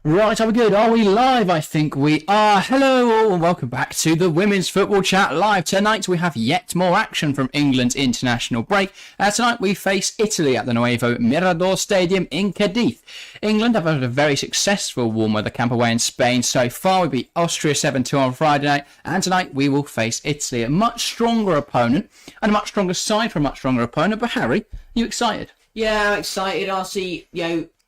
Right, are we good? Are we live? I think we are. Hello all and welcome back to the Women's Football Chat Live. Tonight we have yet more action from England's international break. Tonight we face Italy at the Nuevo Mirador Stadium in Cadiz. England have had a very successful warm weather camp away in Spain so far. We beat Austria 7-2 on Friday night, and tonight we will face Italy, a much stronger opponent and a much stronger side for a much stronger opponent. But Harry, are you excited? Yeah, I'm excited. I see,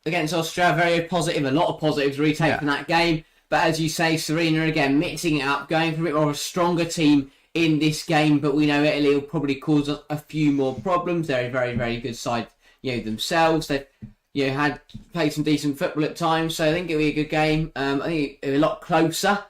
against Austria, very positive, a lot of positives really taken from that game. But as you say, Sarina again mixing it up, going for a bit more of a stronger team in this game. But we know Italy will probably cause a few more problems. They're a very, very good side, themselves. They've had played some decent football at times, so I think it'll be a good game. I think it'll be a lot closer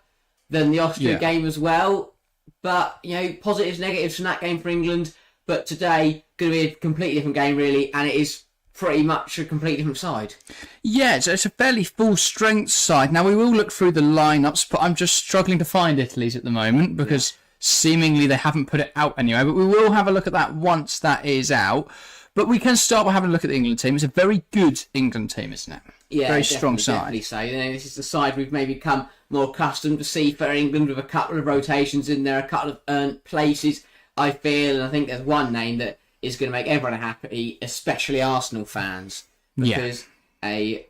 than the Austria game as well. But positives, negatives from that game for England. But today going to be a completely different game, really, and it is pretty much a completely different side. Yeah, it's a fairly full strength side. Now we will look through the lineups, but I'm just struggling to find Italy's at the moment because seemingly they haven't put it out anyway. But we will have a look at that once that is out. But we can start by having a look at the England team. It's a very good England team, isn't it? Yeah, very strong side. Definitely so. This is the side we've maybe become more accustomed to see for England, with a couple of rotations in there, a couple of earned places, I feel. And I think there's one name that is going to make everyone happy, especially Arsenal fans, because a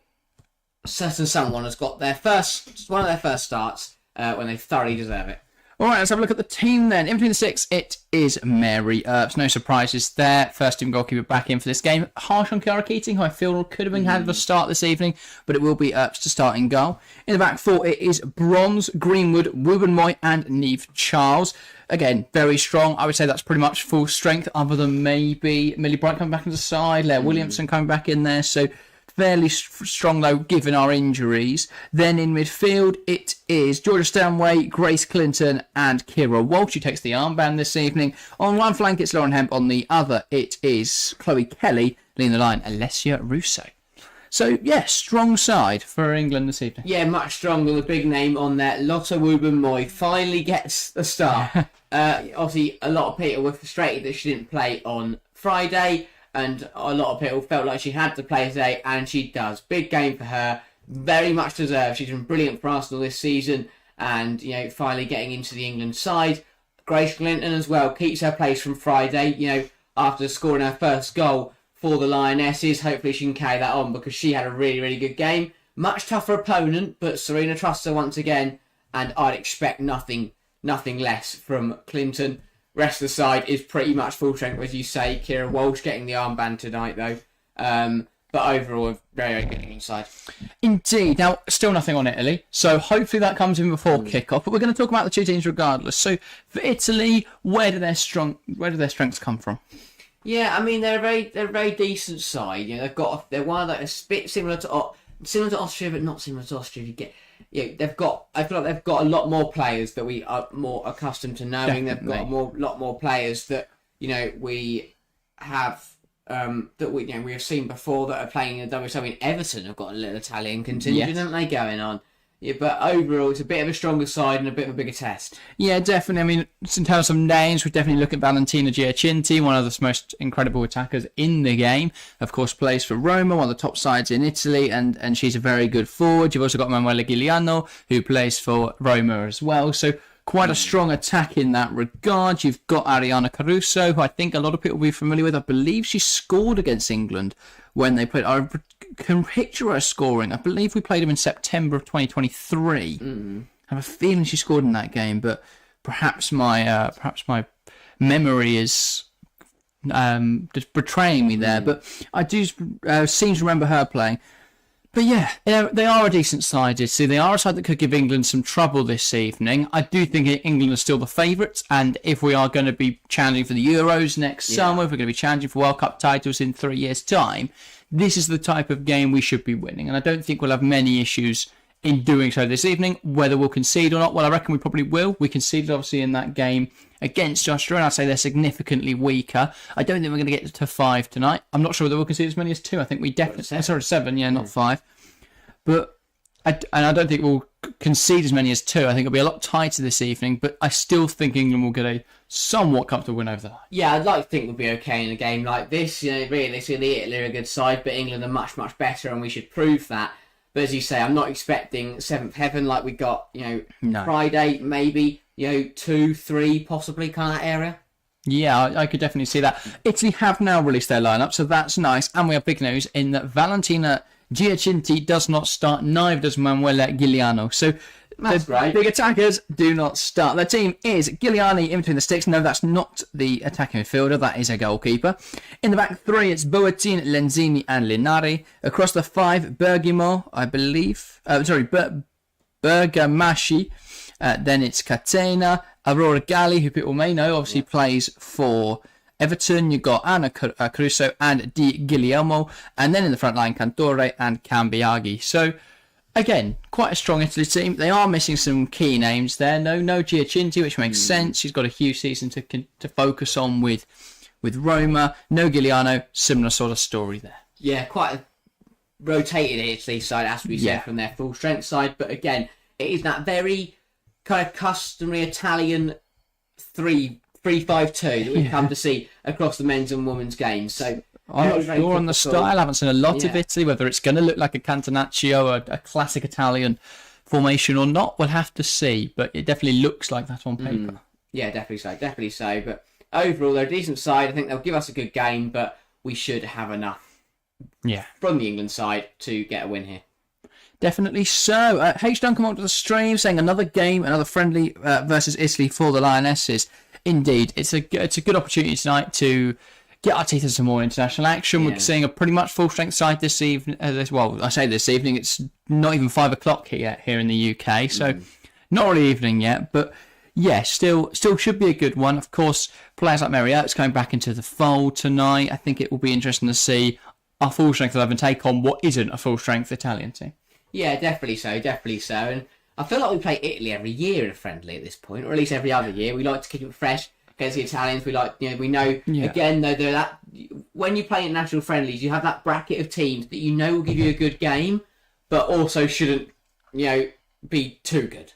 certain someone has got one of their first starts when they thoroughly deserve it. All right, let's have a look at the team then. In between the six, it is Mary Earps. No surprises there. First team goalkeeper back in for this game. Harsh on Kiara Keating, who I feel could have been had a start this evening, but it will be Earps to start in goal. In the back four, it is Bronze, Greenwood, Wubbenmoy and Neve Charles. Again, very strong. I would say that's pretty much full strength, other than maybe Millie Bright coming back into the side, Leah Williamson coming back in there. So fairly strong, though, given our injuries. Then in midfield, it is Georgia Stanway, Grace Clinton and Kira Walsh, who takes the armband this evening. On one flank, it's Lauren Hemp. On the other, it is Chloe Kelly. Leading the line, Alessia Russo. So, strong side for England this evening. Yeah, much stronger. The big name on there, Lotta Wubbenmoy, finally gets the start. Obviously, a lot of people were frustrated that she didn't play on Friday, and a lot of people felt like she had to play today, and she does. Big game for her, very much deserved. She's been brilliant for Arsenal this season, and finally getting into the England side. Grace Clinton as well keeps her place from Friday. After scoring her first goal for the Lionesses, hopefully she can carry that on, because she had a really, really good game. Much tougher opponent, but Sarina trusts her once again, and I'd expect nothing less from Clinton. Rest of the side is pretty much full strength, as you say. Kira Walsh getting the armband tonight, though. But overall, a very, very good England side. Indeed. Now, still nothing on Italy, so hopefully that comes in before kick-off. But we're going to talk about the two teams regardless. So, for Italy, where do their strengths come from? Yeah, I mean, they're a very decent side. They're one that is a bit similar to Austria, but not similar to Austria. I feel like they've got a lot more players that we are more accustomed to knowing. Definitely. They've got lot more players that we have we have seen before that are playing in the WSL. I mean, Everton have got a little Italian contingent, haven't they, going on? Yeah, but overall, it's a bit of a stronger side and a bit of a bigger test. Yeah, definitely. I mean, in terms of names, we definitely look at Valentina Giacinti, one of the most incredible attackers in the game. Of course, plays for Roma, one of the top sides in Italy, and she's a very good forward. You've also got Manuela Giuliano, who plays for Roma as well. So quite a strong attack in that regard. You've got Ariana Caruso, who I think a lot of people will be familiar with. I believe she scored against England when they played. I can picture her scoring. I believe we played them in September of 2023. I have a feeling she scored in that game, but perhaps my memory is just betraying me there. But I do seem to remember her playing. But yeah, they are a decent side. See, they are a side that could give England some trouble this evening. I do think England are still the favourites, and if we are going to be challenging for the Euros next summer, if we're going to be challenging for World Cup titles in 3 years' time, this is the type of game we should be winning. And I don't think we'll have many issues in doing so this evening. Whether we'll concede or not, well, I reckon we probably will. We conceded, obviously, in that game against Austria, and I'd say they're significantly weaker. I don't think we're going to get to 5 tonight. I'm not sure whether we'll concede as many as 2. I think we definitely... Sorry, 7, not 5. But I don't think we'll concede as many as 2. I think it'll be a lot tighter this evening, but I still think England will get a somewhat comfortable win over the line. Yeah, I'd like to think we'll be okay in a game like this. Realistically, Italy are a good side, but England are much, much better, and we should prove that. But as you say, I'm not expecting seventh heaven like we got, No. Friday, maybe, 2, 3, possibly kind of area. Yeah, I could definitely see that. Italy have now released their lineup, so that's nice. And we have big news in that Valentina Giacinti does not start, neither does Manuela Giuliano. So That's great. Big attackers do not start. Their team is Giuliani in between the sticks. No, that's not the attacking midfielder. That is a goalkeeper. In the back three, it's Boattin, Lenzini, and Linari. Across the five, Bergamo, I believe. Bergamaschi. Then it's Catena, Aurora Galli, who people may know, obviously plays for Everton. You've got Anna Caruso and Di Guglielmo. And then in the front line, Cantore and Cambiaghi. So, again, quite a strong Italy team. They are missing some key names there. No Giacinti, which makes sense. She's got a huge season to focus on with Roma. No Giuliano, similar sort of story there. Yeah, quite a rotated Italy side, as we said, from their full strength side. But again, it is that very kind of customary Italian 3-5-2 that we've come to see across the men's and women's games. So I'm not sure on the style. I haven't seen a lot of Italy, whether it's going to look like a Catenaccio, a classic Italian formation or not. We'll have to see, but it definitely looks like that on paper. Yeah, definitely so. But overall, they're a decent side. I think they'll give us a good game, but we should have enough from the England side to get a win here. Definitely so. H. Duncan onto the stream saying another game, another friendly versus Italy for the Lionesses. Indeed, it's a good opportunity tonight to get our teeth into some more international action. We're seeing a pretty much full strength side this evening. I say this evening. It's not even 5 o'clock here in the UK, so not really evening yet. But yeah, still should be a good one. Of course, players like Mariotta's coming back into the fold tonight. I think it will be interesting to see our full strength 11 take on what isn't a full strength Italian team. Yeah, definitely so. And I feel like we play Italy every year in a friendly at this point, or at least every other year. We like to keep it fresh against the Italians. We like, we know, again, though, that when you play international friendlies, you have that bracket of teams that you know will give you a good game, but also shouldn't, be too good.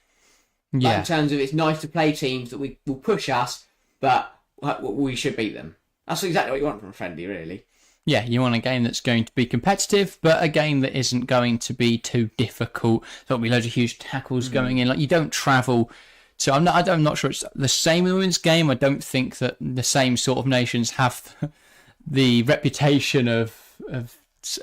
Yeah. Like in terms of it's nice to play teams that will push us, but we should beat them. That's exactly what you want from a friendly, really. Yeah, you want a game that's going to be competitive, but a game that isn't going to be too difficult. There'll be loads of huge tackles going in. Like, you don't travel to... I'm not sure it's the same in the women's game. I don't think that the same sort of nations have the reputation of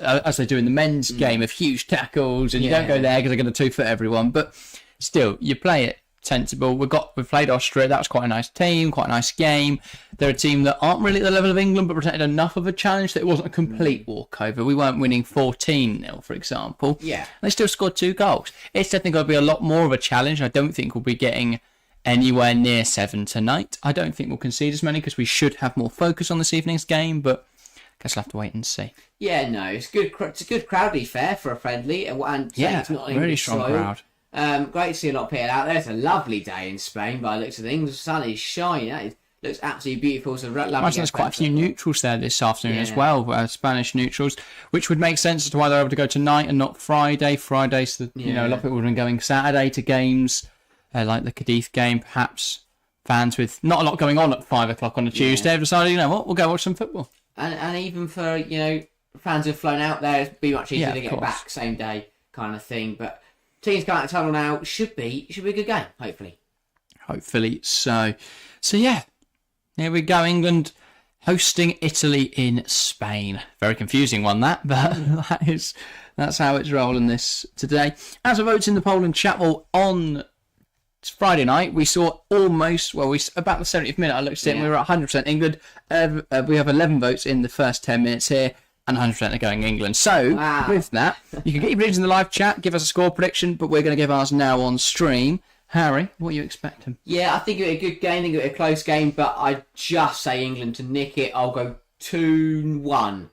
as they do in the men's game, of huge tackles, and you don't go there because they're going to two-foot everyone. But still, you play it sensible. We've played Austria. That was quite a nice team, quite a nice game. They're a team that aren't really at the level of England, but presented enough of a challenge that it wasn't a complete walkover. We weren't winning 14-0, for example. Yeah. They still scored 2 goals. It's definitely going to be a lot more of a challenge. I don't think we'll be getting anywhere near 7 tonight. I don't think we'll concede as many because we should have more focus on this evening's game, but I guess we'll have to wait and see. Yeah, no, it's good. It's a good crowd, to be fair, for a friendly. And it's not an really strong crowd. Great to see a lot of people out there. It's a lovely day in Spain by the looks of things. The sun is shining. It looks absolutely beautiful. So lovely. I imagine there's quite a few neutrals there this afternoon as well, Spanish neutrals, which would make sense as to why they're able to go tonight and not Friday. Friday's a lot of people would have been going Saturday to games like the Cadiz game. Perhaps fans with not a lot going on at 5 o'clock on a Tuesday have decided, you know what, we'll go watch some football. And even for fans who've flown out there, it'd be much easier to get back same day kind of thing. But teams come out of the tunnel now. Should be a good game, hopefully so. So yeah, here we go. England hosting Italy in Spain. Very confusing one, but that's how it's rolling this today. As for votes in the poll and chat, on Friday night we saw about the 70th minute I looked at it and we were at 100% England. We have 11 votes in the first 10 minutes here, and 100% are going England. So, with that, you can get your predictions in the live chat, give us a score prediction, but we're going to give ours now on stream. Harry, what are you expecting? Yeah, I think it'll be a good game. I think it'll be a close game, but I'd just say England to nick it. I'll go 2-1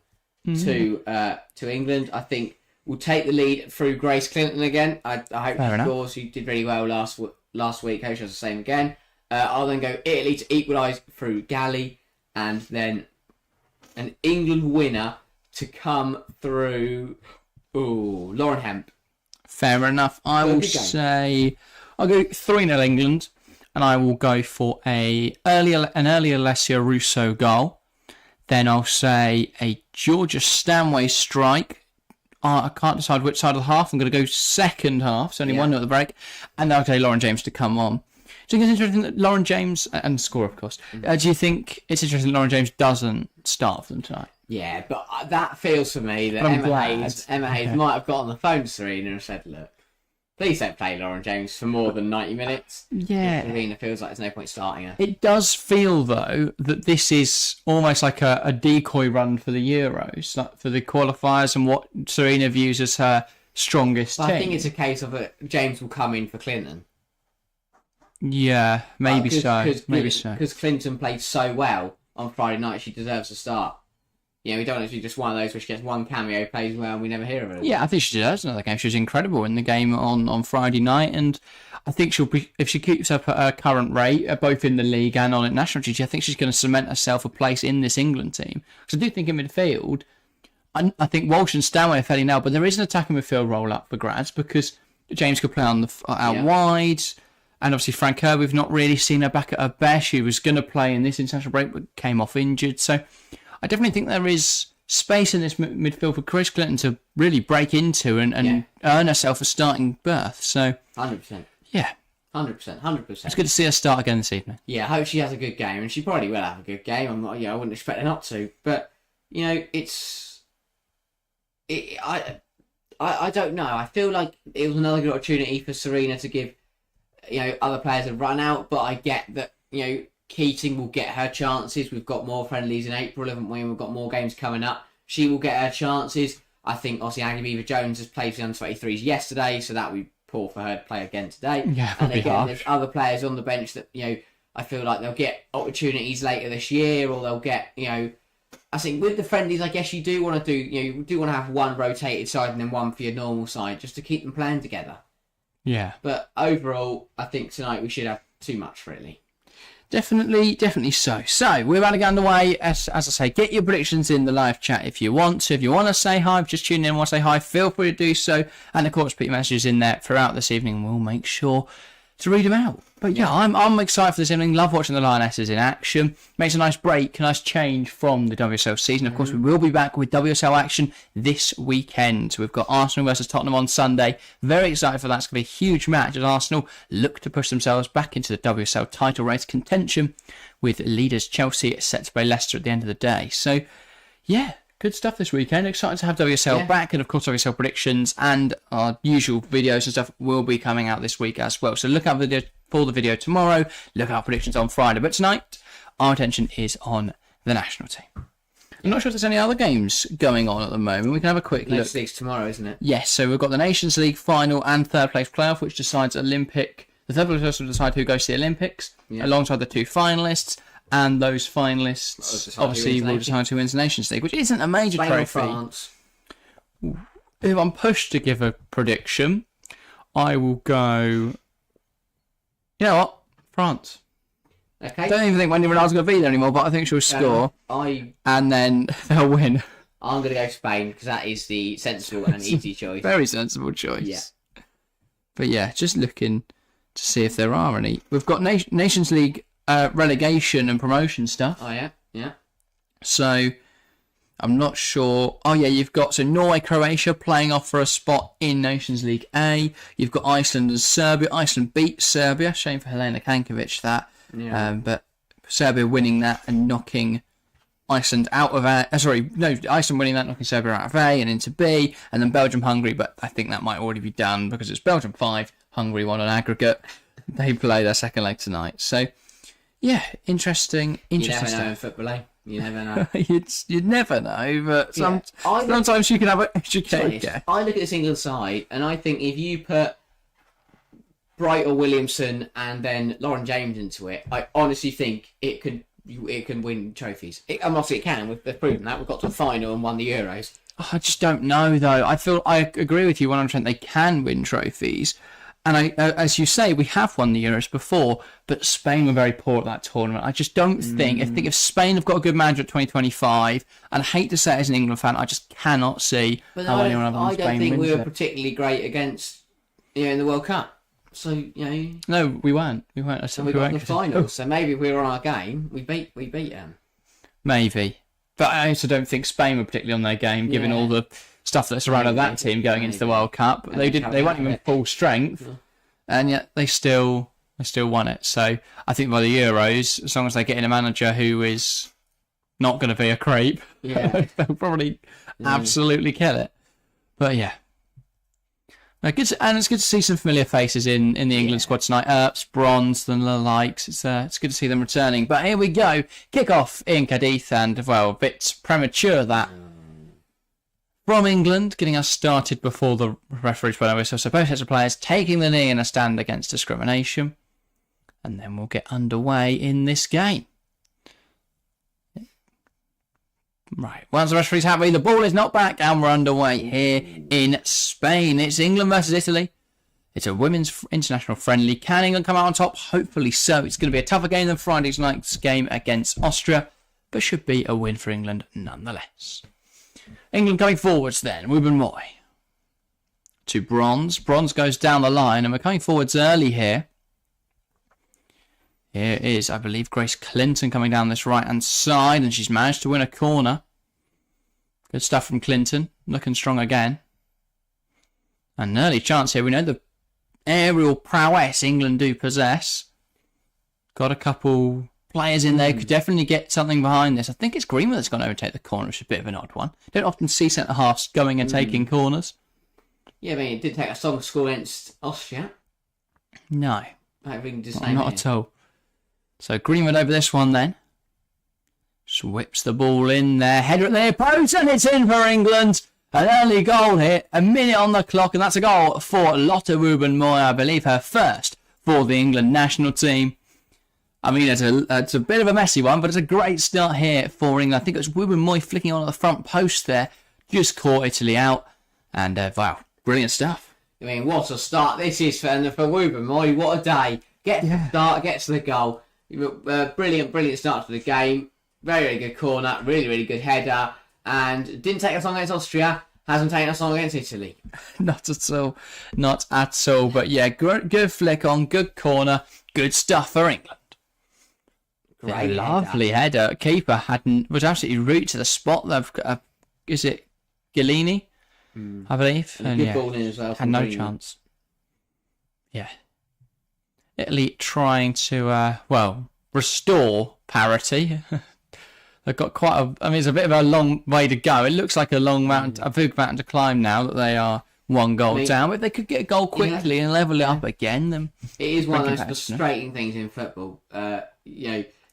to England. I think we'll take the lead through Grace Clinton again. I hope she scores. She did really well last week. Hope she does the same again. I'll then go Italy to equalise through Galli, and then an England winner to come through Lauren Hemp. Fair enough. I will say I'll go 3-0 England, and I will go for an early Alessia Russo goal. Then I'll say a Georgia Stanway strike I can't decide which side of the half. I'm going to go second half. It's only 1-0 at the break. And okay, Lauren James to come on. Do you think it's interesting that Lauren James, and score of course, do you think it's interesting that Lauren James doesn't start for them tonight? Yeah, but that feels for me that Emma Hayes might have got on the phone to Sarina and said, look, please don't play Lauren James for more than 90 minutes. Yeah. Sarina feels like there's no point starting her. It does feel, though, that this is almost like a decoy run for the Euros, like for the qualifiers and what Sarina views as her strongest team. I think it's a case of James will come in for Clinton. Yeah, maybe so. Because Clinton played so well on Friday night, she deserves a start. Yeah, we don't want it to be just one of those where she gets one cameo, plays well, and we never hear of her. Yeah, I think she deserves another game. She was incredible in the game on Friday night, and I think she'll be, if she keeps up at her current rate, both in the league and on national duty, I think she's going to cement herself a place in this England team. Because I do think in midfield, I think Walsh and Stanway are fairly now, but there is an attacking midfield roll up for grads because James could play on the out wide. And obviously Frank Kerr, we've not really seen her back at her best. She was going to play in this international break, but came off injured. So I definitely think there is space in this midfield for Chris Clinton to really break into and earn herself a starting berth. So 100%. Yeah. 100%. It's good to see her start again this evening. Yeah, I hope she has a good game, and she probably will have a good game. I'm not, I wouldn't expect her not to. But, I don't know. I feel like it was another good opportunity for Sarina to give other players a run out, but I get that, Keating will get her chances. We've got more friendlies in April, haven't we? We've got more games coming up. She will get her chances. I think, obviously, Aggie Beaver-Jones has played for the under-23s yesterday, so that would be poor for her to play again today. Yeah, and again, there's other players on the bench that, I feel like they'll get opportunities later this year, or they'll get, I think with the friendlies, I guess you do want to you do want to have one rotated side and then one for your normal side, just to keep them playing together. Yeah. But overall, I think tonight we should have too much, really. Definitely so. So, we're about to get underway. As I say, get your predictions in the live chat if you want to. If you want to say hi, just tune in and want to say hi, feel free to do so. And, of course, put your messages in there throughout this evening and we'll make sure to read them out. But, yeah, I'm excited for this evening. Love watching the Lionesses in action. Makes a nice break, a nice change from the WSL season. Of course, we will be back with WSL action this weekend. So we've got Arsenal versus Tottenham on Sunday. Very excited for that. It's going to be a huge match as Arsenal look to push themselves back into the WSL title race contention with leaders Chelsea set to play Leicester at the end of the day. So, yeah. Good stuff this weekend. Excited to have WSL back, and of course WSL predictions and our usual videos and stuff will be coming out this week as well. So look out for the video tomorrow. Look out for predictions on Friday. But tonight, our attention is on the national team. I'm not sure if there's any other games going on at the moment. We can have a quick look. Next league's tomorrow, isn't it? Yes. So we've got the Nations League final and third place playoff, which decides Olympic. The third place will decide who goes to the Olympics alongside the two finalists. And those finalists obviously will decide who wins the Nations League, which isn't a major Spain trophy. Or France. If I'm pushed to give a prediction, I will go. You know what? France. Okay. Don't even think Wendy Ronaldo's going to be there anymore, but I think she'll score. And then they'll win. I'm going to go Spain because that is the sensible and easy choice. Very sensible choice. Yeah. But yeah, just looking to see if there are any. We've got Nations League. Relegation and promotion stuff. Oh, yeah. So, I'm not sure. Oh, yeah, you've got Norway, Croatia playing off for a spot in Nations League A. You've got Iceland and Serbia. Iceland beat Serbia. Shame for Helena Kankovic that. Yeah. But Serbia winning that and knocking Iceland out of A. Iceland winning that, knocking Serbia out of A and into B. And then Belgium, Hungary. But I think that might already be done because it's Belgium 5, Hungary 1 on aggregate. They play their second leg tonight. So, yeah, interesting You never stuff. know in football, eh? You never know. You'd never know, but sometimes you can have an educated guess. I look at this England side, and I think if you put Bright or Williamson and then Lauren James into it, I honestly think it can win trophies. Obviously it can. We've proven that. We've got to the final and won the Euros. I just don't know, though. I agree with you 100%. They can win trophies. And as you say, we have won the Euros before, but Spain were very poor at that tournament. I just don't think. I think if Spain have got a good manager at 2025, and I hate to say it as an England fan, I just cannot see how anyone other than Spain wins it. I don't think we were particularly great against, in the World Cup. So no, we weren't. We weren't. So we got in the finals. So maybe if we were on our game, we beat them. Maybe. But I also don't think Spain were particularly on their game, given all the stuff that surrounded that team going into the World Cup. They weren't even full strength, and yet they still won it. So I think by the Euros, as long as they get in a manager who is not going to be a creep, they'll probably absolutely kill it. But yeah. No, good and it's good to see some familiar faces in the England squad tonight. Earps, Bronze, and the likes. It's good to see them returning. But here we go. Kick off in Cadiz, and well, a bit premature that from England, getting us started before the referees went over. So both sets of players taking the knee in a stand against discrimination, and then we'll get underway in this game. Right, once the referee's happy, the ball is knocked back and we're underway here in Spain. It's England versus Italy. It's a women's international friendly. Can England come out on top? Hopefully so. It's going to be a tougher game than Friday's night's game against Austria, but should be a win for England nonetheless. England coming forwards then. Weigman to Bronze. Bronze goes down the line and we're coming forwards early here. Here is, I believe, Grace Clinton coming down this right-hand side, and she's managed to win a corner. Good stuff from Clinton. Looking strong again. An early chance here. We know the aerial prowess England do possess. Got a couple players in there. Could definitely get something behind this. I think it's Greenwood that's gone over and take the corner, which is a bit of an odd one. Don't often see centre-halves going and taking corners. Yeah, I mean, it did take a strong score against Austria. No. Not at all. So Greenwood over this one then. Just whips the ball in there. Header at the post and it's in for England. An early goal here. A minute on the clock and that's a goal for Lotte Wubben-Moy. I believe her first for the England national team. I mean, it's a bit of a messy one, but it's a great start here for England. I think it was Wubben-Moy flicking on at the front post there. Just caught Italy out. And wow, brilliant stuff. I mean, what a start this is for Wubben-Moy. What a day. Gets the goal. Brilliant start to the game. Very good corner. Really good header. And didn't take us long against Austria. Hasn't taken us long against Italy. Not at all. But yeah, good flick on. Good corner. Good stuff for England. Great lovely header. Keeper was absolutely root to the spot. Is it Gallini? I believe. And good ball in as well. Had no chance. Yeah. Italy trying to, restore parity. They've got it's a bit of a long way to go. It looks like a big mountain to climb now that they are one goal down. But if they could get a goal quickly and level it up again, then it is one of those frustrating things in football. All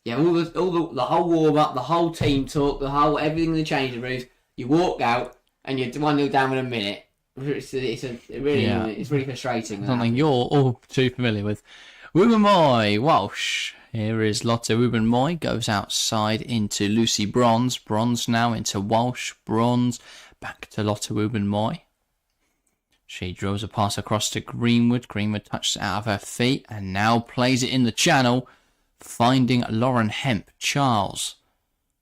the whole warm up, the whole team talk, everything in the changing rooms. You walk out and you're 1-0 down in a minute. It's really frustrating. Something you're all too familiar with. Wubben-Moy, Walsh. Here is Lotte Wubben-Moy. Goes outside into Lucy Bronze. Bronze now into Walsh. Bronze. Back to Lotte Wubben-Moy. She draws a pass across to Greenwood. Greenwood touches it out of her feet and now plays it in the channel. Finding Lauren Hemp. Charles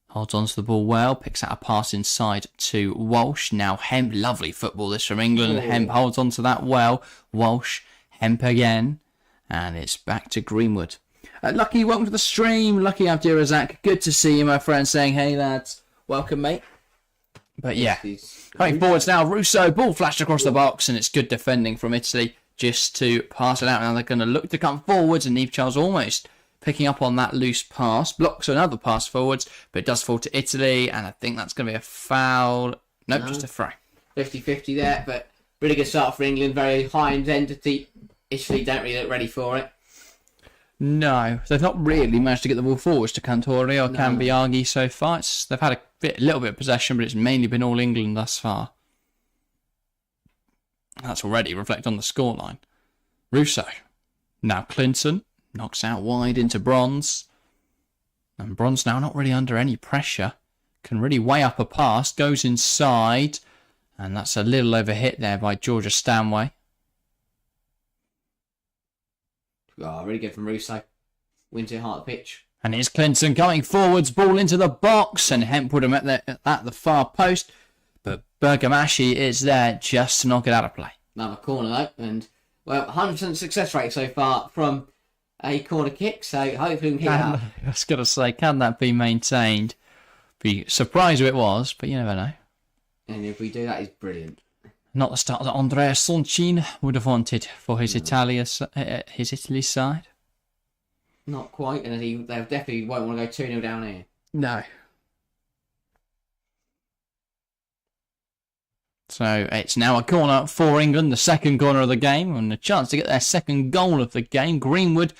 holds on to the ball well. Picks out a pass inside to Walsh. Now Hemp. Lovely football this from England. Hemp holds on to that well. Walsh. Hemp again. And it's back to Greenwood. Lucky, welcome to the stream. Lucky Abdirazak. Good to see you, my friend. Saying, hey, lads. Welcome, mate. But yeah. Coming forwards now. Russo. Ball flashed across the box. And it's good defending from Italy just to pass it out. Now they're going to look to come forwards. And Niamh Charles almost picking up on that loose pass. Blocks another pass forwards. But it does fall to Italy. And I think that's going to be a foul. Nope, just a throw. 50-50 there. But really good start for England. Very high intensity. Italy don't really look ready for it. No, they've not really managed to get the ball forwards to Cantori or Cambiaghi so far. They've had a little bit of possession, but it's mainly been all England thus far. That's already reflected on the scoreline. Russo. Now Clinton knocks out wide into Bronze. And Bronze now not really under any pressure. Can really weigh up a pass. Goes inside. And that's a little overhit there by Georgia Stanway. Oh, really good from Russo. Wins it heart of the pitch. And here's Clinton going forwards, ball into the box, and Hemp would have met at the far post, but Bergamaschi is there just to knock it out of play. Another corner though, and 100% success rate so far from a corner kick, so hopefully we can keep it up. I was going to say, can that be maintained? Be surprised if it was, but you never know. And if we do that, he's brilliant. Not the start that Andrea Soncin would have wanted for his Italy side. Not quite, and they definitely won't want to go 2-0 down here. No. So it's now a corner for England, the second corner of the game, and a chance to get their second goal of the game. Greenwood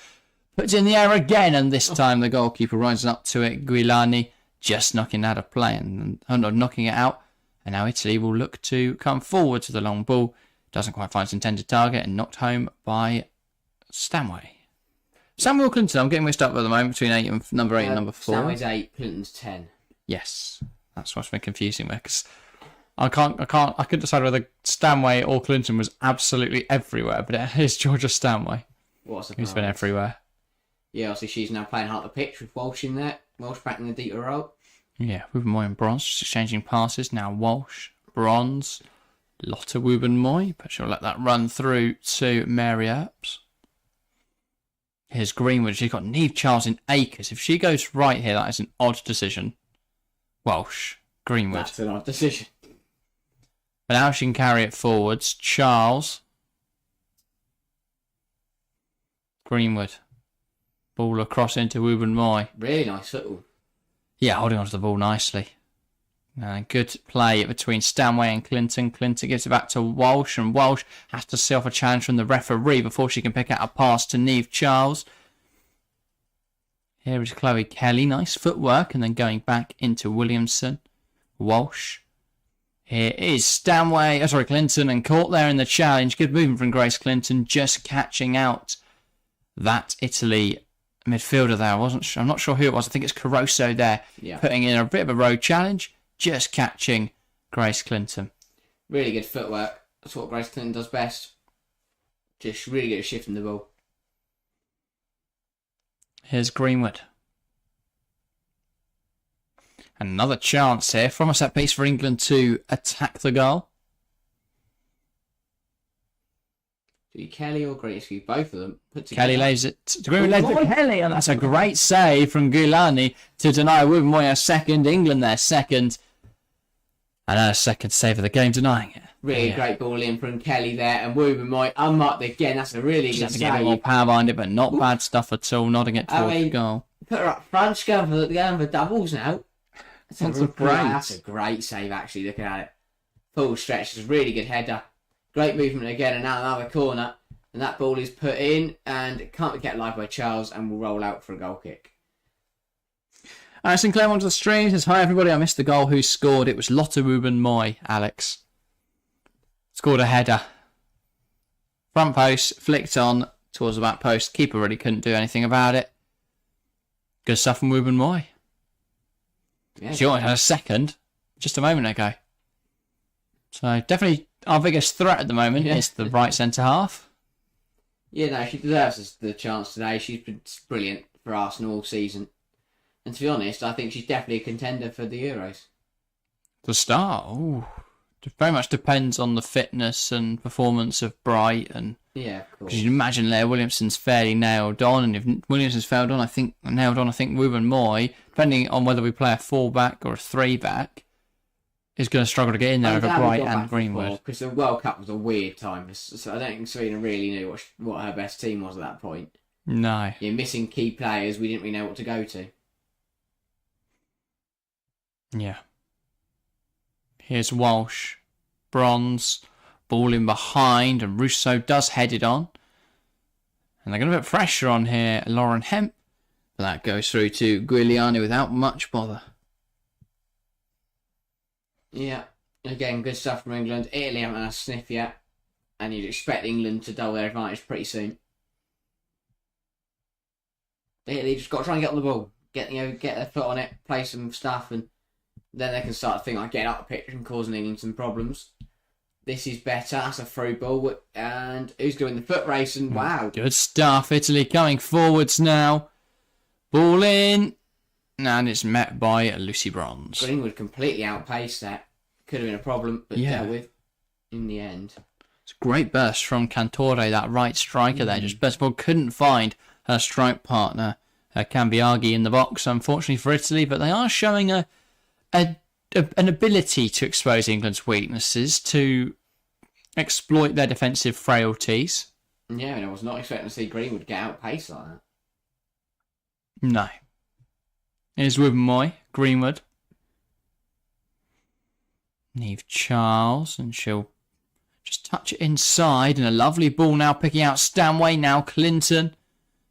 puts in the air again, and this time the goalkeeper rises up to it. Guilani just knocking out of play and knocking it out. And now Italy will look to come forward to the long ball. Doesn't quite find its intended target and knocked home by Stanway. Samuel Clinton, I'm getting mixed up at the moment between number 8 and number 4. Stanway's 8, Clinton's 10. Yes, that's what's been confusing me because I couldn't decide whether Stanway or Clinton was absolutely everywhere, but it is Georgia Stanway. What's the Who's been everywhere. Yeah, obviously she's now playing half the pitch with Walsh in there. Walsh back in the deeper role. Yeah, Wubben-Moy and Bronze just exchanging passes. Now Walsh, Bronze, Lotte Wubben-Moy, but she'll let that run through to Mary Earps. Here's Greenwood. She's got Neve Charles in acres. If she goes right here, that is an odd decision. Walsh, Greenwood. That's an odd decision. But now she can carry it forwards. Charles. Greenwood. Ball across into Wubben-Moy. Really nice football. Yeah, holding onto the ball nicely. Good play between Stanway and Clinton. Clinton gives it back to Walsh, and Walsh has to see off a challenge from the referee before she can pick out a pass to Neve Charles. Here is Chloe Kelly. Nice footwork, and then going back into Williamson. Walsh. Here is Clinton, and caught there in the challenge. Good movement from Grace Clinton, just catching out that Italy midfielder there. I'm not sure who it was. I think it's Caruso there, putting in a bit of a road challenge, just catching Grace Clinton. Really good footwork. That's what Grace Clinton does best. Just really good at shifting the ball. Here's Greenwood. Another chance here from a set piece for England to attack the goal. Kelly or Gretzky, both of them put together. Kelly lays it to Greenwood. Kelly, and that's a great save from Guilani to deny Wubben-Moy a second. England their second. And a second save of the game, denying it. Really great ball in from Kelly there, and Wubben-Moy unmarked again. That's a really good save. Get a bit more power behind it, but not bad stuff at all. Nodding it towards the goal. Put her up front. She's going for doubles now. That's a great save, actually, looking at it. Full stretch. It's a really good header. Great movement again, and now another corner. And that ball is put in, and it can't be kept alive by Charles, and will roll out for a goal kick. Sinclair onto the stream says, "Hi everybody, I missed the goal. Who scored? It was Lotte Wubben-Moy, Alex. Scored a header. Front post, flicked on towards the back post. Keeper really couldn't do anything about it. Good stuff from Wubben-Moy. Yeah, She only had a second just a moment ago. So definitely our biggest threat at the moment is the right centre half. Yeah, no, she deserves the chance today. She's been brilliant for Arsenal all season. And to be honest, I think she's definitely a contender for the Euros. The start, very much depends on the fitness and performance of Bright, and yeah, of course. Because you imagine Leah Williamson's fairly nailed on, and if Williamson's nailed on, I think Wubben-Moy, depending on whether we play a 4-back or a 3-back, is going to struggle to get in there over Bright and Greenwood. Because the World Cup was a weird time, so I don't think Sarina really knew what her best team was at that point. No. You're missing key players. We didn't really know what to go to. Yeah. Here's Walsh. Bronze. Ball in behind, and Russo does head it on. And they're going to put pressure on here, Lauren Hemp. But that goes through to Guiliani without much bother. Yeah. Again, good stuff from England. Italy haven't had a sniff yet. And you'd expect England to double their advantage pretty soon. Italy just got to try and get on the ball. Get their foot on it, play some stuff, and then they can start to think like getting up the pitch and causing England some problems. This is better. That's a through ball. And who's doing the foot race? And wow. Good stuff. Italy coming forwards now. Ball in. And it's met by Lucy Bronze. Greenwood completely outpaced that. Could have been a problem, but dealt with in the end. It's a great burst from Cantore, that right striker there. Just best ball couldn't find her strike partner, Cambiaghi, in the box, unfortunately for Italy. But they are showing a an ability to expose England's weaknesses, to exploit their defensive frailties. Yeah, and I was not expecting to see Greenwood get outpaced like that. No. Here's Wubben Greenwood. Neve Charles, and she'll just touch it inside, and a lovely ball now picking out Stanway. Now Clinton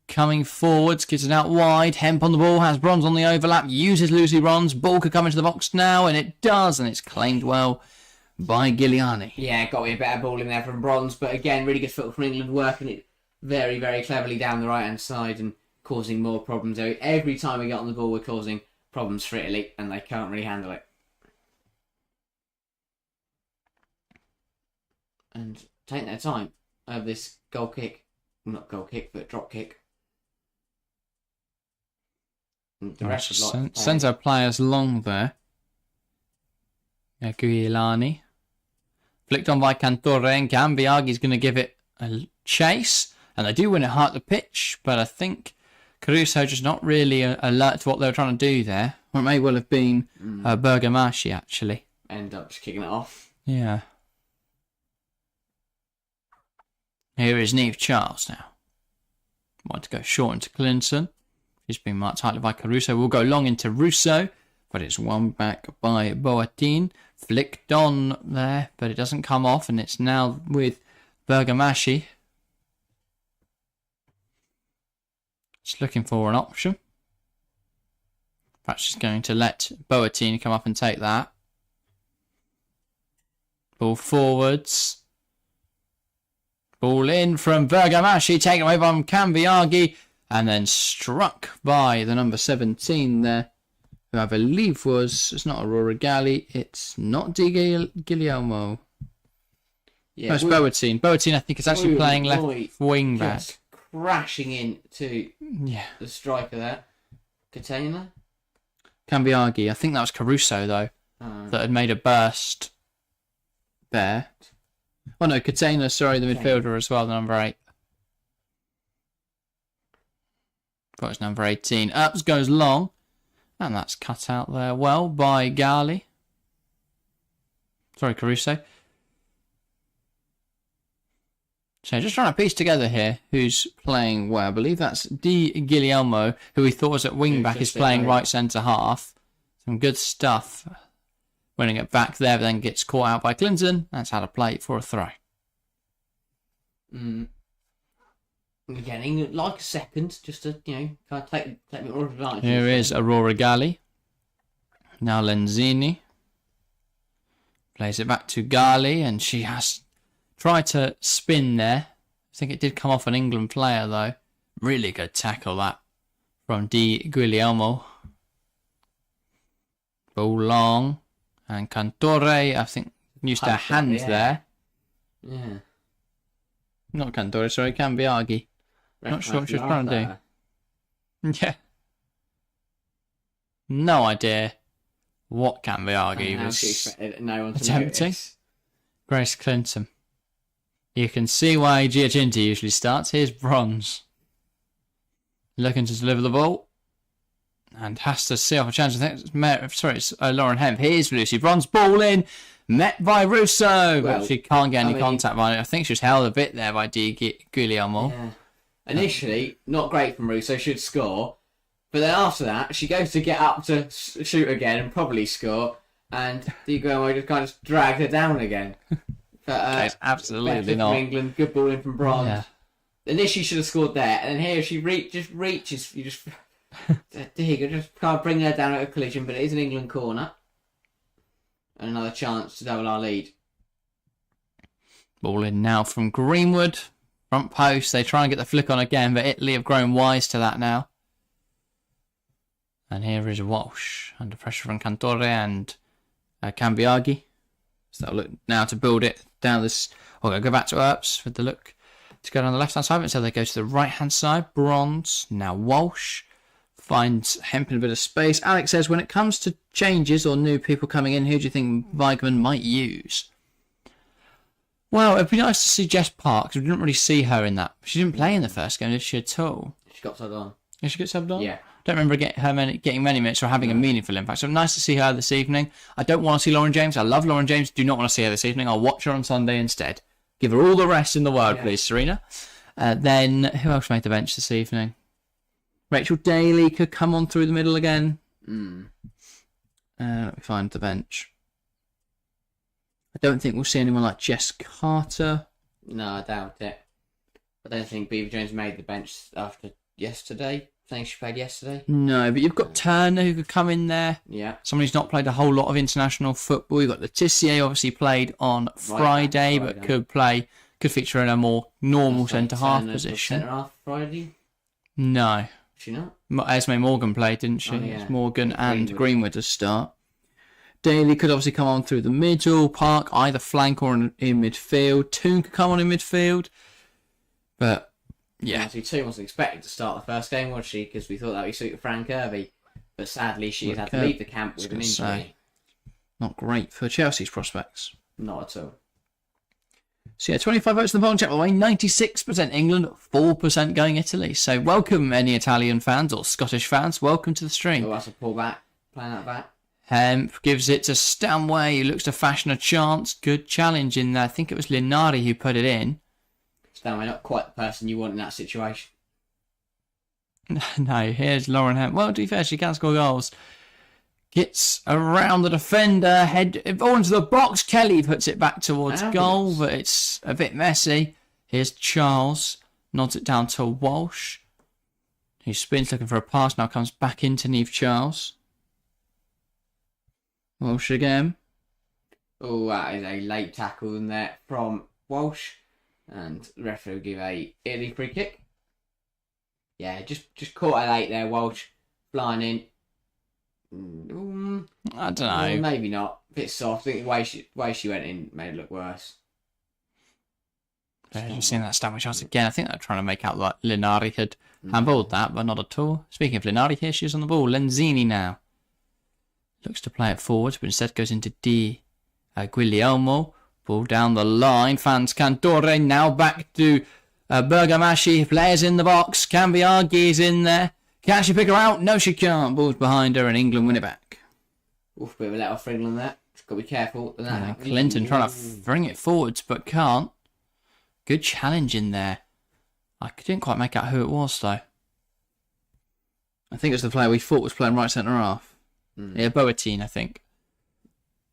coming forwards, gives it out wide. Hemp on the ball, has Bronze on the overlap, uses Lucy Bronze. Ball could come into the box now, and it does, and it's claimed well by Giuliani. Yeah, got me a better ball in there from Bronze, but again, really good foot from England, working it very, very cleverly down the right-hand side and causing more problems. Every time we get on the ball, we're causing problems for Italy, and they can't really handle it. And taking their time over this goal kick. Not goal kick, but drop kick. And the rest sends our players long there. Giuliani. Flicked on by Cantore, and Gambiagi's going to give it a chase. And they do win it hard the pitch, but I think Caruso just not really alert to what they were trying to do there. Or it may well have been Bergamaschi, actually. End up just kicking it off. Yeah. Here is Neve Charles now. Want to go short into Clinton. She's been marked tightly by Caruso. Will go long into Russo, but it's won back by Boattin. Flicked on there, but it doesn't come off, and it's now with Bergamaschi. Just looking for an option. Perhaps she's going to let Boattin come up and take that. Ball forwards. Ball in from Bergamaschi, taken away by Cambiaghi, and then struck by the number 17 there, who I believe was, it's not Aurora Galli, it's not Di Guglielmo. Yeah, no, it's Boattin. Boattin, I think, is actually playing left wing back. Just crashing into the striker there. Catena? Cambiaghi. I think that was Caruso, though, that had made a burst there. Oh no, Catena, sorry, the midfielder as well, the number 8. Got his number 18. Ups goes long. And that's cut out there well by Gali. Sorry, Caruso. So just trying to piece together here who's playing where. I believe that's Di Guglielmo, who we thought was at wing back, is playing right centre half. Some good stuff. Winning it back there, but then gets caught out by Clinton. That's how to play for a throw. Again, England like a second, just to, kind of take a bit more advantage. Here is Aurora Galli. Now Lenzini. Plays it back to Gali, and she has tried to spin there. I think it did come off an England player, though. Really good tackle, that, from Di Guglielmo. Ball long. And Cantore, I think, used her hand there. Yeah. Not Cantore, sorry, Cambiaghi. Not sure what she was trying to do. Yeah. No idea what Cambiaghi was attempting. Grace Clinton. You can see why Giacinti usually starts. Here's Bronze. Looking to deliver the ball. And has to see off a chance. I think it's Lauren Hemp. Here's Lucy Bronze. Ball in. Met by Russo. But she can't get any contact by it. I think she was held a bit there by Di Guglielmo. Yeah. Initially, not great from Russo. Should score. But then after that, she goes to get up to shoot again and probably score. And Di Guglielmo just kind of dragged her down again. But, absolutely not. From England. Good ball in from Bronze. Yeah. Initially, she should have scored there. And then here she just reaches. You just... Diego just can't bring her down at a collision, but it is an England corner. And another chance to double our lead. Ball in now from Greenwood. Front post. They try and get the flick on again, but Italy have grown wise to that now. And here is Walsh under pressure from Cantore and Cambiaghi. So they'll look now to build it down this. Or go back to Earps with the look to go down the left hand side. So they go to the right hand side. Bronze. Now Walsh. Finds Hemp in a bit of space. Alex says, when it comes to changes or new people coming in, who do you think Weigman might use? Well, it'd be nice to see Jess Parks. We didn't really see her in that. She didn't play in the first game, did she, at all? She got subbed on. Yeah, she gets subbed on? Yeah. Don't remember getting many minutes or having a meaningful impact. So nice to see her this evening. I don't want to see Lauren James. I love Lauren James. Do not want to see her this evening. I'll watch her on Sunday instead. Give her all the rest in the world, please, Sarina. Then, who else made the bench this evening? Rachel Daly could come on through the middle again. Let me find the bench. I don't think we'll see anyone like Jess Carter. No, I doubt it. I don't think Beaver Jones made the bench after yesterday. I think she played yesterday. No, but you've got Turner who could come in there. Yeah. Someone who's not played a whole lot of international football. You've got Letitia, obviously played on Friday, but could feature in a more normal centre-half position. Centre-half Friday? No. She not? Esme Morgan played, didn't she? Oh, yeah. It's Morgan and Greenwood to start. Daly could obviously come on through the middle. Park, either flank or in midfield. Toon could come on in midfield. But, yeah. Toon wasn't expected to start the first game, was she? Because we thought that would suit Fran Kirby. But sadly, she's had to leave the camp with an injury. Not great for Chelsea's prospects. Not at all. So yeah, 25 votes in the polling chat, by the way, 96% England, 4% going Italy. So welcome any Italian fans or Scottish fans, welcome to the stream. Oh, that's a pullback, playing that back. Hemp gives it to Stanway, who looks to fashion a chance. Good challenge in there. I think it was Linari who put it in. Stanway, not quite the person you want in that situation. No, here's Lauren Hemp. Well, to be fair, she can score goals. Gets around the defender, head into the box. Kelly puts it back towards goal, but it's a bit messy. Here's Charles, nods it down to Walsh, who spins looking for a pass, now comes back into Niamh Charles. Walsh again. Oh, that is a late tackle in there from Walsh, and the referee will give a early free kick. Yeah, just caught her late there, Walsh, flying in. I don't know. Maybe not. A bit soft. I think the way she went in made it look worse. I've seen that Stanway chance again. I think they're trying to make out like Linari had handballed that, but not at all. Speaking of Linari, here she is on the ball. Lenzini now. Looks to play it forwards, but instead goes into Guglielmo. Ball down the line. Fans Cantore now back to Bergamaschi. Players in the box. Cambiaghi's in there. Can she pick her out? No, she can't. Ball's behind her and England win it back. Oof, bit of a let off for England there. Just got to be careful. Clinton trying to bring it forwards, but can't. Good challenge in there. I didn't quite make out who it was, though. I think it was the player we thought was playing right centre half. Yeah, Boateng, I think.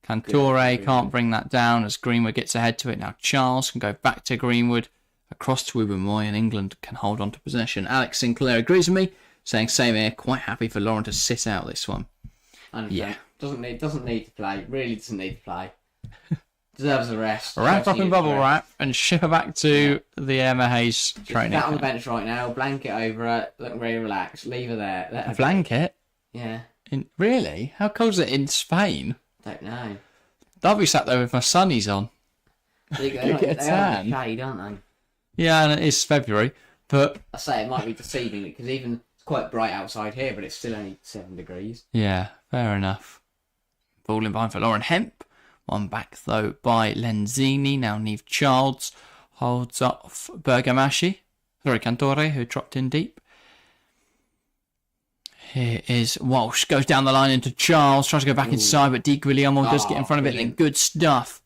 Cantore can't bring that down as Greenwood gets ahead to it. Now Charles can go back to Greenwood. Across to Ubermoy, and England can hold on to possession. Alex Sinclair agrees with me, saying same here. Quite happy for Lauren to sit out this one. Yeah. Doesn't need to play. Really doesn't need to play. Deserves a rest. Wrap up in bubble wrap and ship her back to the Emma Hayes training. She's on the bench right now. Blanket over her. Looking very relaxed. Leave her there. Let her blanket? Yeah. Really? How cold is it in Spain? Don't know. I'll be sat there with my sunnies on. They get a tan. Shade, aren't they? Yeah, and it is February, but I say it might be deceiving because even it's quite bright outside here, but it's still only 7 degrees. Yeah, fair enough. Ball in behind for Lauren Hemp. One back though by Lenzini. Now Niamh Charles holds off Bergamaschi. Sorry, Cantore, who dropped in deep. Here is Walsh. Goes down the line into Charles. Tries to go back inside, but Di Guglielmo does get in front of it. And then good stuff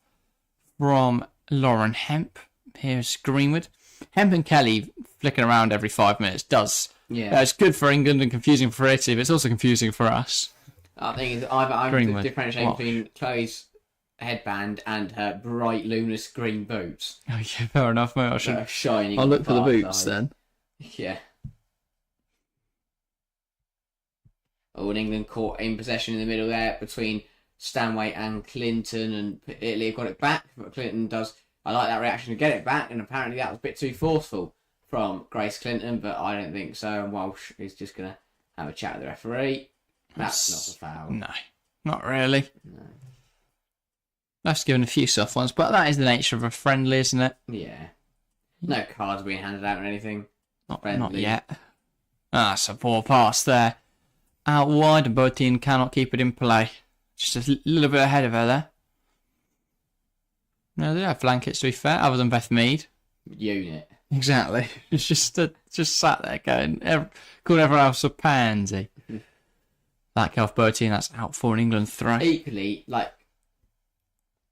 from Lauren Hemp. Here's Greenwood. Hemp and Kelly flicking around every 5 minutes does. Yeah. It's good for England and confusing for Italy, but it's also confusing for us. I think I'm differentiating between Chloe's headband and her bright luminous green boots. Oh yeah, fair enough, mate. I should shining. I'll look for the boots then. Yeah. Oh, and England caught in possession in the middle there between Stanway and Clinton, and Italy have got it back. But Clinton does. I like that reaction to get it back, and apparently that was a bit too forceful from Grace Clinton, but I don't think so. And Walsh is just going to have a chat with the referee. That's not a foul. No, not really. No. That's given a few soft ones, but that is the nature of a friendly, isn't it? Yeah. No cards being handed out or anything. Not yet. That's a poor pass there. Out wide, and Boateng cannot keep it in play. Just a little bit ahead of her there. No, they have blankets to be fair, other than Beth Mead. Unit. Exactly. It's just just sat there going, calling everyone else a pansy. That Kelf Bertie, that's out for an England throw. Equally, like,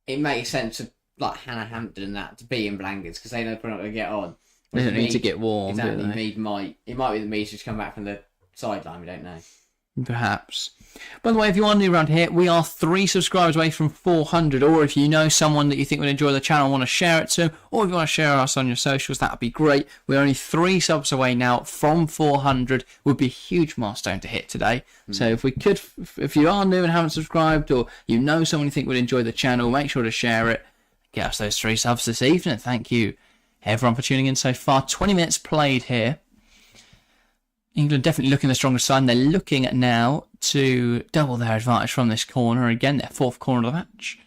it makes sense of like Hannah Hampton and that to be in blankets because they know they're not going to get on. They don't need to get warm. Exactly. Do they? It might be the Meads just come back from the sideline. We don't know. Perhaps. By the way, if you are new around here, we are 3 subscribers away from 400. Or if you know someone that you think would enjoy the channel and want to share it to, or if you want to share us on your socials, that would be great. We're only 3 subs away now from 400. Would be a huge milestone to hit today. So if you are new and haven't subscribed, or you know someone you think would enjoy the channel, make sure to share it. Get us those 3 subs this evening. Thank you, everyone, for tuning in so far. 20 minutes played here. England definitely looking the stronger side. They're looking now to double their advantage from this corner. Again, their 4th corner of the match.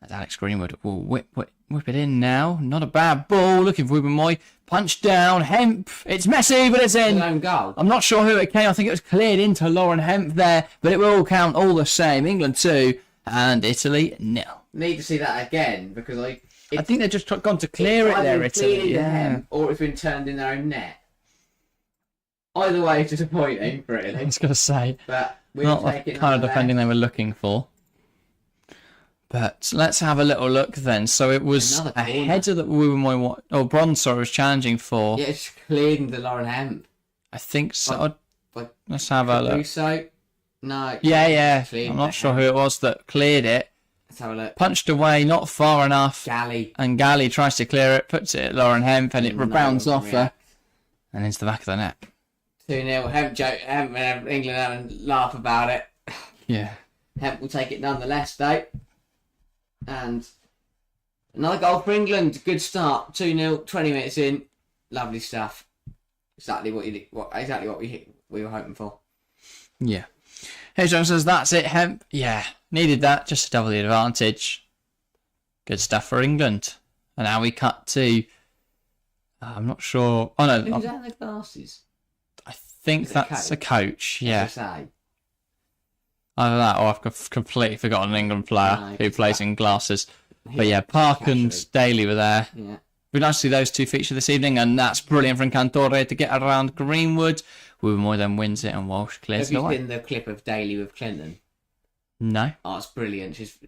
As Alex Greenwood will whip it in now. Not a bad ball. Looking for Ruben Moy. Punch down. Hemp. It's messy, but it's in. Own goal. I'm not sure who it came. I think it was cleared into Lauren Hemp there. But it will count all the same. England 2 and Italy 0. Need to see that again because I think they've just gone to clear it there, Italy. Yeah. Or it's been turned in their own net. Either way, it's disappointing for Italy. I was going to say. But not the kind of defending they were looking for. But let's have a little look then. So it was a header that Bronzer was challenging for. Yeah, it's cleared into Lauren Hemp. I think so. Let's have a look. No. Yeah. I'm not sure who it was that cleared it. Let's have a look. Punched away, not far enough. Galley. And Galley tries to clear it, puts it at Lauren Hemp, and it rebounds off her and into the back of the net. 2-0. England having laugh about it. Yeah. Hemp will take it nonetheless, though. And another goal for England. Good start. 2-0. 20 minutes in. Lovely stuff. Exactly what we were hoping for. Yeah. Hey, John says that's it. Hemp. Yeah. Needed that just to double the advantage. Good stuff for England. And now we cut to. I'm not sure. Oh no. Who's that in the glasses? I think that's a coach. Yeah. Say. Either that or I've completely forgotten an England player who plays in glasses. But yeah, Park and Daly were there. Yeah. We'd like to see those 2 feature this evening, and that's brilliant from Cantore to get around Greenwood. Wilmoy then wins it, and Walsh clears it away. Have you seen the clip of Daly with Clinton? No. Oh, it's brilliant. It's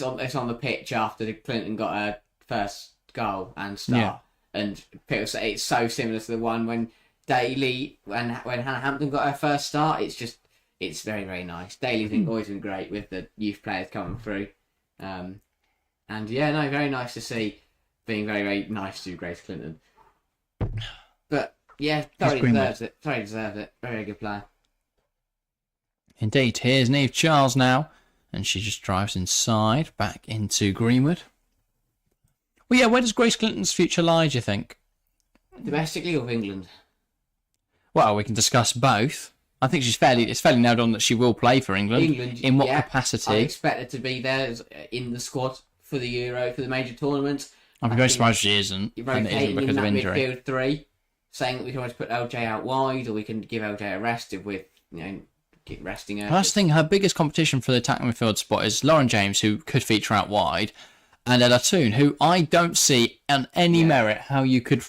on the pitch after Clinton got her first goal and start. Yeah. And people say it's so similar to the one when Daly, when Hannah Hampton got her first start. It's very, very nice. Daly's always been great with the youth players coming through. And yeah, no, very nice to see. Being very, very nice to Grace Clinton. But yeah, thoroughly deserves it. Very, very good player. Indeed. Here's Niamh Charles now. And she just drives inside, back into Greenwood. Well, yeah, where does Grace Clinton's future lie, do you think? Domestically or England? Well, we can discuss both. I think it's fairly nailed on that she will play for England. In what capacity? I expect her to be there in the squad for the Euro, for the major tournaments. I'd be very surprised she isn't. And it isn't because of injury. Midfield 3, saying that we can always put LJ out wide, or we can give LJ a rest if we're, keep resting her. Last thing, her biggest competition for the attacking midfield spot is Lauren James, who could feature out wide, and Ella Toone, who I don't see on any merit how you could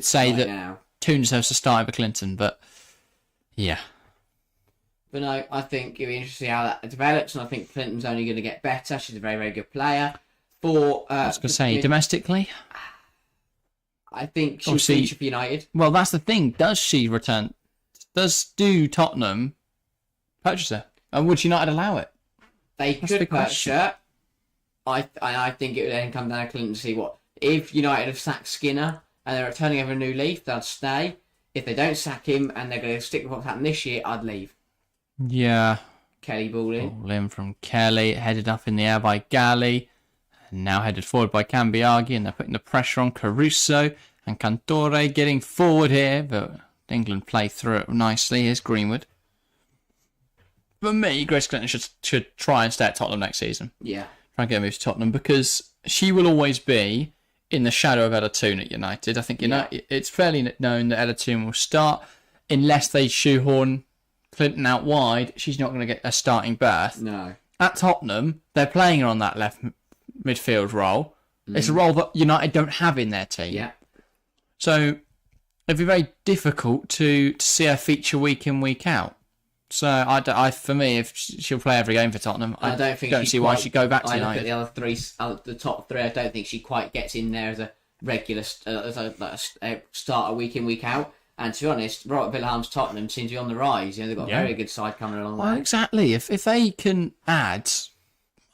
say right that now. Toone deserves to start over Clinton, but yeah. But no, I think it'll be interesting how that develops, and I think Clinton's only going to get better. She's a very, very good player. I was going to say, domestically? I think she'll feature for United. Well, that's the thing. Does she return? Do Tottenham purchase her? And would United allow it? They could purchase her. I think it would then come down to Clinton to see what. If United have sacked Skinner and they're turning over a new leaf, they'll stay. If they don't sack him and they're going to stick with what's happened this year, I'd leave. Yeah. Kelly ball in. Ball in from Kelly, headed up in the air by Galley. Now headed forward by Cambiaghi, and they're putting the pressure on Caruso and Cantore getting forward here, but England play through it nicely. Here's Greenwood. For me, Grace Clinton should try and stay at Tottenham next season. Yeah. Try and get a move to Tottenham because she will always be in the shadow of Ella Toone at United. I think it's fairly known that Ella Toone will start unless they shoehorn Clinton out wide. She's not going to get a starting berth. No. At Tottenham, they're playing her on that left midfield role. It's a role that United don't have in their team. Yeah. So it'd be very difficult to see her feature week in, week out. So for me, if she'll play every game for Tottenham, I don't see why she'd go back to United. Look at the other three, the top three. I don't think she quite gets in there as a regular starter week in, week out. And to be honest, Robert Wilhelm's Tottenham seems to be on the rise. They've got a very good side coming along. Well, exactly. If they can add,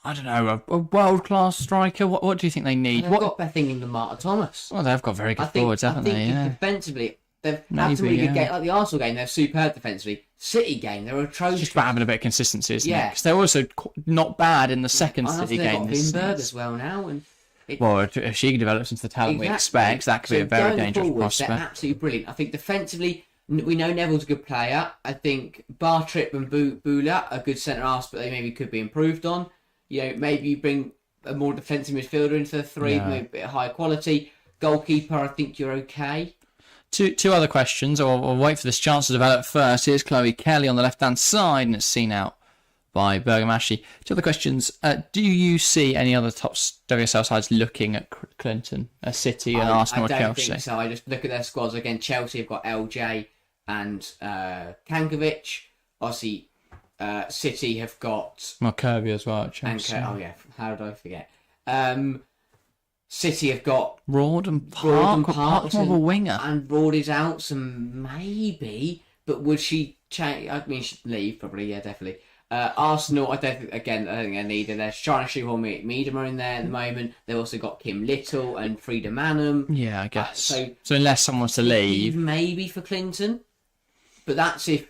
I don't know, a world class striker, what do you think they need? They've got better thinking than Marta Thomas. Well, they've got very good forwards, haven't they? Yeah. Defensively, they've had some really good games. Like the Arsenal game, they're superb defensively. City game, they're atrocious. Just about having a bit of consistency, isn't it? Because they're also not bad in the second City game. They've got Vinberg as well now, and if she develops into the talent we expect, that could be a very dangerous prospect. They're absolutely brilliant. I think defensively, we know Neville's a good player. I think Bartrip and Bula are good centre halves, but they maybe could be improved on. Maybe you bring a more defensive midfielder into the three, maybe a bit higher quality. Goalkeeper, I think you're okay. Two other questions. I'll wait for this chance to develop first. Here's Chloe Kelly on the left-hand side, and it's seen out by Bergamashi. Two other questions. Do you see any other top WSL sides looking at Clinton, City, and Arsenal, or Chelsea? I don't think so. I just look at their squads again. Chelsea have got LJ and Kankovic. Obviously, City have got Kirby as well at Chelsea. How did I forget? City have got Rord and Park. Park's more of a winger. And Rord is out, so maybe. But would she change? I mean, she'd leave probably. Yeah, definitely. Arsenal, I don't think they need it. They're trying to shoehorn Miedema in there at the moment. They've also got Kim Little and Frida Manum. Yeah, I guess. So unless someone's to leave, maybe for Clinton. But that's if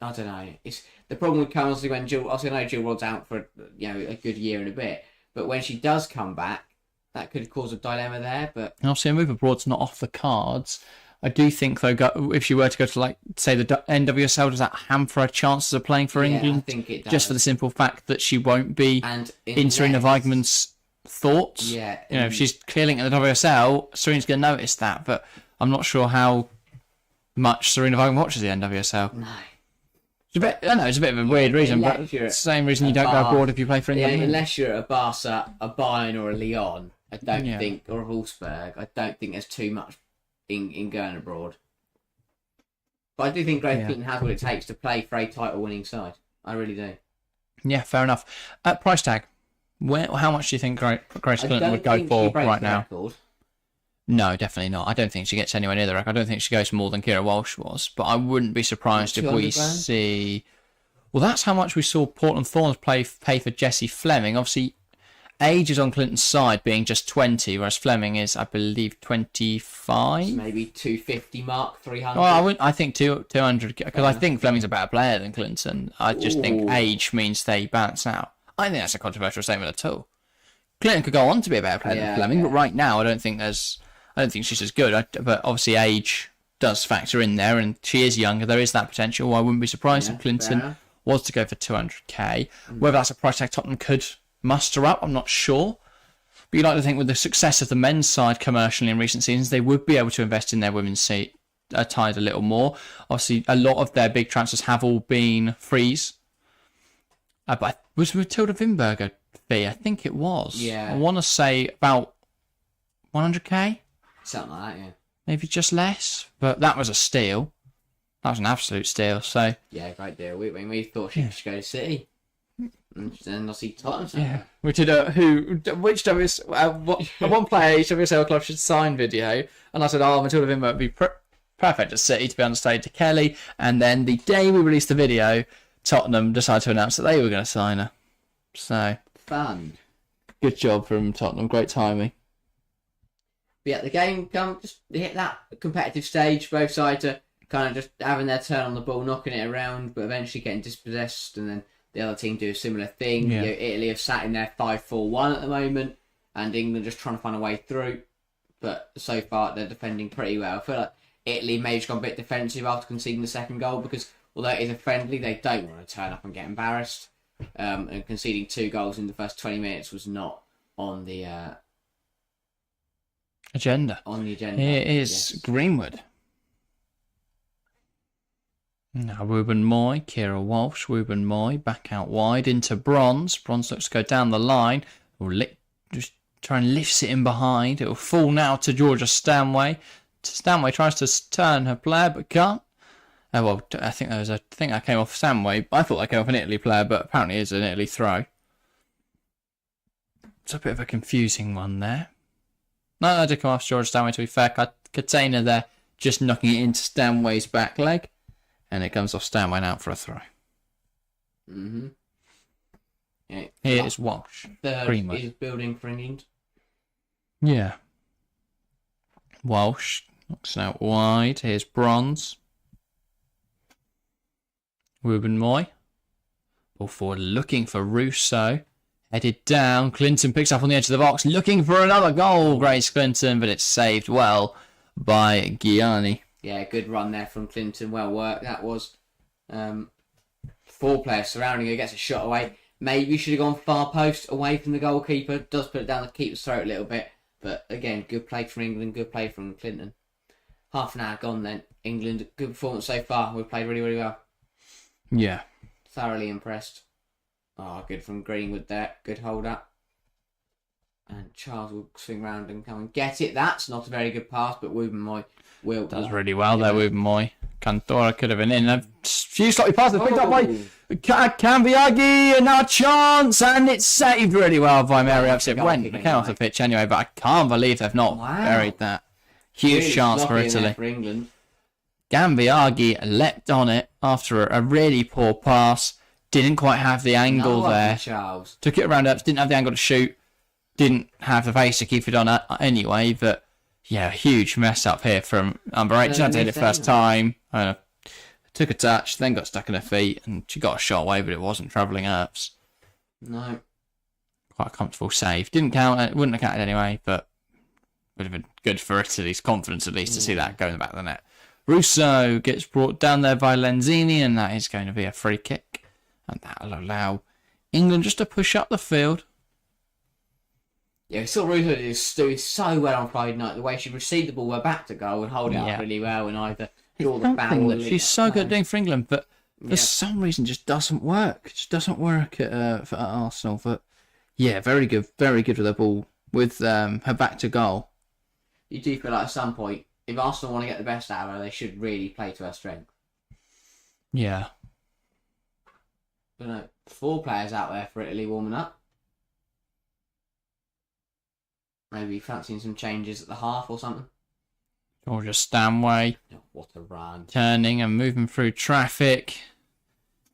I don't know. It's the problem would come obviously when Jill. Obviously, I know Jill Rod's out for a good year and a bit. But when she does come back, that could cause a dilemma there. But obviously, a move abroad's not off the cards. I do think, though, if she were to go to, say, the NWSL, does that hamper her chances of playing for England? I think it does. Just for the simple fact that she won't be in Sarina Weigman's thoughts. Yeah. If she's clearly at the WSL, Sarina's going to notice that. But I'm not sure how much Sarina Weigman watches the NWSL. No. It's a bit of a weird reason, but it's the same reason you don't go abroad if you play for England. Yeah, unless you're a Barca, a Bayern, or a Lyon, I don't think, or a Wolfsburg, I don't think there's too much in going abroad. But I do think Grace Clinton has what it takes to play for a title-winning side. I really do. Yeah, fair enough. Price tag. How much do you think Grace Clinton would go for right now? Record. No, definitely not. I don't think she gets anywhere near the record. I don't think she goes for more than Kira Walsh was. But I wouldn't be surprised if we see... Well, that's how much we saw Portland Thorns pay for Jessie Fleming. Obviously, age is on Clinton's side, being just 20, whereas Fleming is, I believe, 25. So maybe 250 mark, 300. Well, I think 200, because I think Fleming's a better player than Clinton. I just think age means they balance out. I think that's a controversial statement at all. Clinton could go on to be a better player than Fleming, but right now I don't think she's as good. But obviously age does factor in there, and she is younger. There is that potential. I wouldn't be surprised if Clinton was to go for 200k. Whether that's a price tag Tottenham could muster up, I'm not sure. But you'd like to think with the success of the men's side commercially in recent seasons, they would be able to invest in their women's side a little more. Obviously, a lot of their big transfers have all been frees. But was Matilda Vinberg a fee? I think it was. Yeah. I want to say about 100k. Something like that, yeah. Maybe just less. But that was a steal. That was an absolute steal. So yeah, great deal. We thought she should go to City. And then I'll see Tottenham. Yeah. We did which one player each WSL club should sign video. And I said, Matilda Vinberg would be perfect at City to be understudied to Kelly. And then the day we released the video, Tottenham decided to announce that they were going to sign her. So fun. Good job from Tottenham. Great timing. But yeah, the game just hit that competitive stage. Both sides are kind of just having their turn on the ball, knocking it around, but eventually getting dispossessed, and then the other team do a similar thing. Yeah. Italy have sat in their 5-4-1 at the moment, and England just trying to find a way through. But so far, they're defending pretty well. I feel like Italy may have gone a bit defensive after conceding the second goal, because although it is a friendly, they don't want to turn up and get embarrassed. And conceding 2 goals in the first 20 minutes was not on the agenda. Here is Greenwood. Now Ruben Moy, Kira Walsh, Ruben Moy back out wide into Bronze. Bronze looks to go down the line. Will just try and lifts it in behind. It will fall now to Georgia Stanway. Stanway tries to turn her player, but can't. Oh, well, I think that came off Stanway. I thought that came off an Italy player, but apparently it's an Italy throw. It's a bit of a confusing one there. No, that did come off George Stanway, to be fair. Katana there just knocking it into Stanway's back leg. And it comes off Stanway and out for a throw. Mm-hmm. Yeah, Here's Walsh. Third Greenwood. is building for England. Yeah. Walsh knocks out wide. Here's Bronze. Ruben Moy. Ball forward looking for Russo. Headed down. Clinton picks up on the edge of the box. Looking for another goal. Grace Clinton, but it's saved well by Gianni. Yeah, good run there from Clinton. Well worked. That was 4 players surrounding her. Gets a shot away. Maybe should have gone far post away from the goalkeeper. Does put it down the keeper's throat a little bit. But again, good play from England. Good play from Clinton. Half an hour gone then. England, good performance so far. We've played really, really well. Yeah. Thoroughly impressed. Oh, good from Greenwood there. Good hold up. And Charles will swing round and come and get it. That's not a very good pass, but Wubenmoy will. Does really well there, Wubenmoy. Cantora could have been in. A few slightly passes picked up by Cambiaghi, and now a chance, and it's saved really well by Mary Epps. It came off the pitch anyway, but I can't believe they've not buried that. Huge Really chance for sloppy in there Italy. for England. Gambiaghi leapt on it after a really poor pass. Didn't quite have the angle there. Charles. Took it around Epps, didn't have the angle to shoot. Didn't have the pace to keep it on anyway, but yeah, huge mess up here from number 8. She had to hit it first time. Took a touch, then got stuck in her feet, and she got a shot away, but it wasn't travelling Earps. No. Quite a comfortable save. Didn't count, it wouldn't have counted anyway, but would have been good for Italy's confidence at least to see that go in the back of the net. Russo gets brought down there by Lenzini, and that is going to be a free kick. And that'll allow England just to push up the field. Yeah, we saw Russo do so well on Friday night. The way she received the ball, we're back to goal and hold it up really well, and either draw the foul. She's so good at doing for England, but for some reason just doesn't work. It just doesn't work for Arsenal. But yeah, very good with the ball with her back to goal. You do feel like at some point, if Arsenal want to get the best out of her, they should really play to her strength. Yeah. But no, 4 players out there for Italy warming up. Maybe fancying some changes at the half or something. Georgia Stanway. Oh, what a run. Turning and moving through traffic.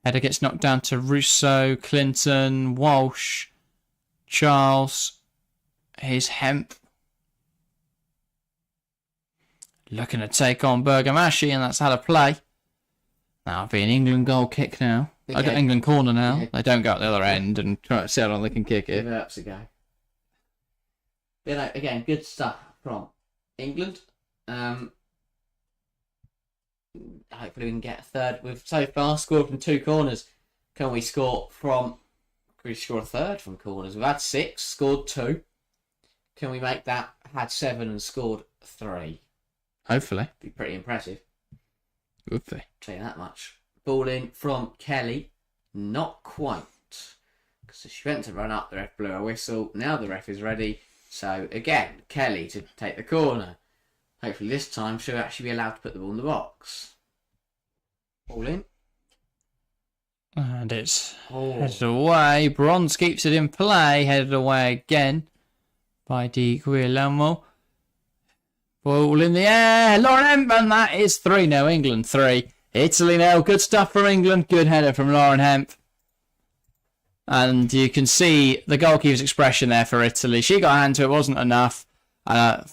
Header gets knocked down to Russo, Clinton, Walsh, Charles. Here's Hemp. Looking to take on Bergamaschi, and that's how to play. That'll be an England goal kick now. I got England corner now. Yeah. They don't go at the other end and try to see how long they can kick it. Give Earps a go. You know, again, good stuff from England. Hopefully we can get a third. We've so far scored from 2 corners. Can we score a third from corners? We've had 6, scored 2. Can we make that? Had 7 and scored 3. Hopefully. Be pretty impressive. Would be. Tell you that much. Ball in from Kelly. Not quite. Because she went to run up, the ref blew a whistle. Now the ref is ready. So again, Kelly to take the corner. Hopefully this time she'll actually be allowed to put the ball in the box. Ball in. And it's headed away. Bronze keeps it in play. Headed away again by Di Guillermo. Ball in the air. Lauren Hemp, and that is 3-0. England 3. Italy 0. Good stuff from England. Good header from Lauren Hemp. And you can see the goalkeeper's expression there for Italy. She got a hand to it, wasn't enough.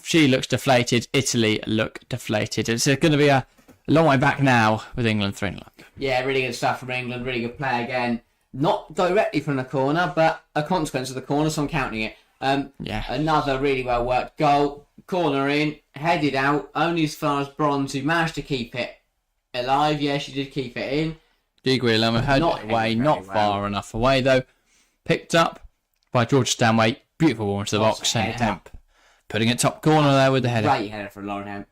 She looks deflated. Italy look deflated. It's going to be a long way back now with England 3-0. Yeah, really good stuff from England. Really good play again. Not directly from the corner, but a consequence of the corner, so I'm counting it. Another really well worked goal. Corner in, headed out, only as far as Bronze, who managed to keep it alive. Yeah, she did keep it in. Di Guillermo headed away, not far enough away though. Picked up by George Stanway. Beautiful ball into the box. And Hemp putting it top corner there with the header. Great header from Lauren Hemp.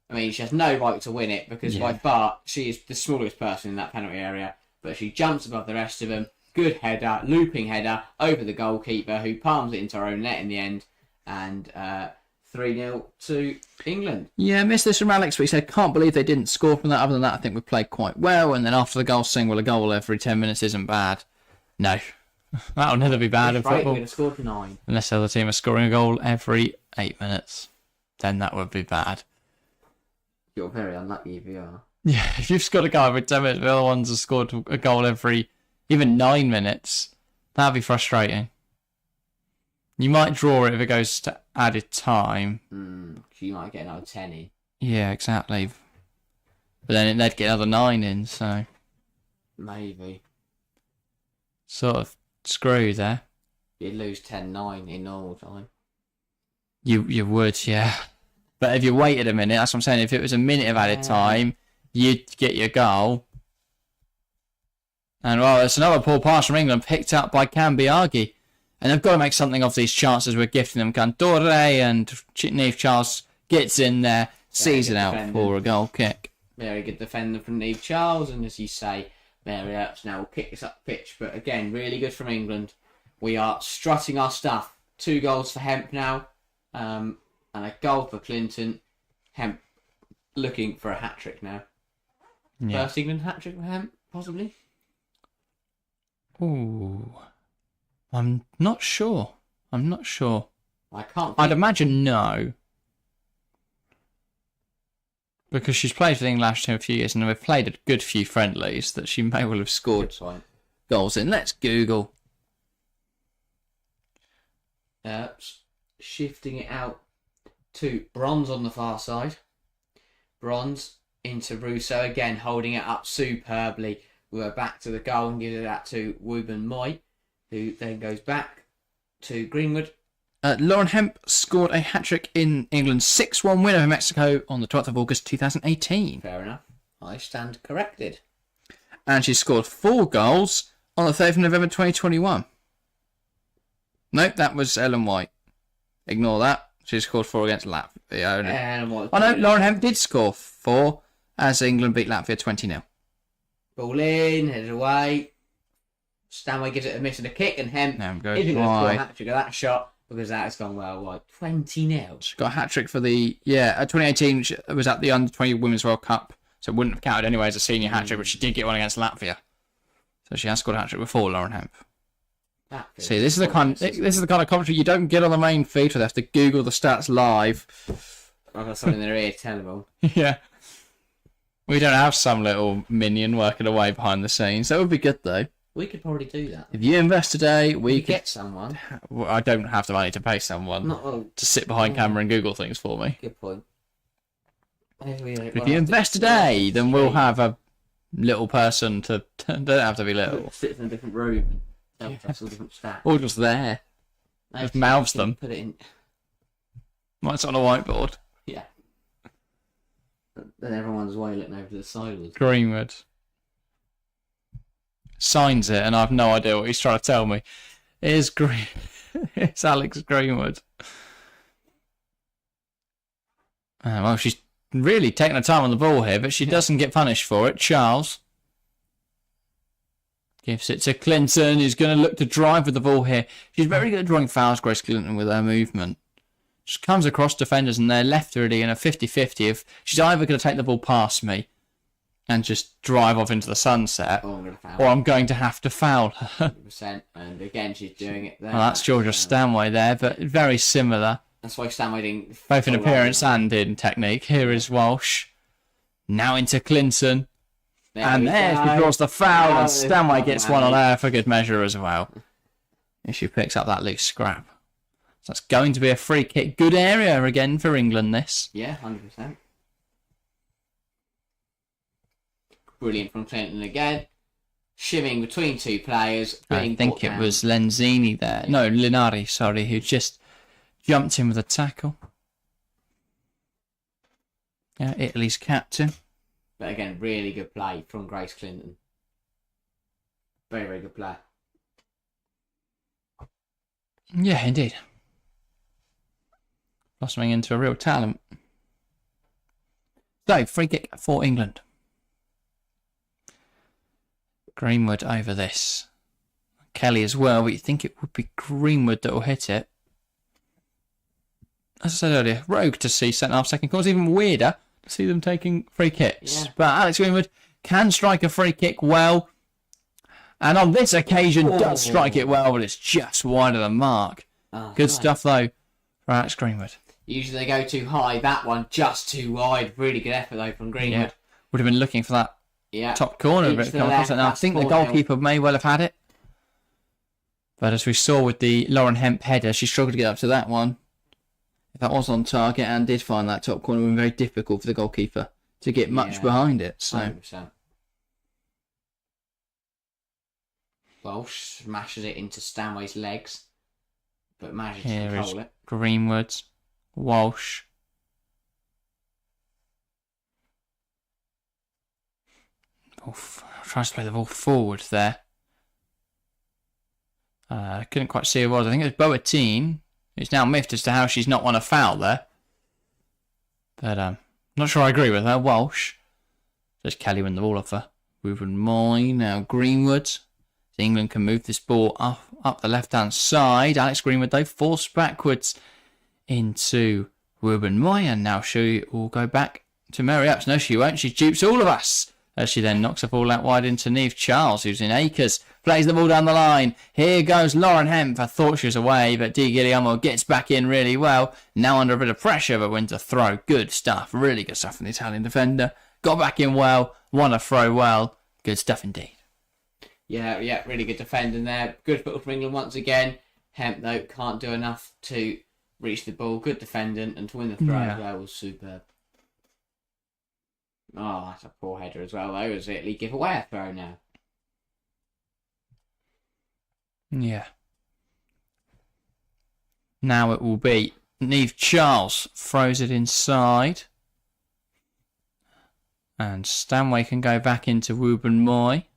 I mean, she has no right to win it because by far she is the smallest person in that penalty area. But she jumps above the rest of them. Good header, looping header over the goalkeeper who palms it into her own net in the end. And 3-0 to England. Yeah, missed this from Alex, but he said, can't believe they didn't score from that. Other than that, I think we played quite well. And then after the goal saying, well, a goal every 10 minutes isn't bad. No, that'll never be bad in football. We're going to score 9. Unless the other team is scoring a goal every 8 minutes. Then that would be bad. You're very unlucky if you are. Yeah, if you've scored a goal every 10 minutes, the other ones have scored a goal every even 9 minutes, that'd be frustrating. You might draw it if it goes to added time. You might get another 10 in. Yeah, exactly. But then they'd get another 9 in, so... Maybe. Sort of screwed there. You'd lose 10-9 in normal time. You would, yeah. But if you waited a minute, that's what I'm saying, if it was a minute of added time, you'd get your goal. And, well, it's another poor pass from England picked up by Cambiaghi. And they've got to make something of these chances we're gifting them. Cantore and Neve Charles gets in there, sees it out for a goal kick. Very good defender from Neve Charles. And as you say, Mary Earps now will kick this up the pitch. But again, really good from England. We are strutting our stuff. 2 goals for Hemp now. And a goal for Clinton. Hemp looking for a hat-trick now. Yeah. First England hat-trick for Hemp, possibly? Ooh. I'm not sure. I can't think. I'd imagine no. Because she's played for the England national team a few years and we've played a good few friendlies that she may well have scored goals in. Let's Google. Shifting it out to Bronze on the far side. Bronze into Russo again, holding it up superbly. We're back to the goal and give that to Weigman Moy, who then goes back to Greenwood. Lauren Hemp scored a hat-trick in England's 6-1 win over Mexico on the 12th of August 2018. Fair enough. I stand corrected. And she scored 4 goals on the 3rd of November 2021. Nope, that was Ellen White. Ignore that. She scored 4 against Latvia. Oh no, Lauren Hemp did score 4 as England beat Latvia 20-0. Ball in, headed away. Stanway gives it a miss and a kick, and Hemp isn't going to score a hat-trick of that shot because that has gone well wide. 20-0. She got a hat-trick for the... Yeah, 2018 she was at the Under-20 Women's World Cup, so it wouldn't have counted anyway as a senior hat-trick, but she did get one against Latvia. So she has scored a hat-trick before, Lauren Hemp. See, this is the kind of commentary you don't get on the main feed, so they have to Google the stats live. I've got something in their ear, tell Yeah. We don't have some little minion working away behind the scenes. That would be good, though. We could probably do that. If you invest today, we could get someone. Well, I don't have the money to pay someone to sit behind camera and Google things for me. Good point. If you invest today, then we'll have a little person to... Don't have to be little. Sits in a different room and tells us all different stats. Or just there. Just mouths them. Put it in. Mine's on a whiteboard. Yeah. Then everyone's way looking over to the side. Greenwood signs it, and I have no idea what he's trying to tell me. It is Green. It's Alex Greenwood. Well, she's really taking her time on the ball here, but she doesn't get punished for it. Charles gives it to Clinton, who's going to look to drive with the ball here. She's very good at drawing fouls, Grace Clinton, with her movement. Just comes across defenders, and they're left really in a 50-50 if she's either going to take the ball past me and just drive off into the sunset, or I'm going to have to foul her. 100%. And again, she's doing it there. Well, that's Georgia Stanway there, but very similar. That's why Stanway didn't... Both in appearance and in technique. Here is Walsh. Now into Clinton. And there she draws the foul, and Stanway gets one on her for good measure as well. And she picks up that loose scrap. So that's going to be a free kick. Good area again for England, this. Yeah, 100%. Brilliant from Clinton again. Shimming between 2 players. I think it was Lenzini there. No, Linari, sorry, who just jumped in with a tackle. Yeah, Italy's captain. But again, really good play from Grace Clinton. Very, very good play. Yeah, indeed. Blossoming into a real talent. So, free kick for England. Greenwood over this. Kelly as well, but you think it would be Greenwood that will hit it. as I said earlier, rogue to see centre-half second corners. Even weirder to see them taking free kicks. Yeah. But Alex Greenwood can strike a free kick well. And on this occasion does strike it well, but it's just wide of the mark. Good stuff, though, for Alex Greenwood. Usually they go too high. That one just too wide. Really good effort, though, from Greenwood. Yeah. Would have been looking for that top corner. But now I think the goalkeeper may well have had it. But as we saw with the Lauren Hemp header, she struggled to get up to that one. If that was on target and did find that top corner, it would have been very difficult for the goalkeeper to get much behind it. So. 100%. Walsh smashes it into Stanway's legs, but manages to control it. Greenwood, Walsh. Tries to play the ball forward there. I couldn't quite see who it was. I think it was Boatine. It's now miffed as to how she's not won a foul there. But not sure I agree with her. Walsh. Just Kelly win the ball off her. Ruben Moy, now Greenwood. England can move this ball up the left-hand side. Alex Greenwood, though, forced backwards into Ruben Moy. And now she will go back to Mary Epps. No, she won't. She dupes all of us. As she then knocks the ball out wide into Neve Charles, who's in acres. Plays the ball down the line. Here goes Lauren Hemp. I thought she was away, but Di Guillermo gets back in really well. Now under a bit of pressure, but wins a throw. Good stuff. Really good stuff from the Italian defender. Got back in well. Won a throw well. Good stuff indeed. Yeah, really good defending there. Good football from England once again. Hemp, though, can't do enough to reach the ball. Good defending, and to win the throw as well was superb. Oh, that's a poor header as well, though, as Italy give away a throw now. Yeah. Now it will be Neve Charles throws it inside. And Stanway can go back into Ruben Moy.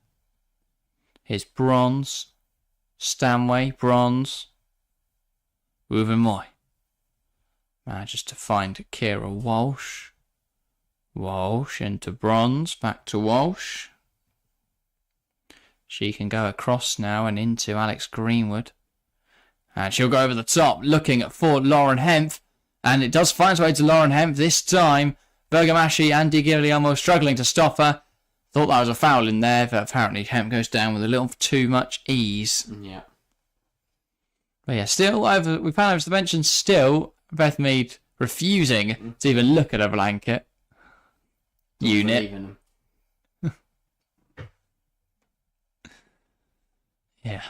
Here's Bronze. Stanway, Bronze. Ruben Moy. Manages to find Kira Walsh. Walsh into Bronze. Back to Walsh. She can go across now and into Alex Greenwood. And she'll go over the top, looking at Lauren Hemp. And it does find its way to Lauren Hemp this time. Bergamaschi and Di Guillermo struggling to stop her. Thought that was a foul in there, but apparently Hemp goes down with a little too much ease. Yeah. But yeah, still, we found over to the bench, and still Beth Mead refusing to even look at her blanket. Unit. Yeah.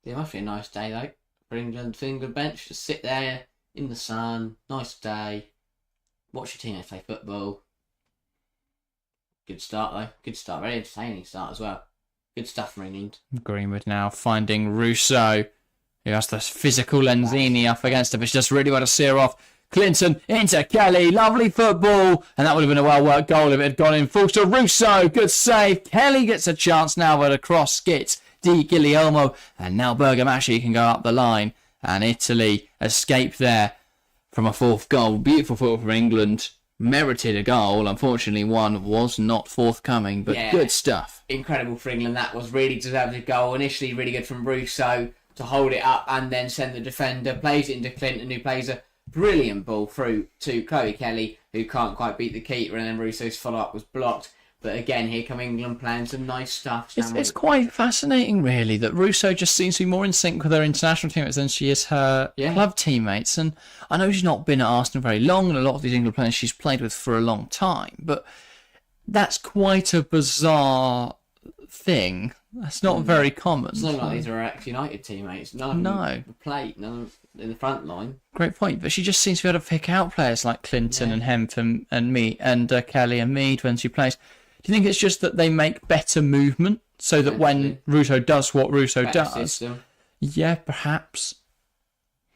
It must be a nice day, though, for England. For England bench, just sit there in the sun, nice day, watch your teammates play football. Good start, though. Good start. Very entertaining start as well. Good stuff from England. Greenwood now finding Russo, who has this physical Lenzini up against her, but she does really well to see her off. Clinton into Kelly. Lovely football. And that would have been a well-worked goal if it had gone in full to Russo. Good save. Kelly gets a chance now, but across skits Di Guillermo. And now Bergamaschi can go up the line. And Italy escape there from a fourth goal. Beautiful football from England. Merited a goal. Unfortunately, one was not forthcoming, but good stuff. Incredible for England. That was really deserved a goal. Initially, really good from Russo to hold it up and then send the defender. Plays it into Clinton, who plays a brilliant ball through to Chloe Kelly, who can't quite beat the keeper, and then Russo's follow-up was blocked. But again, here come England playing some nice stuff. It's quite fascinating, really, that Russo just seems to be more in sync with her international teammates than she is her club teammates. And I know she's not been at Arsenal very long, and a lot of these England players she's played with for a long time, but that's quite a bizarre thing. That's not very common. It's not like these are ex-United teammates. None of them the plate, none of in the front line. Great point, but she just seems to be able to pick out players like Clinton and Hemp and me and Kelly and Mead when she plays. Do you think it's just that they make better movement so that when Russo does what Russo does? System. Yeah, perhaps.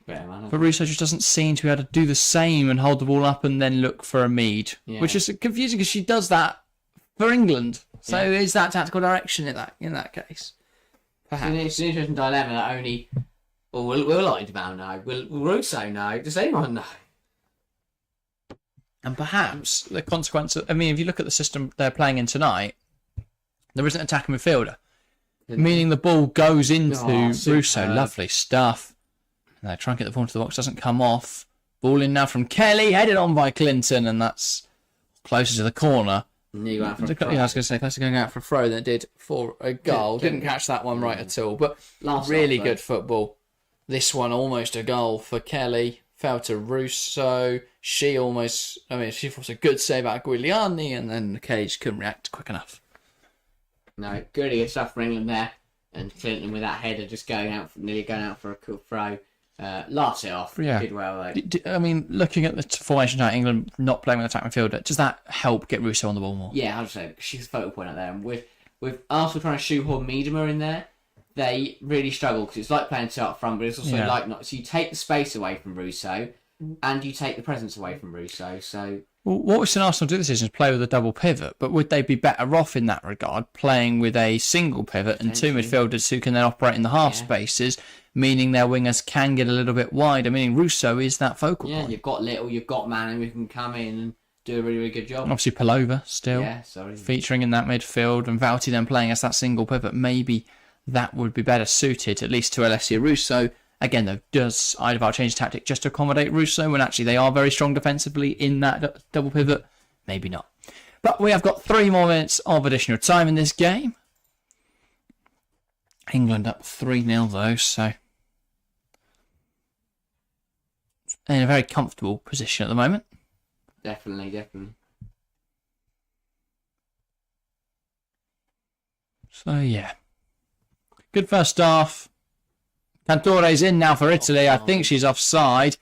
Better man, but Russo just doesn't seem to be able to do the same and hold the ball up and then look for a Mead, which is confusing because she does that for England. So is that tactical direction in that case? Perhaps. It's an interesting dilemma that only... Well, will Idebal know? Will Russo know? Does anyone know? And perhaps the consequence of... I mean, if you look at the system they're playing in tonight, there isn't an attacking midfielder. Meaning the ball goes into Russo. Lovely stuff. And they try and get the ball into the box, doesn't come off. Ball in now from Kelly, headed on by Clinton, and that's closer to the corner. You go out for a Yeah, I was going to say, closer going out for a throw than it did for a goal. Didn't catch that one right at all, but really good football. This one almost a goal for Kelly. Fell to Russo. She forced a good save out of Guiliani, and then the cage couldn't react quick enough. No, good stuff for England there. And Clinton with that header just nearly going out for a cool throw. Laughs it off. Yeah. Did well though. I mean, looking at the formation now, England not playing with attack midfielder, does that help get Russo on the ball more? Yeah, 100%. She's a focal point out there. And with Arsenal trying to shoehorn Miedema in there, they really struggle because it's like playing two up front, but it's also like not. So you take the space away from Russo, and you take the presence away from Russo. So what we've seen Arsenal do this season is play with a double pivot, but would they be better off in that regard, playing with a single pivot and two midfielders who can then operate in the half spaces, meaning their wingers can get a little bit wider, meaning Russo is that focal point. You've got Little, you've got Manning who can come in and do a really, really good job. And obviously Palova still featuring in that midfield, and Vouty then playing as that single pivot. Maybe that would be better suited, at least to Alessia Russo. Again, though, does Idaval change tactic just to accommodate Russo when actually they are very strong defensively in that double pivot? Maybe not. But we have got 3 more minutes of additional time in this game. England up 3-0 though, so in a very comfortable position at the moment. Definitely. So yeah. Good first half. Cantore's in now for Italy. I think she's offside.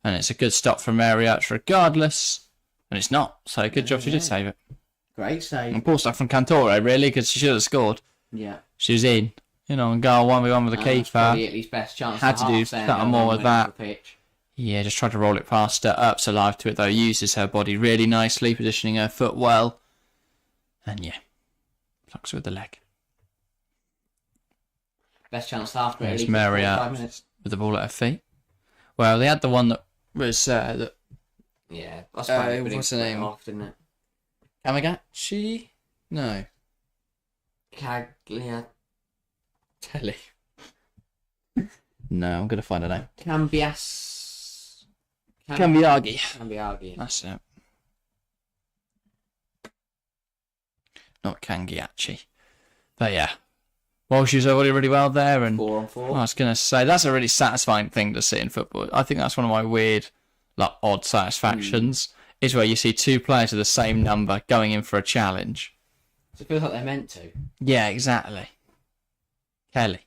And it's a good stop from Marriott regardless. And it's not. So good job she did save it. Great save. And poor stuff from Cantore, really, because she should have scored. Yeah. She was in. On goal 1v1 with the keeper. Probably at least best chance. Had to do something more with that. Yeah, just tried to roll it past her. Earp's alive to it though. Uses her body really nicely, positioning her foot well. And yeah. Plucks with the leg. Best chance after There's Marriott with the ball at her feet. Well, they had the one that was... yeah, that's what's the name? Off, didn't it? Kamagachi? No. Cagliatelli. No, I'm going to find a name. Cambiaghi. That's it. Not Kangiachi. But yeah. Well, she was already really well there. And 4-on-4. I was going to say, that's a really satisfying thing to see in football. I think that's one of my weird, odd satisfactions, is where you see 2 players of the same number going in for a challenge. So it feels like they're meant to. Yeah, exactly. Kelly.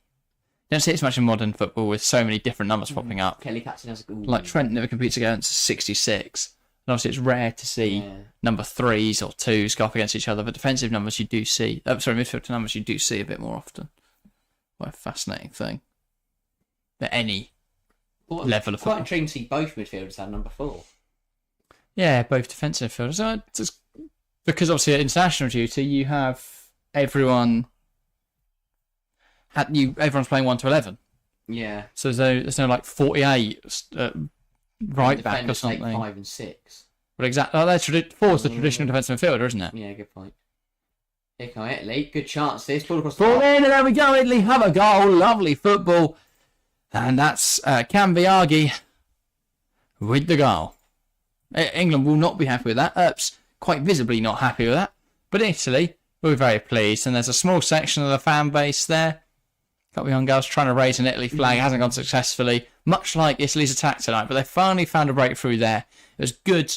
You don't see it as much in modern football with so many different numbers popping up. Kelly captain has a good... Like Trent never competes against 66. And obviously it's rare to see number 3s or 2s go up against each other, but defensive numbers you do see. Midfield numbers you do see a bit more often. What a fascinating thing. At any level of football. Quite intriguing to see both midfielders have number 4. Yeah, both defensive midfielders. Because obviously at international duty you have everyone... Everyone's playing 1 to 11. Yeah. So there's no 48 right back or something. Take 5 and 6. But exactly, 4 is the traditional defensive midfielder, isn't it? Yeah, good point. Here come Italy. Good chance. This ball across the ball in, and there we go. Italy have a goal. Lovely football, and that's Cambiaghi with the goal. England will not be happy with that. Earp's quite visibly not happy with that. But Italy, we're very pleased, and there's a small section of the fan base there. A couple of young girls trying to raise an Italy flag. It hasn't gone successfully, much like Italy's attack tonight, but they finally found a breakthrough there. It was good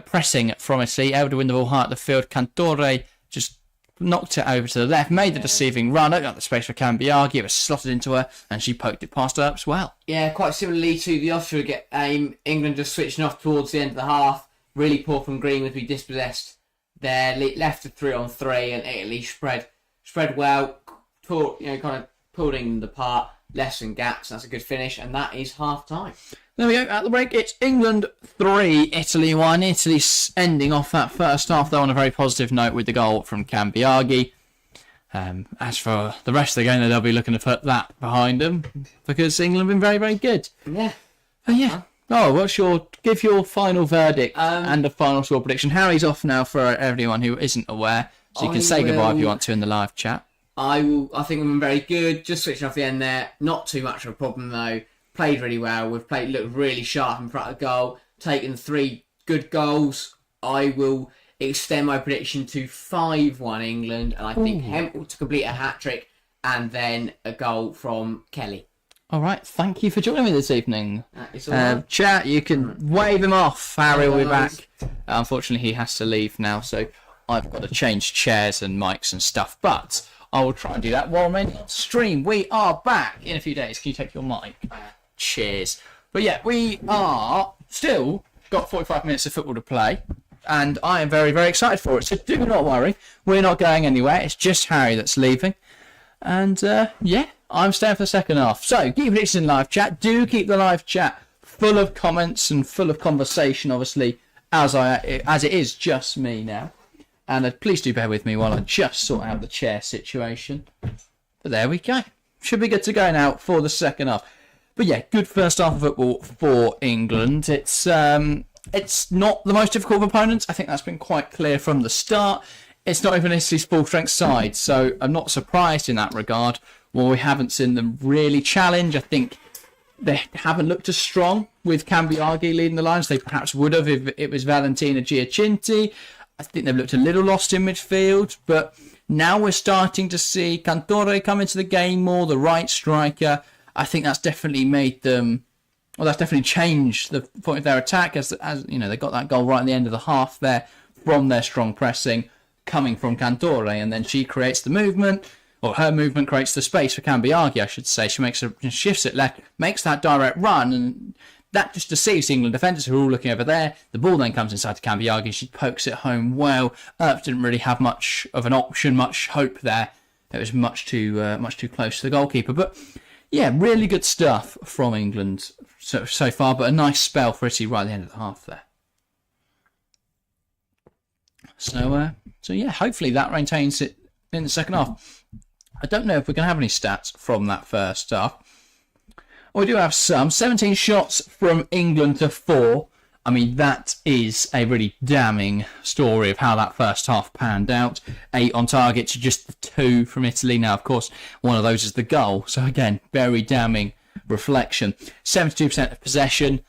pressing from Italy, able to win the ball high at the field. Cantore just knocked it over to the left, made the deceiving run, got the space for Cambiaghi, it was slotted into her, and she poked it past her as well. Yeah, quite similarly to the Austria aim, England just switching off towards the end of the half. Really poor from Green as we dispossessed there, left to 3-on-3, and Italy spread well, kind of pulling the part, left some gaps. That's a good finish, and that is half time. There we go. At the break, it's England 3, Italy 1. Italy ending off that first half, though, on a very positive note with the goal from Cambiaghi. As for the rest of the game, they'll be looking to put that behind them because England have been very, very good. Yeah. Give your final verdict and a final score prediction. Harry's off now for everyone who isn't aware, so you can say goodbye if you want to in the live chat. I think we've been very good. Just switching off the end there. Not too much of a problem though. played really well. Looked really sharp in front of goal, taken 3 good goals. I will extend my prediction to 5-1 England, and I think Hempel to complete a hat-trick, and then a goal from Kelly. All right, thank you for joining me this evening. It's all right. Chat, you can wave him off. Harry will be back. Unfortunately, he has to leave now, so I've got to change chairs and mics and stuff, but I will try and do that while I'm on stream. We are back in a few days. Can you take your mic? Cheers. But yeah, we are still got 45 minutes of football to play, and I am very, very excited for it. So do not worry. We're not going anywhere. It's just Harry that's leaving. And yeah, I'm staying for the second half. So keep predictions in live chat. Do keep the live chat full of comments and full of conversation, obviously, as it is just me now. And please do bear with me while I just sort out the chair situation. But there we go. Should be good to go now for the second half. But yeah, good first half of football for England. It's not the most difficult of opponents. I think that's been quite clear from the start. It's not even Italy's full strength side, so I'm not surprised in that regard. Well, we haven't seen them really challenge. I think they haven't looked as strong with Cambiaghi leading the lines. They perhaps would have if it was Valentina Giacinti. I think they've looked a little lost in midfield, but now we're starting to see Cantore come into the game more, the right striker. I think that's definitely made them, well, that's definitely changed the point of their attack as you know, they got that goal right at the end of the half there from their strong pressing coming from Cantore, and then she creates the movement, or her movement creates the space for Cambiaghi, I should say. She shifts it left, makes that direct run, and that just deceives the England defenders who are all looking over there. The ball then comes inside to Cambiaghi. She pokes it home well. Earp didn't really have much of an option, much hope there. It was much too close to the goalkeeper. But yeah, really good stuff from England so far, but a nice spell for Italy right at the end of the half there. So yeah, hopefully that maintains it in the second half. I don't know if we're going to have any stats from that first half. We do have some. 17 shots from England to 4. I mean, that is a really damning story of how that first half panned out. 8 on target to just the 2 from Italy. Now, of course, one of those is the goal. So again, very damning reflection. 72% of possession.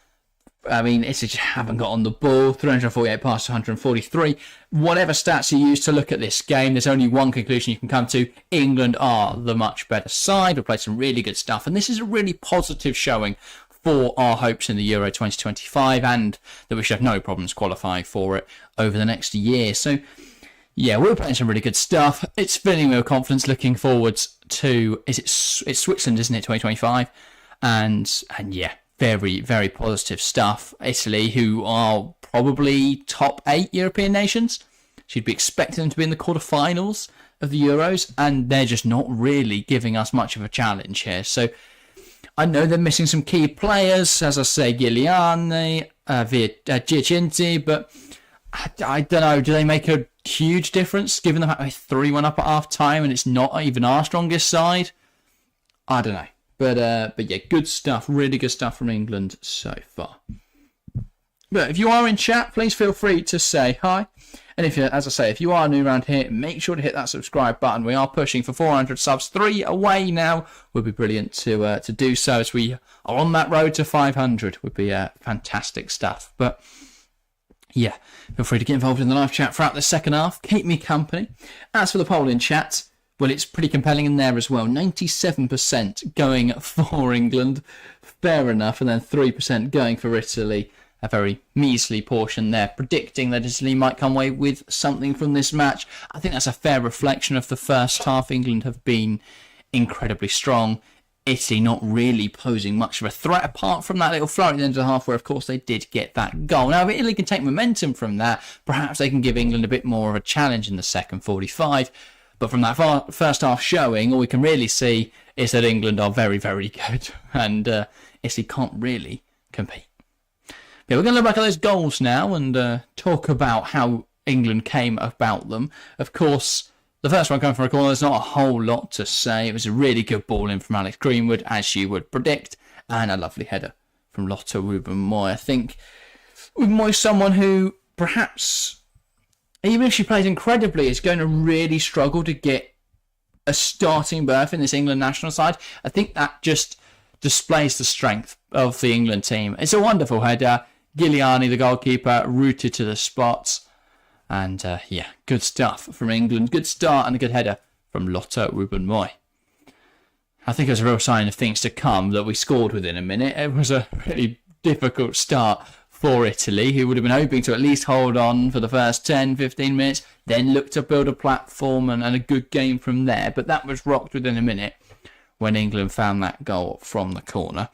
I mean, Italy just haven't got on the ball. 348 passes to 143. Whatever stats you use to look at this game, there's only one conclusion you can come to. England are the much better side. We've played some really good stuff. And this is a really positive showing for our hopes in the Euro 2025, and that we should have no problems qualifying for it over the next year. So, yeah, we're playing some really good stuff. It's filling me with confidence looking forwards to, it's Switzerland, isn't it, 2025? And yeah. Very, very positive stuff. Italy, who are probably top 8 European nations. You'd be expecting them to be in the quarterfinals of the Euros, and they're just not really giving us much of a challenge here. So I know they're missing some key players, as I say, Giuliani, Giacinti, but I don't know, do they make a huge difference given the fact they 3-1 up at half time and it's not even our strongest side? I don't know. But yeah, good stuff, really good stuff from England so far. But if you are in chat, please feel free to say hi. And if you, as I say, if you are new around here, make sure to hit that subscribe button. We are pushing for 400 subs, 3 away now. Would be brilliant to do so as we are on that road to 500. Would be fantastic stuff. But yeah, feel free to get involved in the live chat throughout the second half. Keep me company. As for the poll in chat, well, it's pretty compelling in there as well. 97% going for England. Fair enough. And then 3% going for Italy. A very measly portion there, predicting that Italy might come away with something from this match. I think that's a fair reflection of the first half. England have been incredibly strong. Italy not really posing much of a threat, apart from that little flurry at the end of the half, where, of course, they did get that goal. Now, if Italy can take momentum from that, perhaps they can give England a bit more of a challenge in the second 45. But from that first half showing, all we can really see is that England are very, very good, and Italy can't really compete. Yeah, we're going to look back at those goals now and talk about how England came about them. Of course, the first one coming from a corner, there's not a whole lot to say. It was a really good ball in from Alex Greenwood, as you would predict, and a lovely header from Lotte Wubben-Moy. I think Wubben-Moy, someone who perhaps, even if she plays incredibly, is going to really struggle to get a starting berth in this England national side. I think that just displays the strength of the England team. It's a wonderful header. Giuliani, the goalkeeper, rooted to the spot. And yeah, good stuff from England. Good start and a good header from Lotte Wubben-Moy. I think it was a real sign of things to come that we scored within a minute. It was a really difficult start for Italy, who would have been hoping to at least hold on for the first 10, 15 minutes, then look to build a platform and a good game from there. But that was rocked within a minute when England found that goal from the corner.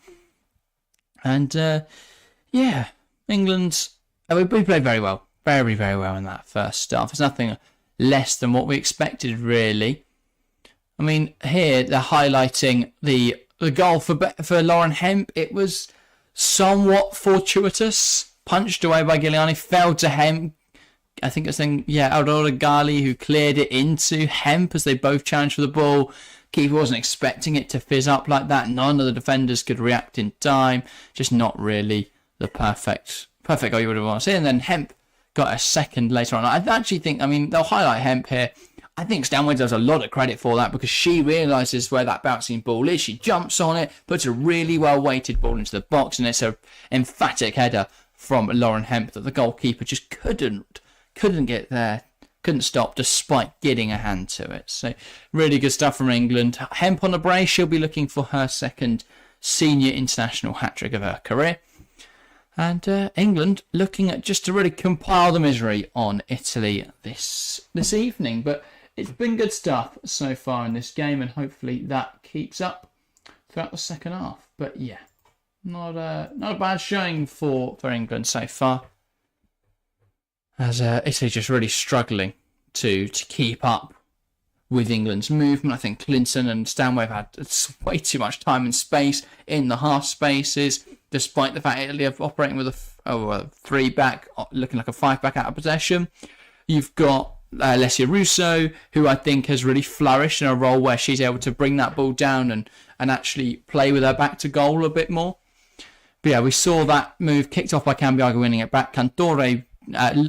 And yeah, England, we played very well. Very, very well in that first half. It's nothing less than what we expected, really. I mean, here they're highlighting the goal for Lauren Hemp. It was somewhat fortuitous. Punched away by Giuliani, fell to Hemp. I think it was Aurora Gali who cleared it into Hemp as they both challenged for the ball. Keeper wasn't expecting it to fizz up like that. None of the defenders could react in time. Just not really the perfect goal you would have wanted to see. And then Hemp got a second later on. I actually think, they'll highlight Hemp here. I think Stanway does a lot of credit for that because she realises where that bouncing ball is. She jumps on it, puts a really well-weighted ball into the box, and it's an emphatic header from Lauren Hemp that the goalkeeper just couldn't get there, couldn't stop despite getting a hand to it. So really good stuff from England. Hemp on the brace. She'll be looking for her second senior international hat-trick of her career. And England looking at just to really compile the misery on Italy this evening. But it's been good stuff so far in this game, and hopefully that keeps up throughout the second half. But yeah, not a bad showing for England so far. As Italy just really struggling to keep up with England's movement. I think Clinton and Stanway have had way too much time and space in the half spaces, despite the fact Italy are operating with a 3-back, looking like a 5-back out of possession. You've got Alessia Russo, who I think has really flourished in a role where she's able to bring that ball down and actually play with her back to goal a bit more. But yeah, we saw that move kicked off by Cambiago winning it back. Cantore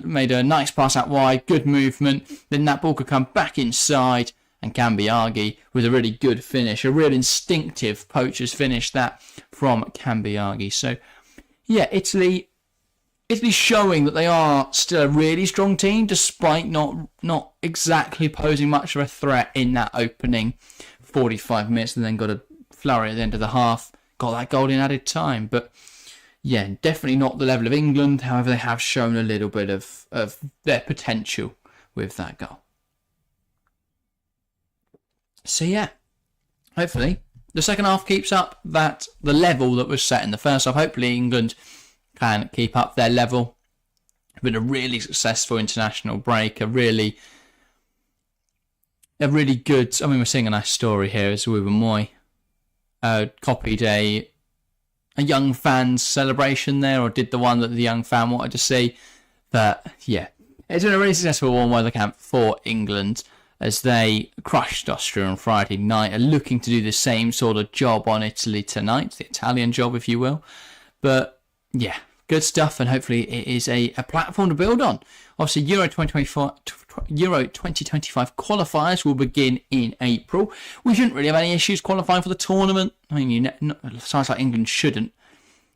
made a nice pass out wide, good movement. Then that ball could come back inside, and Cambiaghi with a really good finish, a real instinctive poacher's finish that from Cambiaghi. So yeah, Italy showing that they are still a really strong team, despite not exactly posing much of a threat in that opening 45 minutes, and then got a flurry at the end of the half, got that goal in added time. But yeah, definitely not the level of England. However, they have shown a little bit of their potential with that goal. So yeah, hopefully the second half keeps up the level that was set in the first half. Hopefully England can keep up their level. It's been a really successful international break, a really good. We're seeing a nice story here as Wubben-Moy copied a young fan's celebration there, or did the one that the young fan wanted to see. But yeah, it's been a really successful warm weather camp for England as they crushed Austria on Friday night, are looking to do the same sort of job on Italy tonight, the Italian job, if you will. But yeah, good stuff, and hopefully it is a platform to build on. Obviously, Euro 2025 qualifiers will begin in April. We shouldn't really have any issues qualifying for the tournament. Sides like England shouldn't,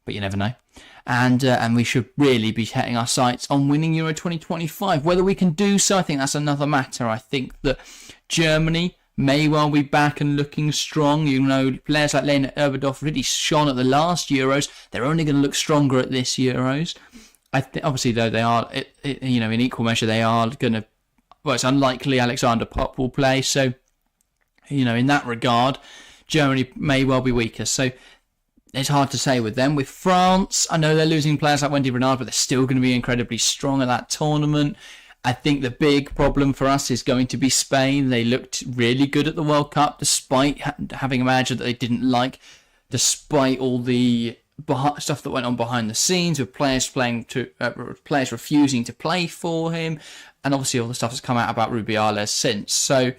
but you never know. And we should really be setting our sights on winning Euro 2025. Whether we can do so, I think that's another matter. I think that Germany may well be back and looking strong. Players like Lena Oberdorf really shone at the last Euros. They're only going to look stronger at this Euros. Obviously, though, they are, in equal measure, they are going to. Well, it's unlikely Alexander Popp will play. So, in that regard, Germany may well be weaker. So it's hard to say with them. With France, I know they're losing players like Wendy Renard, but they're still going to be incredibly strong at that tournament. I think the big problem for us is going to be Spain. They looked really good at the World Cup, despite having a manager that they didn't like, despite all the stuff that went on behind the scenes with players players refusing to play for him, and obviously all the stuff that's come out about Rubiales since. So,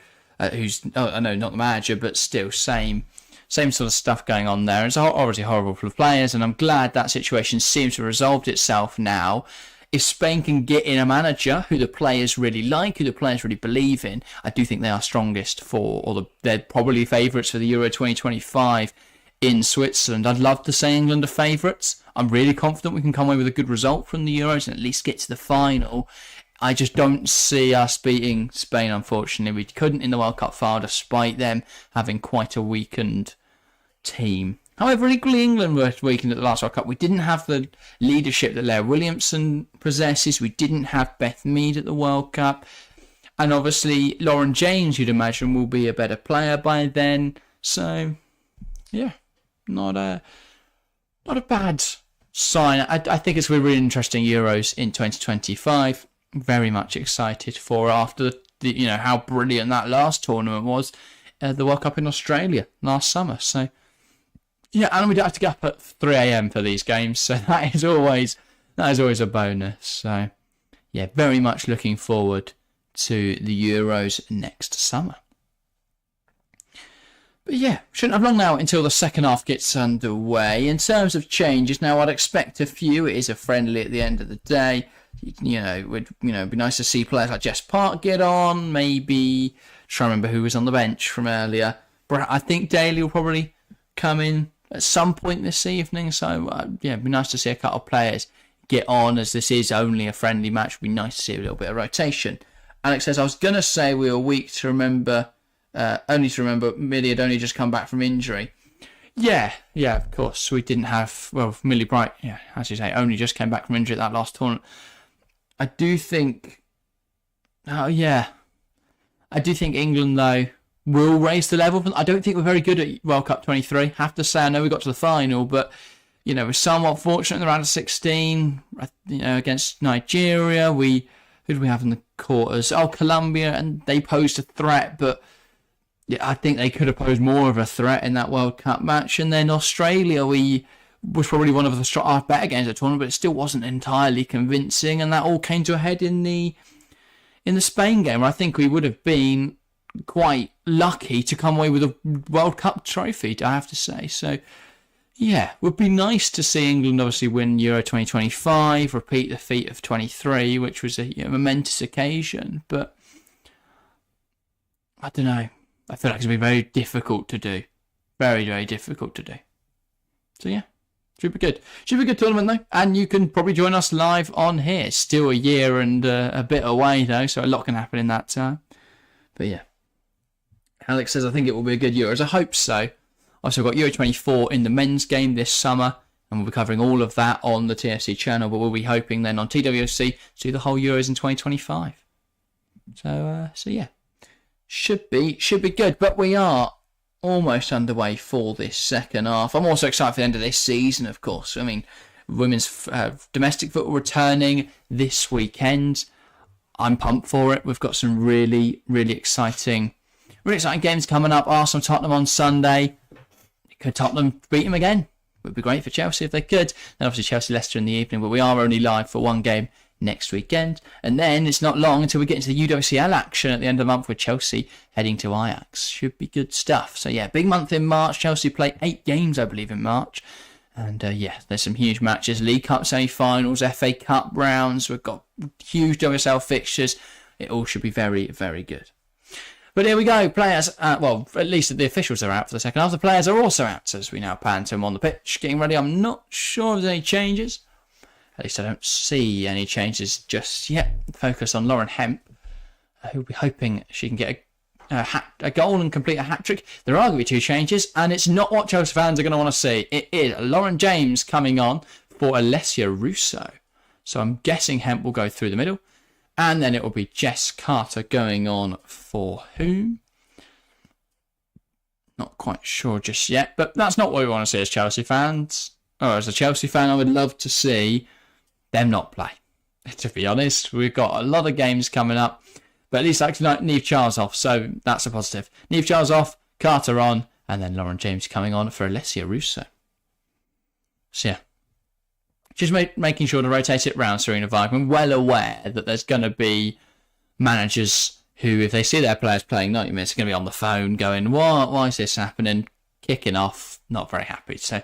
who's I know not the manager, but still same sort of stuff going on there. It's obviously horrible for the players, and I'm glad that situation seems to have resolved itself now. If Spain can get in a manager who the players really like, who the players really believe in, I do think they are strongest they're probably favourites for the Euro 2025 in Switzerland. I'd love to say England are favourites. I'm really confident we can come away with a good result from the Euros and at least get to the final. I just don't see us beating Spain, unfortunately. We couldn't in the World Cup final despite them having quite a weakened team. However, equally England were weakened at the last World Cup. We didn't have the leadership that Leah Williamson possesses. We didn't have Beth Mead at the World Cup. And obviously, Lauren James, you'd imagine, will be a better player by then. So, yeah, not a bad sign. I think it's going to be really interesting Euros in 2025. Very much excited for after how brilliant that last tournament was, the World Cup in Australia last summer. So yeah, and we don't have to get up at 3 a.m. for these games, so that is always a bonus. So yeah, very much looking forward to the Euros next summer. But yeah, shouldn't have long now until the second half gets underway. In terms of changes, now I'd expect a few. It is a friendly at the end of the day. It would be nice to see players like Jess Park get on. Maybe try to remember who was on the bench from earlier. But I think Daly will probably come in at some point this evening. So it'd be nice to see a couple of players get on, as this is only a friendly match. It'd be nice to see a little bit of rotation. Alex says, I was gonna say we were weak to remember. Only to remember Millie had only just come back from injury. Yeah, of course. We didn't have, Millie Bright, as you say, only just came back from injury at that last tournament. I do think England, though, will raise the level. I don't think we're very good at World Cup 23. Have to say, I know we got to the final, but, we're somewhat fortunate in the round of 16, against Nigeria. Who did we have in the quarters? Colombia, and they posed a threat, but I think they could have posed more of a threat in that World Cup match. And then Australia, was probably one of the our better games of the tournament, but it still wasn't entirely convincing, and that all came to a head in the Spain game, where I think we would have been quite lucky to come away with a World Cup trophy, I have to say. So yeah, would be nice to see England obviously win Euro 2025, repeat the feat of 23, which was a momentous occasion, but I don't know. I feel like it's going to be very difficult to do. Very, very difficult to do. So yeah. Should be good. Should be a good tournament, though. And you can probably join us live on here. Still a year and a bit away, though, so a lot can happen in that time. But yeah. Alex says, I think it will be a good Euros. I hope so. Also got Euro 24 in the men's game this summer, and we'll be covering all of that on the TFC channel, but we'll be hoping then on TWC to do the whole Euros in 2025. So yeah. Should be good. But we are almost underway for this second half. I'm also excited for the end of this season, of course. I mean, women's domestic football returning this weekend. I'm pumped for it. We've got some really, really exciting games coming up. Arsenal, Tottenham on Sunday. Could Tottenham beat them again? It would be great for Chelsea if they could. Then obviously Chelsea, Leicester in the evening, but we are only live for one game next weekend. And then it's not long until we get into the UWCL action at the end of the month with Chelsea heading to Ajax. Should be good stuff. So yeah, big month in March. Chelsea play 8 games, I believe, in March. And there's some huge matches. League Cup semi-finals, FA Cup rounds. We've got huge WSL fixtures. It all should be very, very good. But here we go. Players, at least the officials are out for the second half. The players are also out as we now pan to them on the pitch, getting ready. I'm not sure if there's any changes. At least I don't see any changes just yet. Focus on Lauren Hemp, who'll be hoping she can get a goal and complete a hat-trick. There are going to be 2 changes, and it's not what Chelsea fans are going to want to see. It is Lauren James coming on for Alessia Russo. So I'm guessing Hemp will go through the middle. And then it will be Jess Carter going on for whom? Not quite sure just yet, but that's not what we want to see as Chelsea fans. As a Chelsea fan, I would love to see them not play. To be honest, we've got a lot of games coming up, but at least I can Niamh Charles off, so that's a positive. Niamh Charles off, Carter on, and then Lauren James coming on for Alessia Russo. So yeah. Just making sure to rotate it round, Sarina Weigman, well aware that there's going to be managers who, if they see their players playing 90 minutes, are going to be on the phone going, what? Why is this happening? Kicking off, not very happy. So,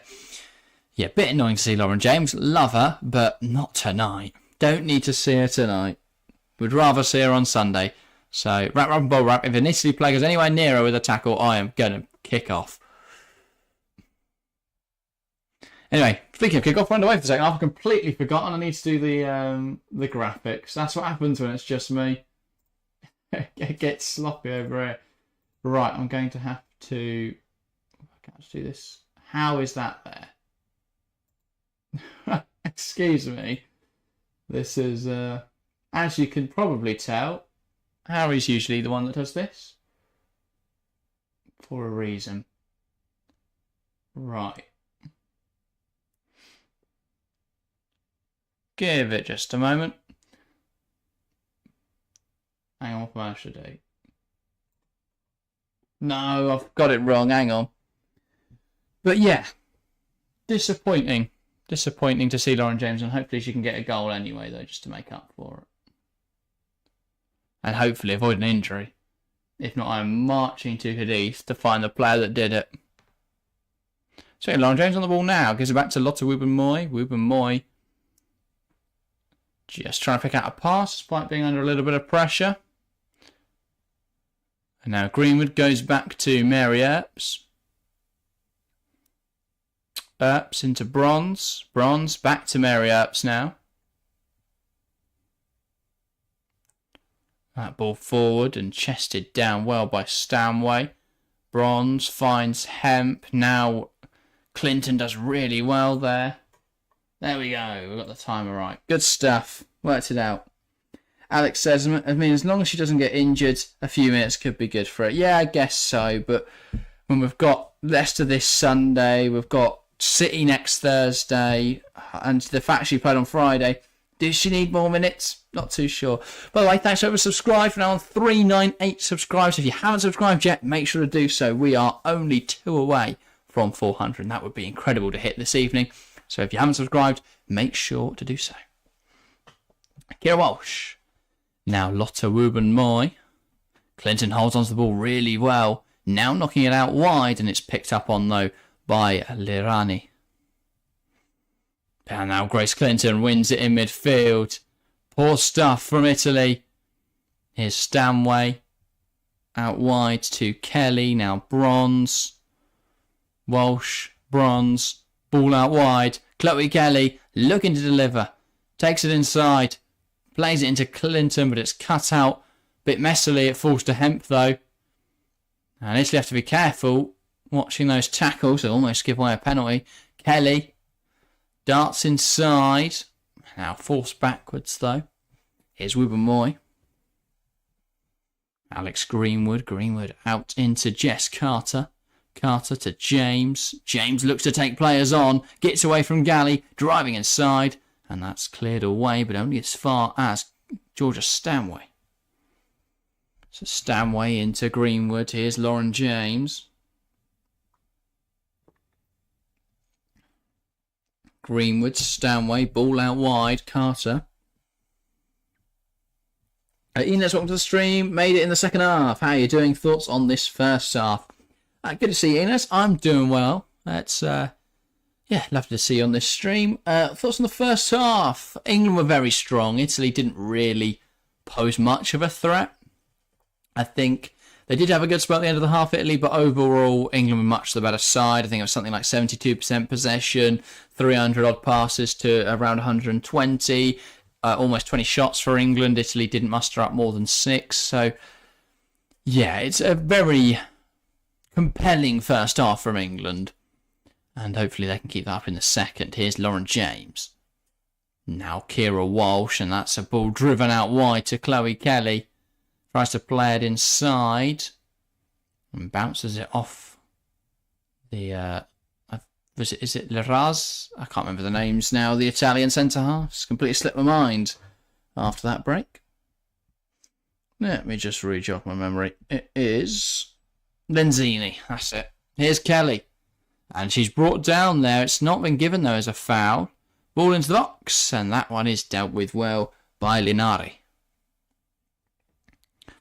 yeah, bit annoying to see Lauren James. Love her, but not tonight. Don't need to see her tonight. Would rather see her on Sunday. So, rap, ball, rap. If an Italy player goes anywhere near her with a tackle, I am going to kick off. Anyway, speaking of kickoff, run away for a second. I've completely forgotten I need to do the graphics. That's what happens when it's just me. It gets sloppy over here. Right, I'm going to have to... I can't do this. How is that there? Excuse me. This is... as you can probably tell, Harry's usually the one that does this. For a reason. Right. Give it just a moment. Hang on, what am I should do? No, I've got it wrong. Hang on. But yeah, disappointing. Disappointing to see Lauren James, and hopefully she can get a goal anyway, though, just to make up for it. And hopefully avoid an injury. If not, I'm marching to Cadiz to find the player that did it. So Lauren James on the ball now. Gives it back to Lotte Wubben-Moy. Wubben-Moy just trying to pick out a pass despite being under a little bit of pressure. And now Greenwood goes back to Mary Earps. Earps into Bronze. Bronze back to Mary Earps now. That ball forward and chested down well by Stanway. Bronze finds Hemp. Now Clinton does really well there. There we go. We've got the timer right. Good stuff. Worked it out. Alex says, I mean, as long as she doesn't get injured, a few minutes could be good for it. Yeah, I guess so. But when we've got Leicester this Sunday, we've got City next Thursday, and the fact she played on Friday, does she need more minutes? Not too sure. By the way, thanks for subscribing. We're now on 398 subscribers. If you haven't subscribed yet, make sure to do so. We are only 2 away from 400, and that would be incredible to hit this evening. So if you haven't subscribed, make sure to do so. Kira Walsh. Now Lotte Wubben-Moy. Clinton holds onto the ball really well. Now knocking it out wide, and it's picked up on, though, by Lirani. And now Grace Clinton wins it in midfield. Poor stuff from Italy. Here's Stanway. Out wide to Kelly. Now Bronze. Walsh. Bronze. Ball out wide. Chloe Kelly looking to deliver. Takes it inside. Plays it into Clinton, but it's cut out. A bit messily. It falls to Hemp, though. And Italy have to be careful watching those tackles. They almost give away a penalty. Kelly darts inside. Now forced backwards, though. Here's Wubben-Moy. Alex Greenwood. Greenwood out into Jess Carter. Carter to James. James looks to take players on. Gets away from Galley. Driving inside. And that's cleared away, but only as far as Georgia Stanway. So Stanway into Greenwood. Here's Lauren James. Greenwood, Stanway, ball out wide. Carter. Ines, welcome to the stream. Made it in the second half. How are you doing? Thoughts on this first half? Good to see you, Ines. I'm doing well. That's lovely to see you on this stream. Thoughts on the first half? England were very strong. Italy didn't really pose much of a threat. I think they did have a good spell at the end of the half, Italy, but overall, England were much the better side. I think it was something like 72% possession, 300 odd passes to around 120, almost 20 shots for England. Italy didn't muster up more than 6. So, yeah, it's a very compelling first half from England. And hopefully they can keep that up in the second. Here's Lauren James. Now Kira Walsh, and that's a ball driven out wide to Chloe Kelly. Tries to play it inside. And bounces it off the... is it Leraz? I can't remember the names now. The Italian centre-half. Completely slipped my mind after that break. Let me just re-jog my memory. It is Lenzini. That's it. Here's Kelly. And she's brought down there. It's not been given, though, as a foul. Ball into the box. And that one is dealt with well by Linari.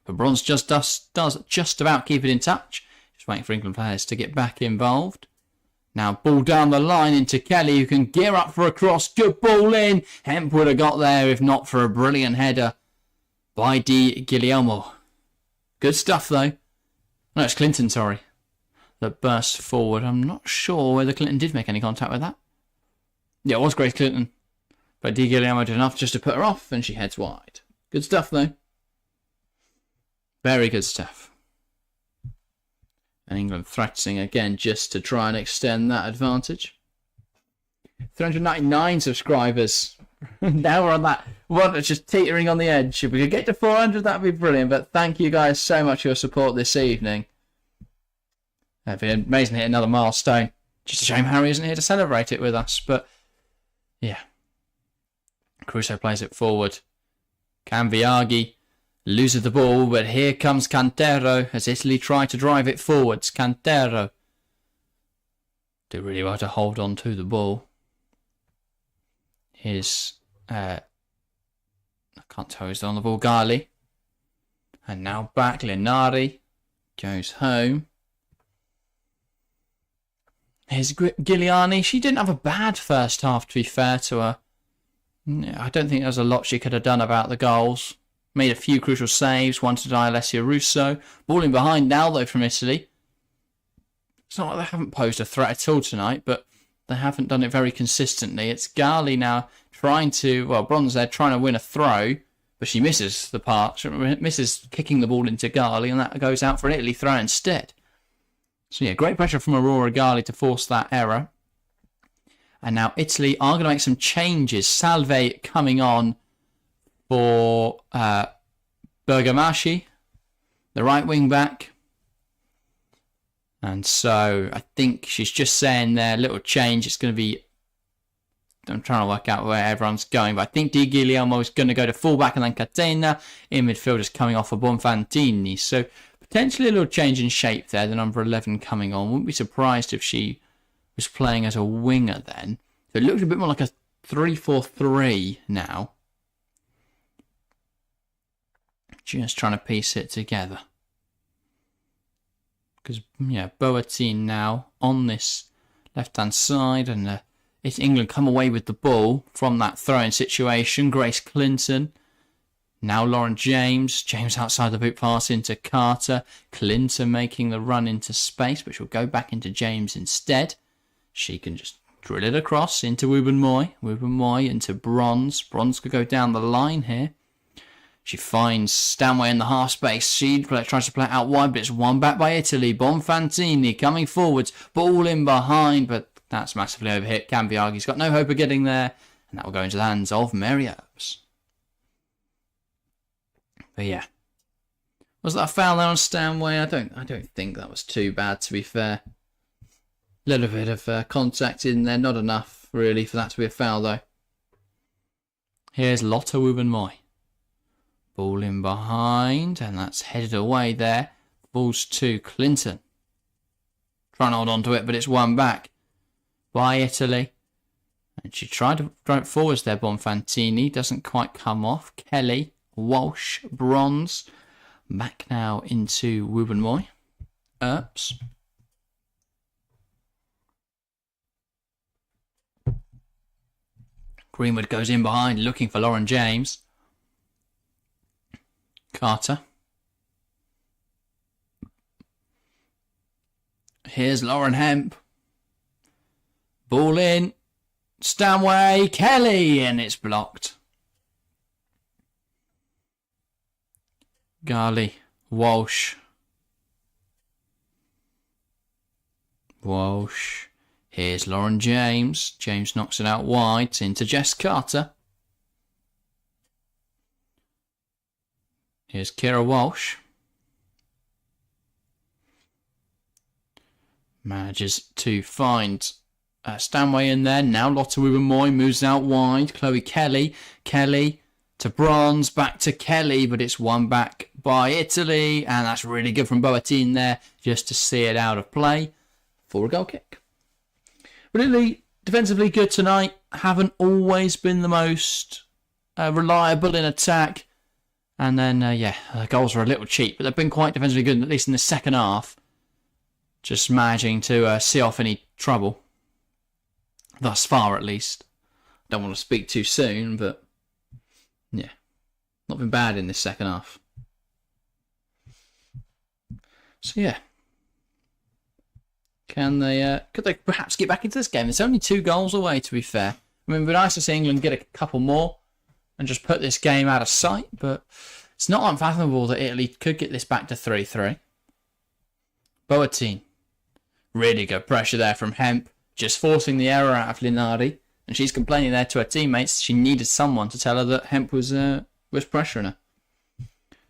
But Bronze just does just about keep it in touch. Just waiting for England players to get back involved. Now ball down the line into Kelly, who can gear up for a cross. Good ball in. Hemp would have got there if not for a brilliant header by Di Guglielmo. Good stuff, though. No, it's Clinton, sorry, that burst forward. I'm not sure whether Clinton did make any contact with that. Yeah, it was Grace Clinton. But Di Guglielmo did enough just to put her off, and she heads wide. Good stuff, though. Very good stuff. And England threatening again just to try and extend that advantage. 399 subscribers. Now we're on that one that's just teetering on the edge. If we could get to 400, that'd be brilliant. But thank you guys so much for your support this evening. It'd be amazing to hit another milestone. Just a shame Harry isn't here to celebrate it with us. But yeah. Crusoe plays it forward. Cambiaghi loses the ball, but here comes Cantero as Italy try to drive it forwards. Cantero do really well to hold on to the ball. Here's I can't tell who's on the ball. Gali, and now back. Linari goes home. Here's Giuliani. She didn't have a bad first half, to be fair to her. I don't think there was a lot she could have done about the goals. Made a few crucial saves, one to Alessia Russo. Balling behind now, though, from Italy. It's not like they haven't posed a threat at all tonight, but they haven't done it very consistently. It's Gali now trying to, well, Bronze there trying to win a throw, but she misses the part. She misses kicking the ball into Gali, and that goes out for an Italy throw instead. So, yeah, great pressure from Aurora Gali to force that error. And now Italy are going to make some changes. Salve coming on for Bergamaschi, the right wing back. And so I think she's just saying there, little change. It's going to be, I'm trying to work out where everyone's going, but I think Di Guglielmo is going to go to fullback and then Catena. In midfield is coming off for Bonfantini. So potentially a little change in shape there, the number 11 coming on. Wouldn't be surprised if she was playing as a winger then. So it looks a bit more like a 3-4-3 now. Just trying to piece it together. Because, yeah, Boateng now on this left-hand side. And it's England come away with the ball from that throwing situation. Grace Clinton. Now Lauren James. James outside the boot pass into Carter. Clinton making the run into space, but she'll go back into James instead. She can just drill it across into Wubben-Moy. Wubben-Moy into Bronze. Bronze could go down the line here. She finds Stanway in the half space. She tries to play it out wide, but it's won back by Italy. Bonfantini coming forwards. Ball in behind, but that's massively overhit. Cambiaghi's got no hope of getting there. And that will go into the hands of Mary Earps. But yeah. Was that a foul there on Stanway? I don't think that was too bad, to be fair. Little bit of contact in there, not enough really for that to be a foul though. Here's Lotte Wubben-Moy. Ball in behind, and that's headed away there. Ball's to Clinton. Trying to hold on to it, but it's won back by Italy. And she tried to drive forwards there, Bonfantini. Doesn't quite come off. Kelly, Walsh, Bronze. Back now into Wubben-Moy. Earps. Greenwood goes in behind looking for Lauren James. Carter. Here's Lauren Hemp. Ball in. Stanway. Kelly. And it's blocked. Gali. Walsh. Walsh. Here's Lauren James. James knocks it out wide into Jess Carter. Here's Kira Walsh. Manages to find Stanway in there. Now Lotte Wubben-Moy moves out wide. Chloe Kelly. Kelly to Bronze. Back to Kelly, but it's won back by Italy. And that's really good from Boateng there just to see it out of play for a goal kick. Really defensively good tonight. Haven't always been the most reliable in attack. And then, the goals were a little cheap. But they've been quite defensively good, at least in the second half. Just managing to see off any trouble. Thus far, at least. Don't want to speak too soon, but yeah. Not been bad in this second half. So, yeah. Could they perhaps get back into this game? It's only 2 goals away, to be fair. I mean, it'd be nice to see England get a couple more and just put this game out of sight, but it's not unfathomable that Italy could get this back to 3-3. Boateng. Really good pressure there from Hemp, just forcing the error out of Linardi. And she's complaining there to her teammates. She needed someone to tell her that Hemp was pressuring her.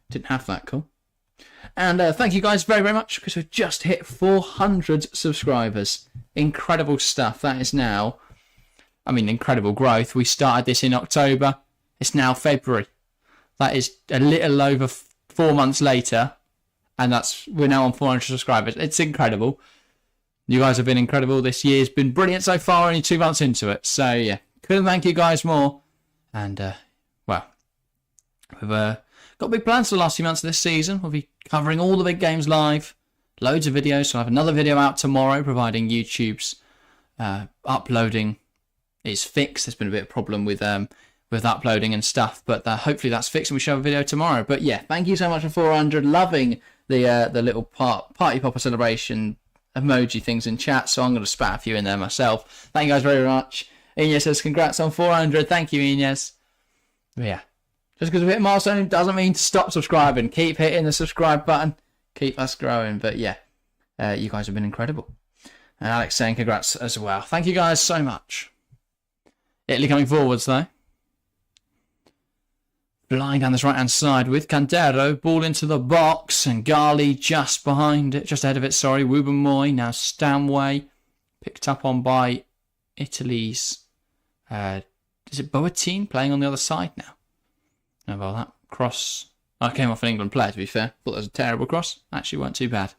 Didn't have that, cool. And thank you guys very, very much, because we've just hit 400 subscribers. Incredible stuff. That is now, I mean, incredible growth. We started this in October. It's now February. That is a little over 4 months later. And we're now on 400 subscribers. It's incredible. You guys have been incredible. This year's been brilliant so far, only 2 months into it. So, yeah, couldn't thank you guys more. And, well, we've got big plans for the last few months of this season. We'll be covering all the big games live. Loads of videos. So I'll have another video out tomorrow, providing YouTube's uploading is fixed. There's been a bit of a problem with uploading and stuff, but hopefully that's fixed and we show a video tomorrow. But, yeah, thank you so much for 400. Loving the little party popper celebration emoji things in chat, so I'm going to spat a few in there myself. Thank you guys very much. Inez says congrats on 400. Thank you, Inez. But yeah, just because we hit a milestone doesn't mean to stop subscribing. Keep hitting the subscribe button. Keep us growing. But yeah, you guys have been incredible. And Alex saying congrats as well. Thank you guys so much. Italy coming forwards though. Flying down this right-hand side with Cantero, ball into the box, and Gali just behind it, just ahead of it, sorry. Wubben-Moy, now Stanway, picked up on by Italy's, is it Boateng playing on the other side now? How about that? Cross, came off an England player to be fair. Thought that was a terrible cross, actually weren't too bad.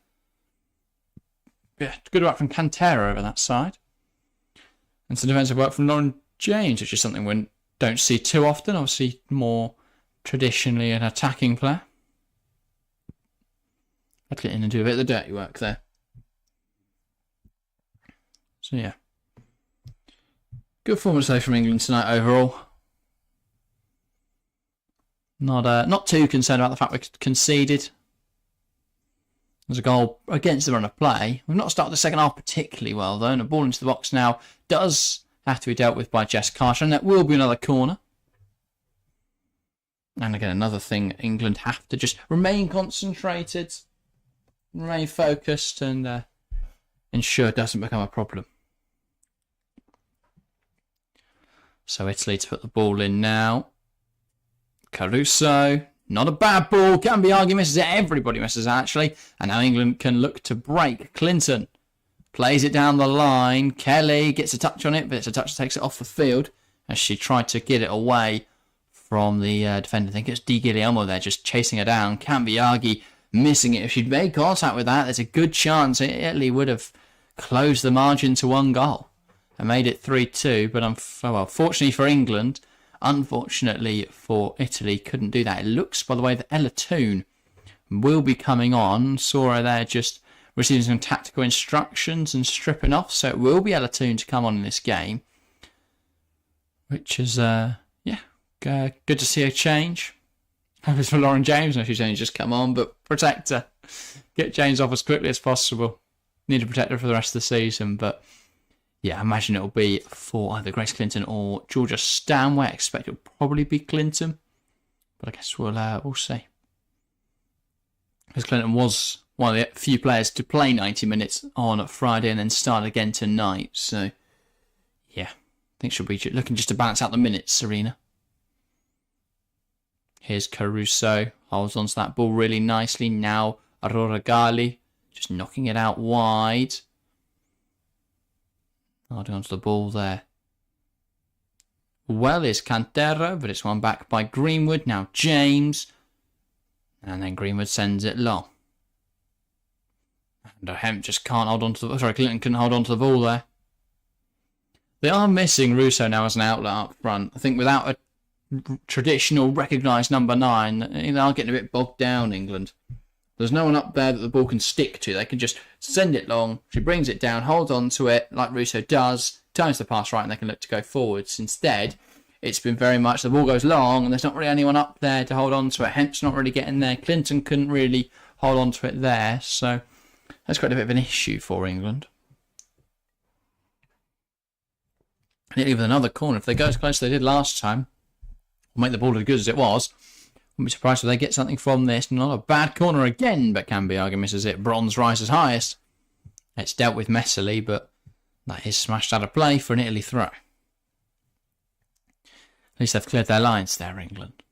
Yeah, good work from Cantero over that side. And some defensive work from Lauren James, which is something we don't see too often, obviously more traditionally an attacking player. I'd get in and do a bit of the dirty work there. So yeah. Good performance though from England tonight overall. Not too concerned about the fact we conceded. There's a goal against the run of play. We've not started the second half particularly well though, and a ball into the box now does have to be dealt with by Jess Carter, and that will be another corner. And again, another thing, England have to just remain concentrated, remain focused, and ensure it doesn't become a problem. So Italy to put the ball in now. Caruso, not a bad ball. Cambiaghi misses it. Everybody misses it, actually. And now England can look to break. Clinton plays it down the line. Kelly gets a touch on it, but it's a touch that takes it off the field as she tried to get it away from the defender. I think it's Di Guillermo there just chasing her down. Cambiaghi missing it. If she'd made contact with that, there's a good chance Italy would have closed the margin to 1 goal and made it 3-2. But fortunately for England, unfortunately for Italy, couldn't do that. It looks, by the way, that Ella Toon will be coming on. Saw her there just receiving some tactical instructions and stripping off. So it will be Ella Toon to come on in this game, which is good to see a change. Hope it's for Lauren James. No, she's only just come on, but protect her. Get James off as quickly as possible. Need to protect her for the rest of the season, but yeah, I imagine it'll be for either Grace Clinton or Georgia Stanway. I expect it'll probably be Clinton, but I guess we'll see. Because Clinton was one of the few players to play 90 minutes on Friday and then start again tonight. So yeah, I think she'll be looking just to balance out the minutes, Sarina. Here's Caruso, holds onto that ball really nicely. Now Aurora Gali, just knocking it out wide. Holding onto the ball there. Well is Cantero, but it's won back by Greenwood. Now James. And then Greenwood sends it long. And Hemp just can't hold on to the... Sorry, Clinton couldn't hold on to the ball there. They are missing Russo now as an outlet up front. I think without a traditional recognised number 9, they are getting a bit bogged down, England. There's no one up there that the ball can stick to. They can just send it long. She brings it down, holds on to it like Russo does, turns the pass right, and they can look to go forwards. Instead, it's been very much the ball goes long, and there's not really anyone up there to hold on to it. Hemp's not really getting there. Clinton couldn't really hold on to it there. So that's quite a bit of an issue for England. And even another corner, if they go as close as they did last time, will make the ball as good as it was. Wouldn't be surprised if they get something from this. Not a bad corner again, but Cambiaga misses it. Bronze rises highest. It's dealt with messily, but that is smashed out of play for an Italy throw. At least they've cleared their lines there, England.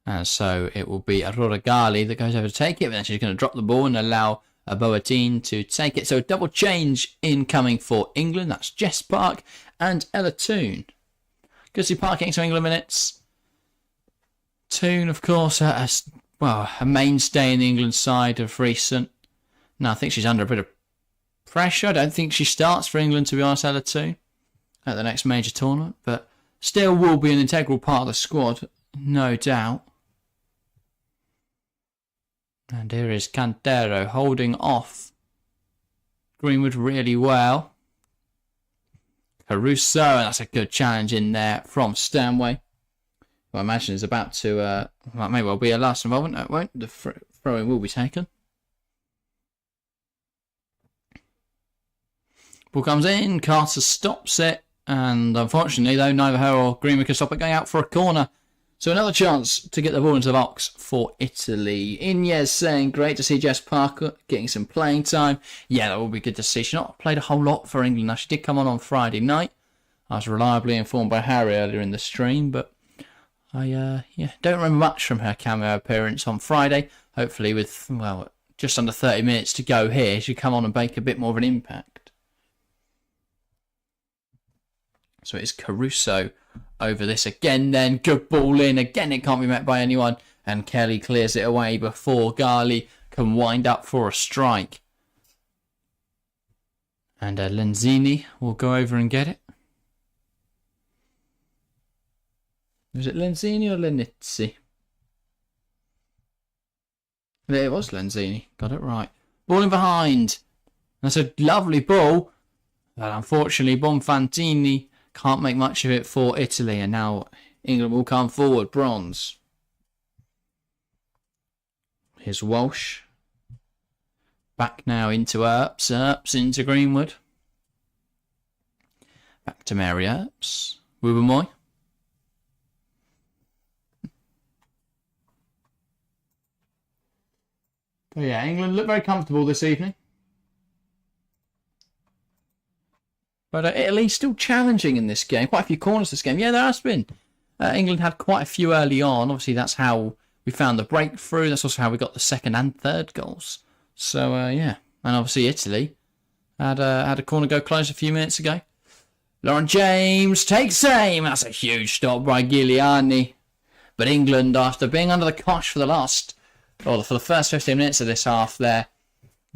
And so it will be Aurora Gali that goes over to take it, but then she's going to drop the ball and allow Boateng to take it. So a double change incoming for England. That's Jess Park and Ella Toone. Gussie Park getting some England minutes. Toone, of course, a mainstay in the England side of recent. Now, I think she's under a bit of pressure. I don't think she starts for England, to be honest, Ella Toone, at the next major tournament. But still will be an integral part of the squad, no doubt. And here is Cantero holding off Greenwood really well. Caruso, and that's a good challenge in there from Stanway. Who I imagine is about to, may well be a last involvement. No, it won't. The throw-in will be taken. Ball comes in, Carter stops it, and unfortunately, though, neither her or Greenwood can stop it going out for a corner. So another chance to get the ball into the box for Italy. Inez saying, great to see Jess Parker getting some playing time. Yeah, that will be good to see. She's not played a whole lot for England. Now, she did come on Friday night. I was reliably informed by Harry earlier in the stream, but I don't remember much from her cameo appearance on Friday. Hopefully with, well, just under 30 minutes to go here, she'll come on and make a bit more of an impact. So it's Caruso over this again then. Good ball in. Again, it can't be met by anyone. And Kelly clears it away before Gali can wind up for a strike. And Lenzini will go over and get it. Was it Lenzini or Lenizzi? It was Lenzini. Got it right. Ball in behind. That's a lovely ball. But unfortunately, Bonfantini can't make much of it for Italy. And now England will come forward. Bronze. Here's Walsh. Back now into Earps. Earps into Greenwood. Back to Mary Earps. Wubbomoy. But yeah, England look very comfortable this evening. But Italy still challenging in this game. Quite a few corners this game. Yeah, there has been. England had quite a few early on. Obviously, that's how we found the breakthrough. That's also how we got the second and third goals. So, yeah. And obviously, Italy had a corner go close a few minutes ago. Lauren James takes aim. That's a huge stop by Giuliani. But England, after being under the cosh for the first 15 minutes of this half there,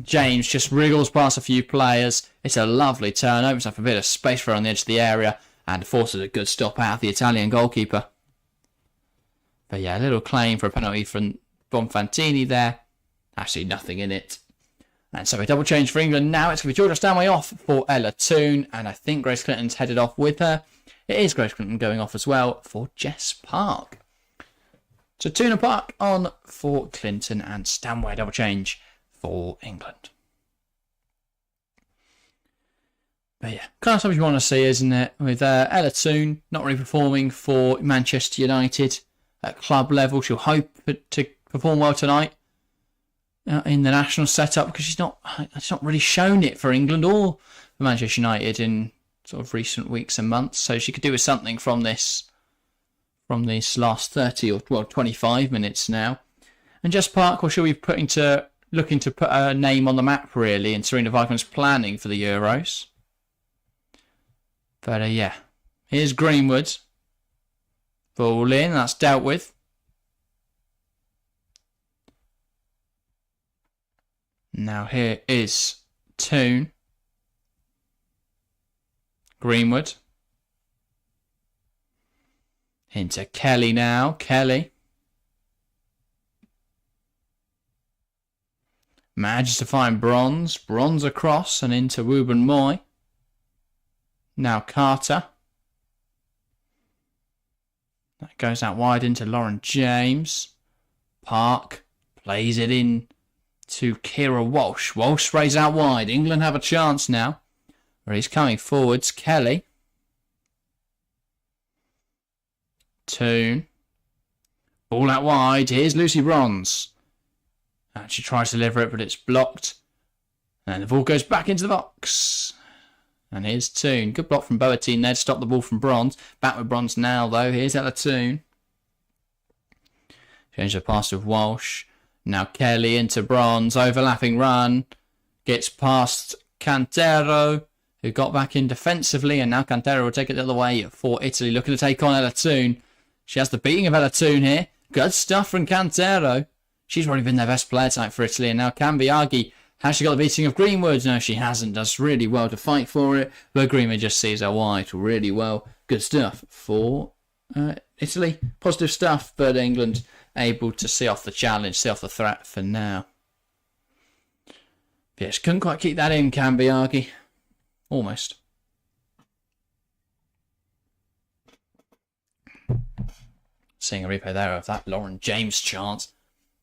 James just wriggles past a few players. It's a lovely turn, opens up a bit of space for her on the edge of the area, and forces a good stop out of the Italian goalkeeper. But yeah, a little claim for a penalty from Bonfantini there. Actually, nothing in it. And so a double change for England now. It's going to be Georgia Stanway off for Ella Toone, and I think Grace Clinton's headed off with her. It is Grace Clinton going off as well for Jess Park. So Toone and Park on for Clinton, and Stanway double change for England. But yeah, kind of something you want to see, isn't it? With Ella Toone not really performing for Manchester United at club level. She'll hope to perform well tonight in the national setup, because she's not really shown it for England or for Manchester United in sort of recent weeks and months. So she could do with something from this last 30 or 25 minutes now. And Jess Park, well, she'll be looking to put her name on the map, really, and Sarina Weigman's planning for the Euros. But yeah, here's Greenwood. Ball in, that's dealt with. Now here is Toone. Greenwood. Into Kelly now. Kelly. Manages to find Bronze. Bronze across and into Wubbomoy. Now Carter. That goes out wide into Lauren James. Park plays it in to Kira Walsh. Walsh sprays out wide. England have a chance now. Where he's coming forwards. Kelly. Toon. Ball out wide. Here's Lucy Bronze. And she tries to deliver it, but it's blocked. And the ball goes back into the box. And here's Toon. Good block from Boatine there to stop the ball from Bronze. Back with Bronze now, though. Here's Ella Toon. Change the pass with Walsh. Now Kelly into Bronze. Overlapping run. Gets past Cantero, who got back in defensively. And now Cantero will take it the other way for Italy. Looking to take on Ella Toon. She has the beating of Ella Toon here. Good stuff from Cantero. She's already been their best player tonight for Italy. And now Cambiaghi. Has she got the beating of Greenwood? No, she hasn't. Does really well to fight for it. But Greenwood just sees her wide really well. Good stuff for Italy. Positive stuff. But England able to see off the challenge, see off the threat for now. Yes, couldn't quite keep that in, Cambiaghi. Almost. Seeing a replay there of that Lauren James chance.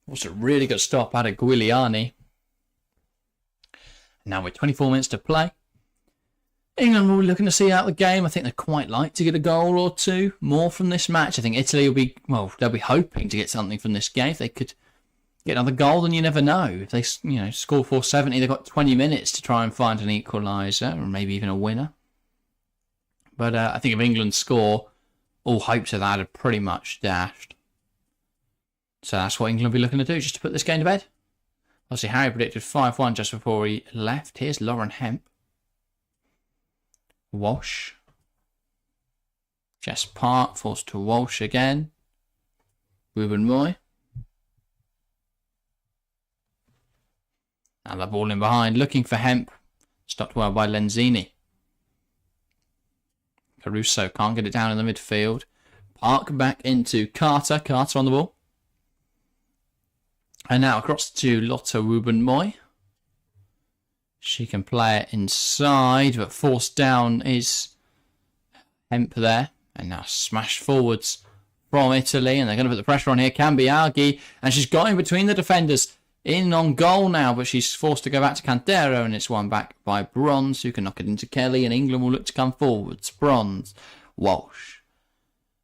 Also, really good stop out of Guiliani. Now with 24 minutes to play. England will be looking to see out the game. I think they'd quite like to get a goal or two more from this match. I think Italy will be, well, they'll be hoping to get something from this game. If they could get another goal, then you never know. If they, score 470, they've got 20 minutes to try and find an equaliser or maybe even a winner. But I think if England score, all hopes of that are pretty much dashed. So that's what England will be looking to do, just to put this game to bed. Obviously, Harry predicted 5-1 just before he left. Here's Lauren Hemp. Walsh. Jess Park forced to Walsh again. Ruben Moy. And the ball in behind, looking for Hemp. Stopped well by Lenzini. Caruso can't get it down in the midfield. Park back into Carter. Carter on the ball. And now across to Lotte Ruben-Moy. She can play it inside, but forced down is Hemp there. And now smashed forwards from Italy. And they're going to put the pressure on here. Cambiaghi. And she's got in between the defenders. In on goal now, but she's forced to go back to Cantero. And it's won back by Bronze, who can knock it into Kelly. And England will look to come forwards. Bronze. Walsh.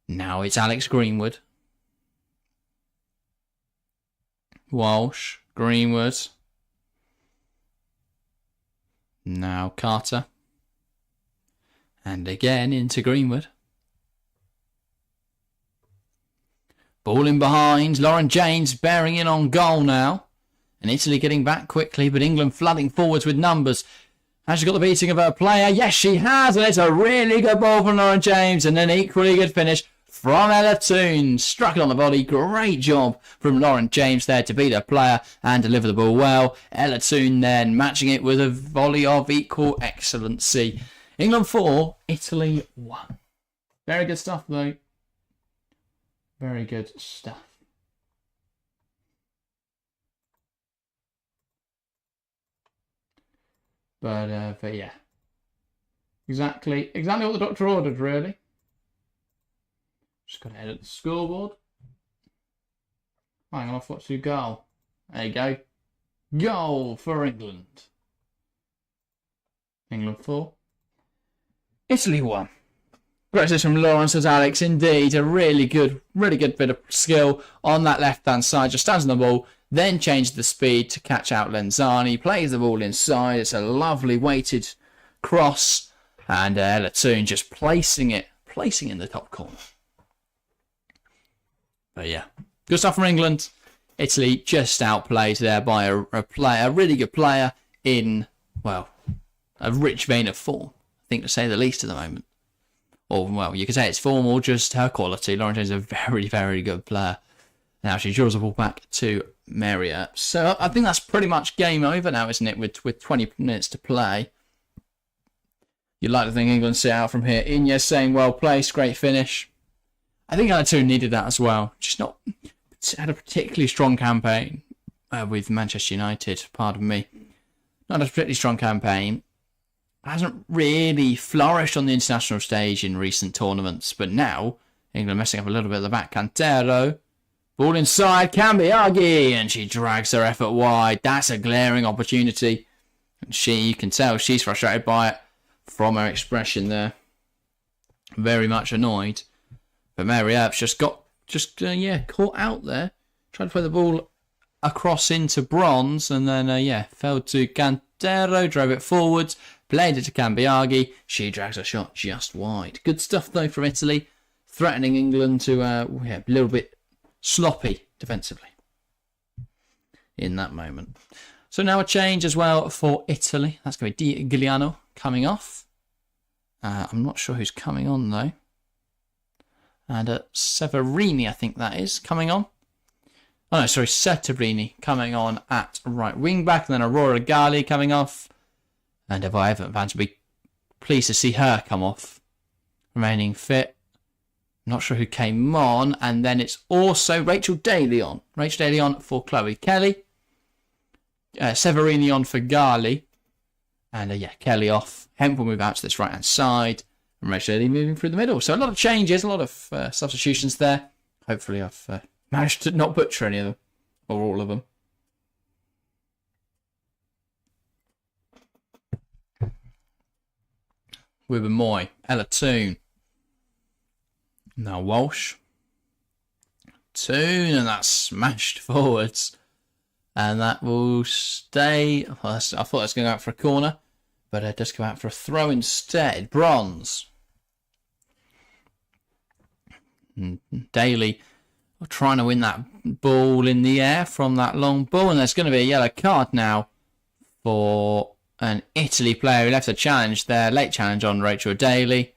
Now it's Alex Greenwood. Walsh, Greenwood. Now Carter. And again into Greenwood. Ball in behind. Lauren James bearing in on goal now. And Italy getting back quickly, but England flooding forwards with numbers. Has she got the beating of her player? Yes, she has. And it's a really good ball from Lauren James. And an equally good finish from Ella Toon. Struck it on the body. Great job from Lauren James there to beat her player and deliver the ball well. Ella Toon then matching it with a volley of equal excellency. England 4, Italy 1. Very good stuff, though. Very good stuff. But yeah. Exactly what the doctor ordered, really. Just got to edit the scoreboard. Hang on, I thought to goal. There you go. Goal for England. England 4. Italy 1. Great assist from Lawrence as Alex. Indeed, a really good bit of skill on that left-hand side. Just stands on the ball, then changes the speed to catch out Lenzani. Plays the ball inside. It's a lovely weighted cross. And Ella Toon just placing it in the top corner. But yeah, good stuff from England. Italy just outplayed there by a really good player in, well, a rich vein of form. I think to say the least at the moment. Or, well, you could say it's form or just her quality. Lauren James is a very, very good player. Now she draws the ball back to Maria. So I think that's pretty much game over now, isn't it? With 20 minutes to play. You'd like to think England sit out from here. Inez saying well placed, great finish. I think Ella Toon needed that as well. She's not had a particularly strong campaign with Manchester United. Pardon me. Not a particularly strong campaign. Hasn't really flourished on the international stage in recent tournaments. But now, England messing up a little bit at the back. Cantero. Ball inside. Cambiaghi. And she drags her effort wide. That's a glaring opportunity. And you can tell she's frustrated by it. from her expression there. Very much annoyed. But Mary Earps just got caught out there. Tried to play the ball across into bronze, and then fell to Cantero, drove it forwards, played it to Cambiaghi. She drags a shot just wide. Good stuff though from Italy, threatening England to a little bit sloppy defensively in that moment. So now a change as well for Italy. That's going to be Di Giuliano coming off. I'm not sure who's coming on though. And Severini, I think that is, coming on. Oh no, sorry, Severini coming on at right wing back. And then Aurora Gali coming off. And if I haven't fans will be pleased to see her come off. Remaining fit. Not sure who came on. And then it's also Rachel Daly on. Rachel Daly on for Chloe Kelly. Severini on for Gali. And Kelly off. Hemp will move out to this right hand side. And Rachel Daly moving through the middle. So a lot of changes, a lot of substitutions there. Hopefully I've managed to not butcher any of them. Or all of them. Wibben Moy, Ella Toon. Now Walsh. Toon, and that's smashed forwards. And that will stay. Well, I thought it was going to go out for a corner. But it does go out for a throw instead. Bronze. Daly trying to win that ball in the air from that long ball. And there's going to be a yellow card now for an Italy player who left a challenge there. Late challenge on Rachel Daly.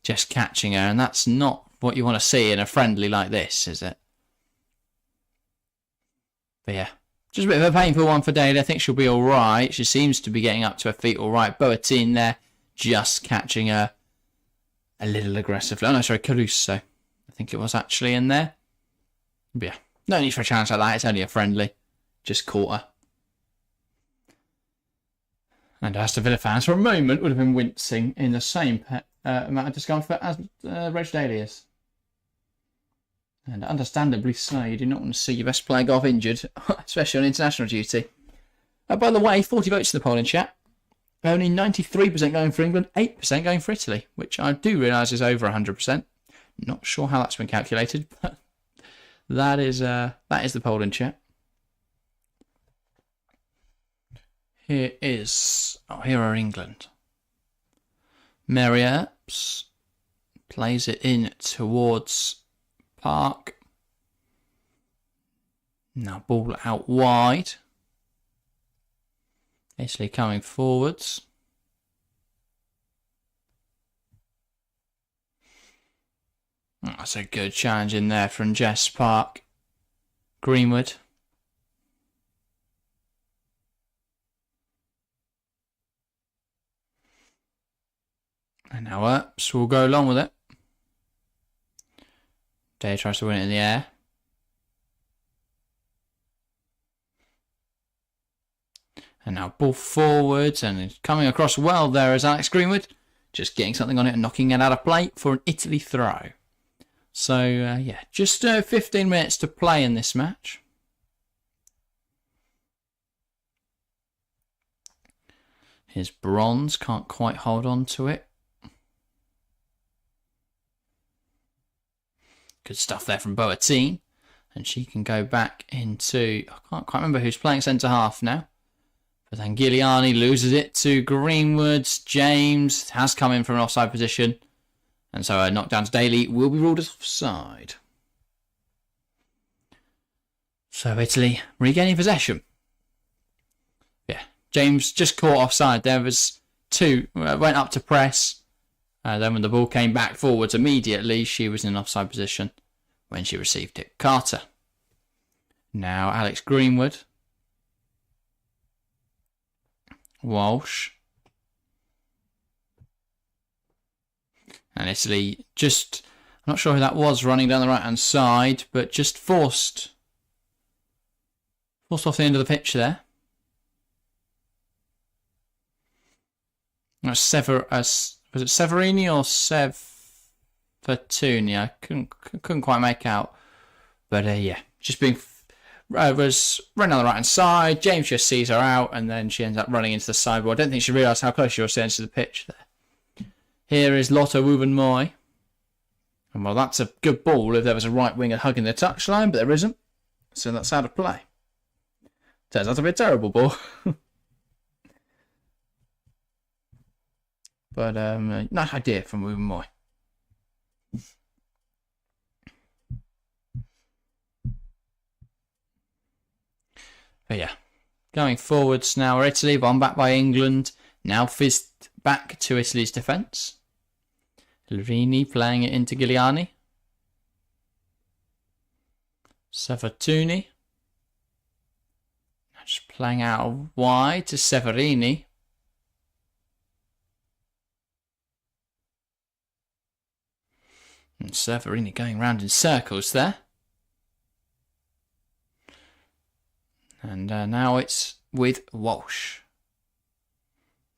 Just catching her. And that's not what you want to see in a friendly like this, is it? But yeah. Just a bit of a painful one for Daly. I think she'll be alright. She seems to be getting up to her feet alright. Boateng there. Just catching her a little aggressively. Oh no, sorry, Caruso. I think it was actually in there. But yeah, no need for a challenge like that. It's only a friendly. Just caught her. And Aston Villa fans for a moment would have been wincing in the same amount of discomfort as Rachel Daly is. And understandably so. You do not want to see your best player go off injured, especially on international duty. By the way, 40 votes in the poll in chat. Only 93% going for England, 8% going for Italy, which I do realise is over 100%. Not sure how that's been calculated, but that is the poll in chat. Here are England. Mary Earps plays it in towards Park. Now ball out wide. Italy coming forwards. That's a good challenge in there from Jess Park. Greenwood. And now Earps will go along with it. Day tries to win it in the air. And now ball forwards and coming across well there is Alex Greenwood. Just getting something on it and knocking it out of play for an Italy throw. So, just 15 minutes to play in this match. Here's Bronze, can't quite hold on to it. Good stuff there from Boateng. And she can go back into... I can't quite remember who's playing centre-half now. But then Giuliani loses it to Greenwood. James has come in from an offside position. And so a knockdown to Daly will be ruled as offside. So Italy regaining possession. Yeah, James just caught offside. There was two. Went up to press. Then when the ball came back forwards immediately, she was in an offside position when she received it. Carter. Now Alex Greenwood. Walsh. And Italy just, I'm not sure who that was running down the right hand side, but just forced off the end of the pitch there. Was it Severini or Severtuni? I couldn't quite make out. But just being was running down the right hand side. James just sees her out, and then she ends up running into the sideboard. I don't think she realised how close she was to the pitch there. Here is Lotte Wubben-Moy. And well, that's a good ball if there was a right winger hugging the touchline, but there isn't. So that's out of play. Turns out to be a terrible ball. But nice idea from Wubben-Moy. But yeah, going forwards now are Italy, one back by England. Now fizzed back to Italy's defence. Rini playing it into Giuliani. Savatuni. Just playing out wide to Severini. And Severini going round in circles there. And now it's with Walsh.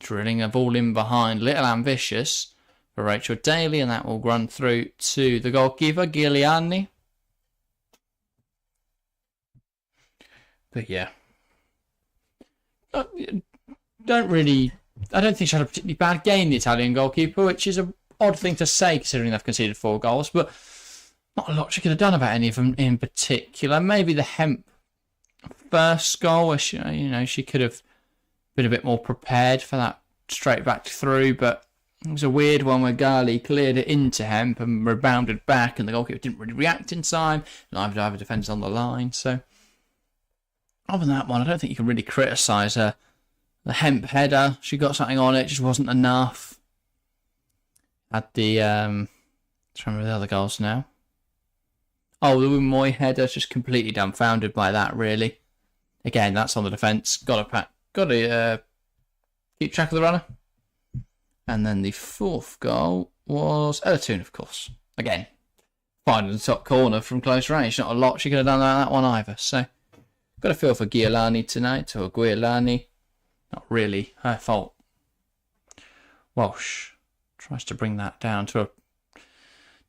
Drilling a ball in behind, little ambitious for Rachel Daly, and that will run through to the goalkeeper, Giuliani. But yeah. I don't think she had a particularly bad game, the Italian goalkeeper, which is an odd thing to say considering they've conceded 4 goals, but not a lot she could have done about any of them in particular. Maybe the Hemp first goal, where she could have been a bit more prepared for that straight back through, but it was a weird one where Gali cleared it into Hemp and rebounded back, and the goalkeeper didn't really react in time. Neither did either defender on the line. So, other than that one, I don't think you can really criticise her. The Hemp header, she got something on it, just wasn't enough. Had the trying to remember the other goals now. Oh, the Wubben-Moy header, just completely dumbfounded by that, really. Again, that's on the defence. Got to keep track of the runner. And then the 4th goal was Elatoon, of course. Again, finding the top corner from close range. Not a lot she could have done on that one either. So, got a feel for Giuliani tonight, or Giuliani. Not really her fault. Walsh tries to bring that down to a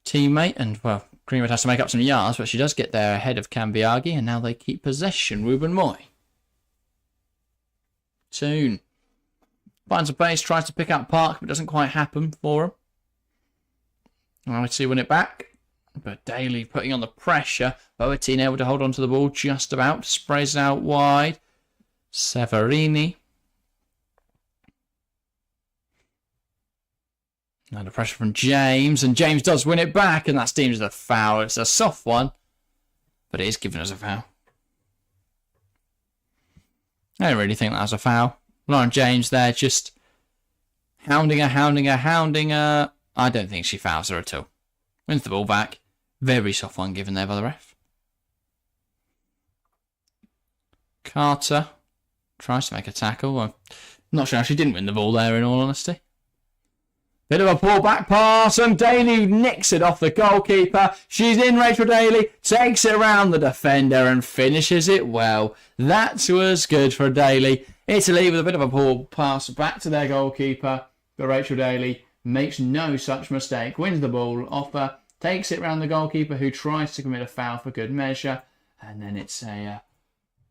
teammate, and well, Greenwood has to make up some yards, but she does get there ahead of Cambiaghi, and now they keep possession. Wubben-Moy. Toon finds a base, tries to pick out Park, but doesn't quite happen for him. Now we win it back, but Daly putting on the pressure. Boateng able to hold on to the ball just about, sprays it out wide. Severini. Now the pressure from James, and James does win it back, and that's deemed as a foul. It's a soft one, but it is given as a foul. I don't really think that was a foul. Lauren James there just hounding her. I don't think she fouls her at all. Wins the ball back. Very soft one given there by the ref. Carter tries to make a tackle. I'm not sure how she didn't win the ball there, in all honesty. Bit of a pull-back pass, and Daly nicks it off the goalkeeper. She's in, Rachel Daly, takes it around the defender and finishes it well. That was good for Daly. Italy with a bit of a pull pass back to their goalkeeper. But Rachel Daly makes no such mistake, wins the ball off her, takes it around the goalkeeper, who tries to commit a foul for good measure. And then it's a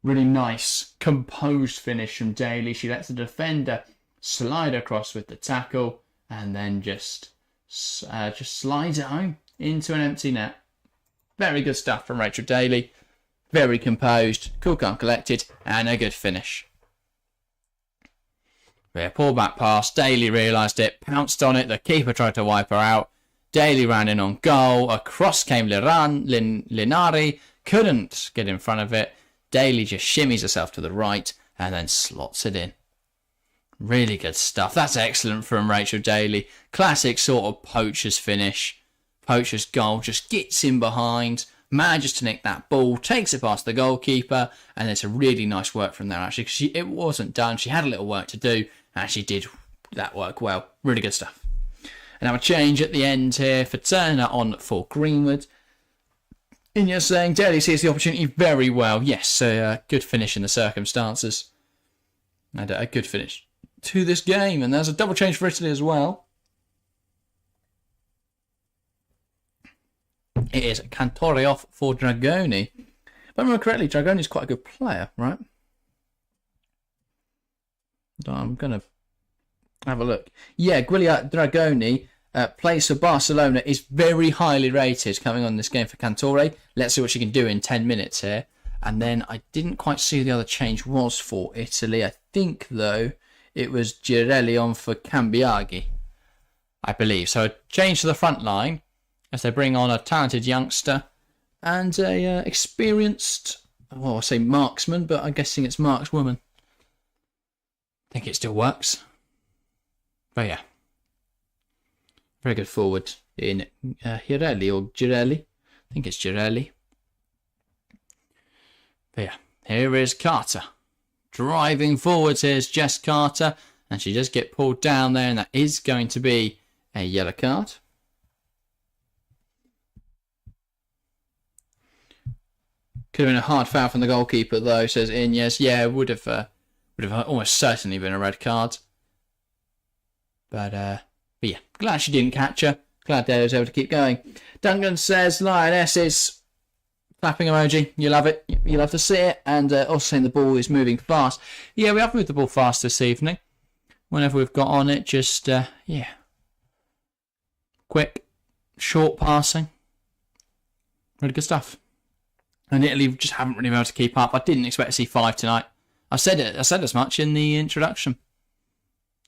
really nice, composed finish from Daly. She lets the defender slide across with the tackle, and then just slides it home into an empty net. Very good stuff from Rachel Daly. Very composed, cool, calm, collected, and a good finish. Yeah, pull back pass. Daly realised it, pounced on it. The keeper tried to wipe her out. Daly ran in on goal. Across came Linari. Couldn't get in front of it. Daly just shimmies herself to the right and then slots it in. Really good stuff. That's excellent from Rachel Daly. Classic sort of poacher's finish. Poacher's goal. Just gets in behind. Manages to nick that ball. Takes it past the goalkeeper. And it's a really nice work from there, actually. Because it wasn't done. She had a little work to do. And she did that work well. Really good stuff. And now a change at the end here for Turner on for Greenwood. And you're saying Daly sees the opportunity very well. Yes, a good finish in the circumstances. And a good finish to this game. And there's a double change for Italy as well. It is Cantore off for Dragoni. If I remember correctly, Dragoni's quite a good player, right? I'm going to have a look. Yeah, Giulia Dragoni plays for Barcelona, is very highly rated coming on this game for Cantore. Let's see what she can do in 10 minutes here. And then I didn't quite see who the other change was for Italy. I think, though, it was Girelli on for Cambiaghi, I believe. So a change to the front line as they bring on a talented youngster and a experienced, well, I'll say marksman, but I'm guessing it's markswoman. I think it still works. But yeah. Very good forward in Girelli or Girelli. I think it's Girelli. But yeah, here is Carter. Driving forwards, here's Jess Carter. And she does get pulled down there, and that is going to be a yellow card. Could have been a hard foul from the goalkeeper, though, says Inez. Yeah, would have almost certainly been a red card. But yeah, glad she didn't catch her. Glad Dale was able to keep going. Duncan says Lionesses. Clapping emoji. You love it. You love to see it. And also saying the ball is moving fast. Yeah, we have moved the ball fast this evening. Whenever we've got on it, just, yeah. Quick, short passing. Really good stuff. And Italy just haven't really been able to keep up. I didn't expect to see 5 tonight. I said as much in the introduction.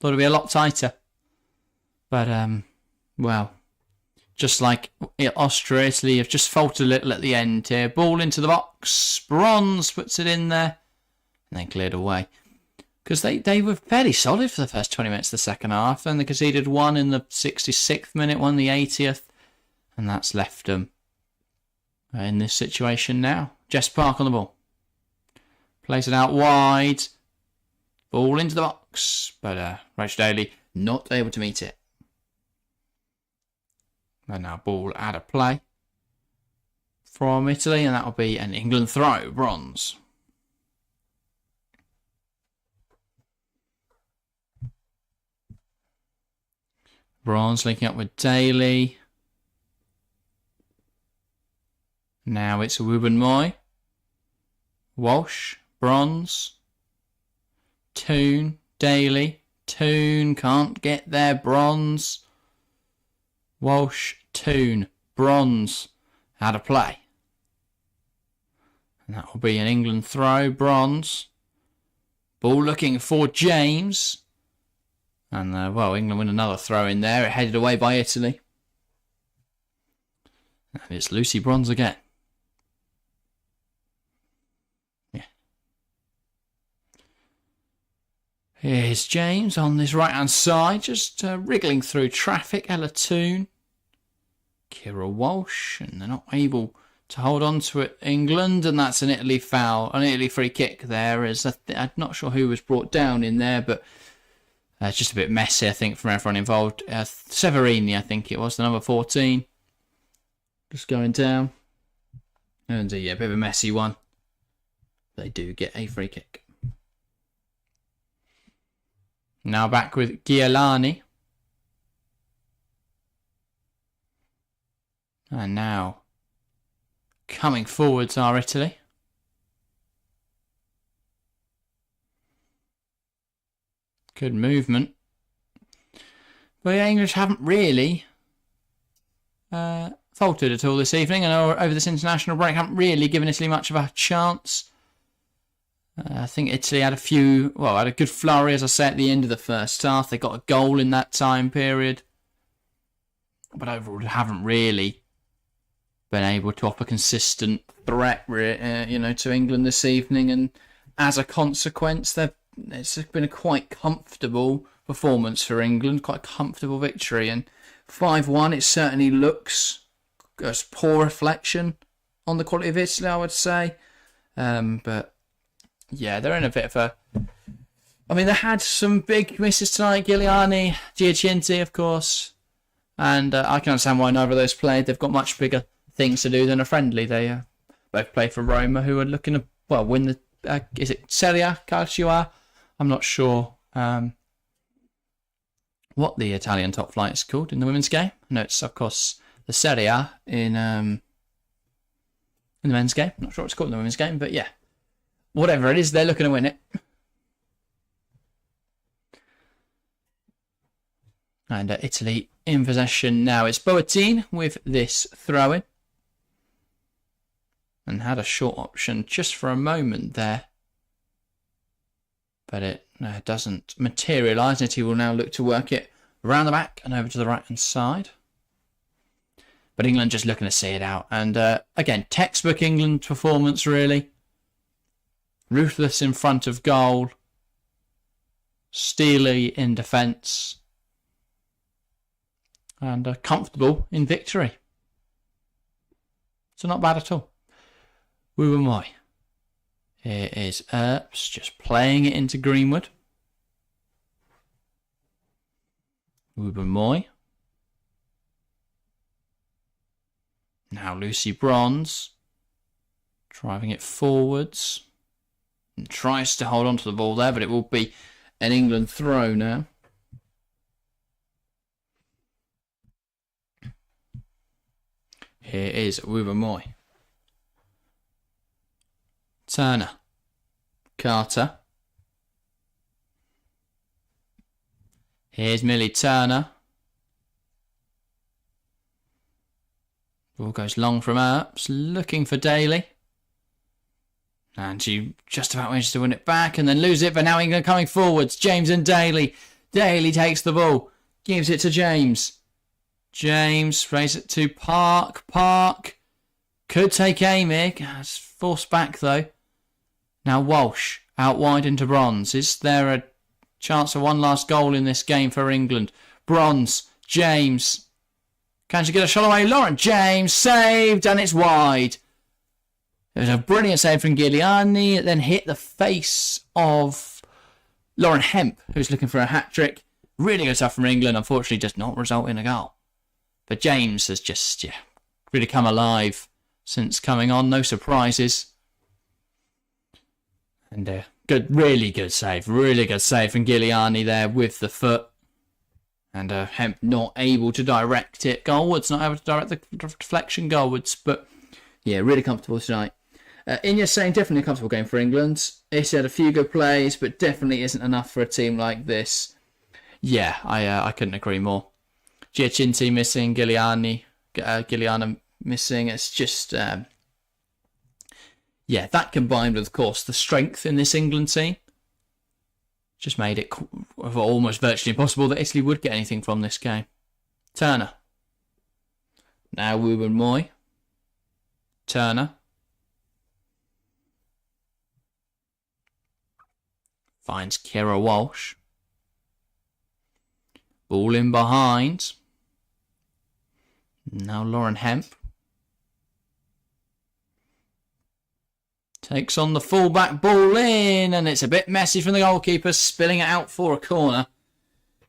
Thought it'd be a lot tighter. But, well, just like Austria, Italy have just faltered a little at the end here. Ball into the box. Bronze puts it in there. And then cleared away. Because they were fairly solid for the first 20 minutes of the second half. Then they conceded one in the 66th minute, one in the 80th. And that's left them in this situation now. Jess Park on the ball. Plays it out wide. Ball into the box. But Rachel Daly not able to meet it. And now ball out of play from Italy. And that will be an England throw. Bronze. Bronze linking up with Daly. Now it's Wubben-Moy. Walsh. Bronze. Toon. Daly. Toon. Can't get there. Bronze. Walsh. Toon. Bronze. Out of play. And that will be an England throw. Bronze. Ball looking for James. And, well, England win another throw in there. It headed away by Italy. And it's Lucy Bronze again. Yeah. Here's James on this right-hand side. Just wriggling through traffic. Ella Toon. Kira Walsh. And they're not able to hold on to it, England. And that's an Italy foul. An Italy free kick there. I'm not sure who was brought down in there, but... it's just a bit messy, I think, from everyone involved. Severini, I think it was, the number 14. Just going down. And yeah, a bit of a messy one. They do get a free kick. Now back with Gialani. And now coming forwards are Italy. Good movement. But the English haven't really faltered at all this evening, and over this international break haven't really given Italy much of a chance. I think Italy had had a good flurry, as I say, at the end of the first half. They got a goal in that time period. But overall, haven't really been able to offer consistent threat, to England this evening. And as a consequence, it's been a quite comfortable performance for England, quite a comfortable victory. And 5-1, it certainly looks a poor reflection on the quality of Italy, I would say. But yeah, they're in a bit of a... I mean, they had some big misses tonight. Giuliani, Giacinti, of course. And I can understand why neither of those played. They've got much bigger things to do than a friendly. They both play for Roma, who are looking to win the... is it Serie A Calcio? I'm not sure what the Italian top flight is called in the women's game. No, it's of course the Serie A in the men's game. I'm not sure what it's called in the women's game, but yeah, whatever it is, they're looking to win it. And Italy in possession now. It's Boateng with this throw-in. And had a short option just for a moment there. But it doesn't materialise. Italy will now look to work it around the back and over to the right-hand side. But England just looking to see it out. And again, textbook England performance, really. Ruthless in front of goal. Steely in defence. And comfortable in victory. So not bad at all. Woo-woo-moi. Here is Earps just playing it into Greenwood. Woo-woo-moi. Now Lucy Bronze. Driving it forwards. And tries to hold on to the ball there, but it will be an England throw now. Here is Woo-woo-moi. Turner. Carter. Here's Millie Turner. Ball goes long from Earps, looking for Daly. And she just about manages to win it back and then lose it, but now England coming forwards. James and Daly. Daly takes the ball, gives it to James. James sprays it to Park. Park could take aim here. It's forced back though. Now Walsh out wide into Bronze. Is there a chance of one last goal in this game for England? Bronze. James. Can she get a shot away? Lauren James saved and it's wide. It was a brilliant save from Giuliani. It then hit the face of Lauren Hemp, who's looking for a hat-trick. Really good stuff from England. Unfortunately, does not result in a goal. But James has just really come alive since coming on. No surprises. And really good save from Giuliani there with the foot. And Hemp not able to direct it goalwards, not able to direct the deflection goalwards. But yeah, really comfortable tonight. Inya saying definitely a comfortable game for England. He had a few good plays, but definitely isn't enough for a team like this. Yeah, I couldn't agree more. Giacinti missing, Giuliani missing. It's just, that combined with, of course, the strength in this England team just made it almost virtually impossible that Italy would get anything from this game. Turner. Now Woo-woo-moi. Turner. Finds Kira Walsh. Ball in behind. Now Lauren Hemp. Takes on the fullback, ball in, and it's a bit messy from the goalkeeper, spilling it out for a corner.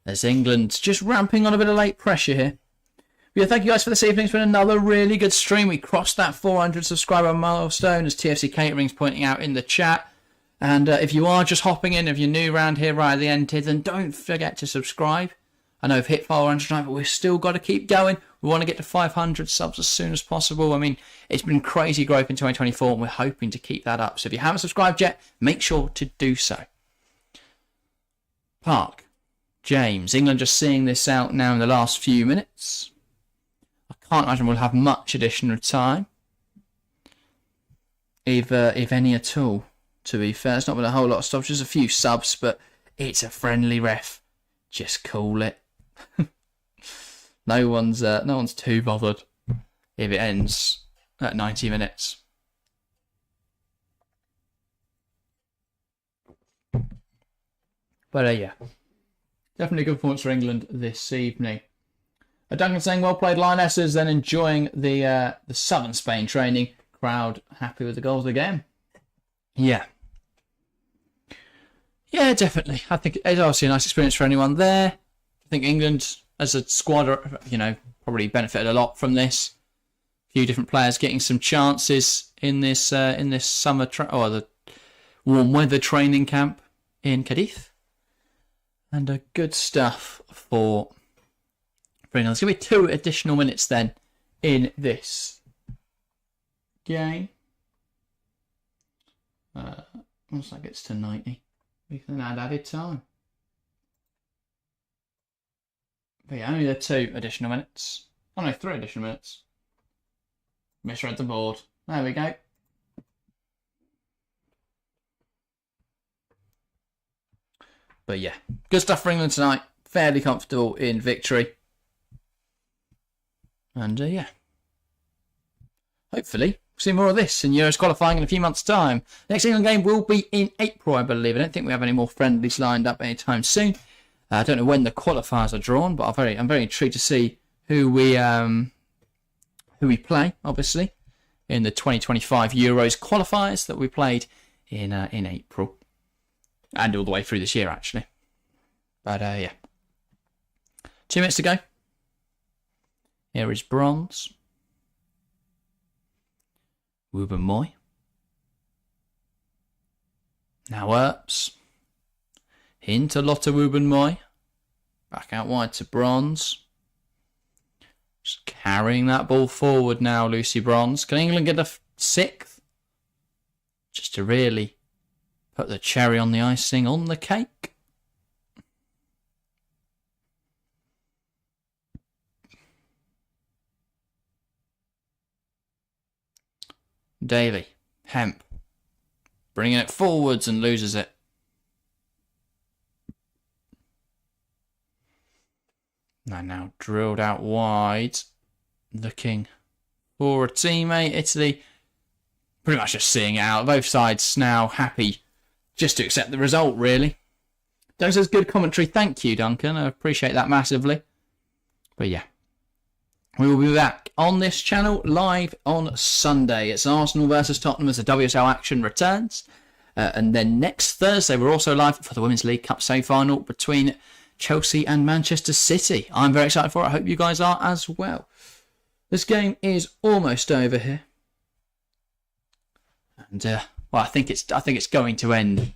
As England just ramping on a bit of late pressure here. But yeah, thank you guys for this evening. It's been another really good stream. We crossed that 400 subscriber milestone, as TFC Catering's pointing out in the chat. And if you are just hopping in, if you're new around here right at the end here, then don't forget to subscribe. I know we've hit 400 tonight, but we've still got to keep going. We want to get to 500 subs as soon as possible. I mean, it's been crazy growth in 2024, and we're hoping to keep that up. So if you haven't subscribed yet, make sure to do so. Park. James. England just seeing this out now in the last few minutes. I can't imagine we'll have much additional time. If any at all, to be fair. It's not been a whole lot of stops, just a few subs, but it's a friendly ref. Just call it. No one's too bothered if it ends at 90 minutes. But yeah, definitely a good performance for England this evening. Duncan saying well played Lionesses, then enjoying the Southern Spain training. Crowd happy with the goals again. Yeah, definitely. I think it's obviously a nice experience for anyone there. I think England as a squad, probably benefited a lot from this. A few different players getting some chances in this summer or the warm weather training camp in Cadiz, and good stuff for England. There's going to be 2 additional minutes then in this game. Once that gets to 90, we can add added time. But yeah, only the 2 additional minutes. Oh no, 3 additional minutes. Misread the board. There we go. But yeah, good stuff for England tonight. Fairly comfortable in victory. And yeah, hopefully we'll see more of this in Euros qualifying in a few months' time. The next England game will be in April, I believe. I don't think we have any more friendlies lined up anytime soon. I don't know when the qualifiers are drawn, but I'm very intrigued to see who we play, obviously, in the 2025 Euros qualifiers that we played in April. And all the way through this year, actually. But, yeah. 2 minutes to go. Here is bronze. Wooburn Moy. Now Earps. Into Lotte Wooburn Moy. Back out wide to bronze. Just carrying that ball forward now, Lucy Bronze. Can England get a 6th? Just to really put the cherry on the icing on the cake. Daly, Hemp, bringing it forwards and loses it. And now drilled out wide, looking for a teammate. Italy pretty much just seeing it out. Both sides now happy just to accept the result, really. Doug says good commentary. Thank you, Duncan. I appreciate that massively. But yeah, we will be back on this channel live on Sunday. It's Arsenal versus Tottenham as the WSL action returns. And then next Thursday, we're also live for the Women's League Cup semi-final between Chelsea and Manchester City. I'm very excited for it. I hope you guys are as well. This game is almost over here. And, well, I think it's going to end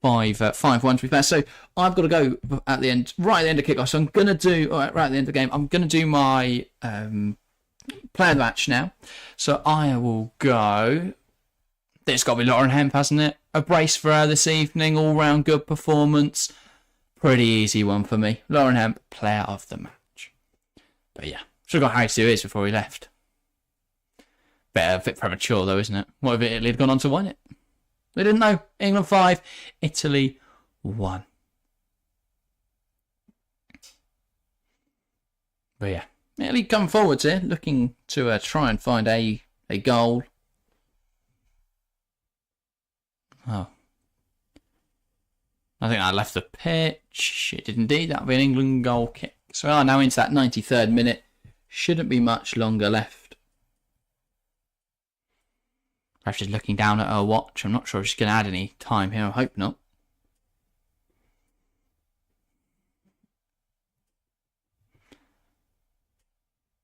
5-1 to be fair. So I've got to go at the end, right at the end of kickoff. So I'm going to do, right at the end of the game, I'm going to do my player of the match now. So I will go. It's got to be Lauren Hemp, hasn't it? A brace for her this evening, all round good performance. Pretty easy one for me. Lauren Hemp, player of the match. But yeah, should have got Harry Suez before he left. A bit premature though, isn't it? What if Italy had gone on to win it? They didn't know. England 5, Italy 1. But yeah, Italy come forwards here, looking to try and find a goal. Oh. I think I left the pitch. It did indeed. That'll be an England goal kick. So we are now into that 93rd minute. Shouldn't be much longer left. Perhaps she's looking down at her watch. I'm not sure if she's going to add any time here. I hope not.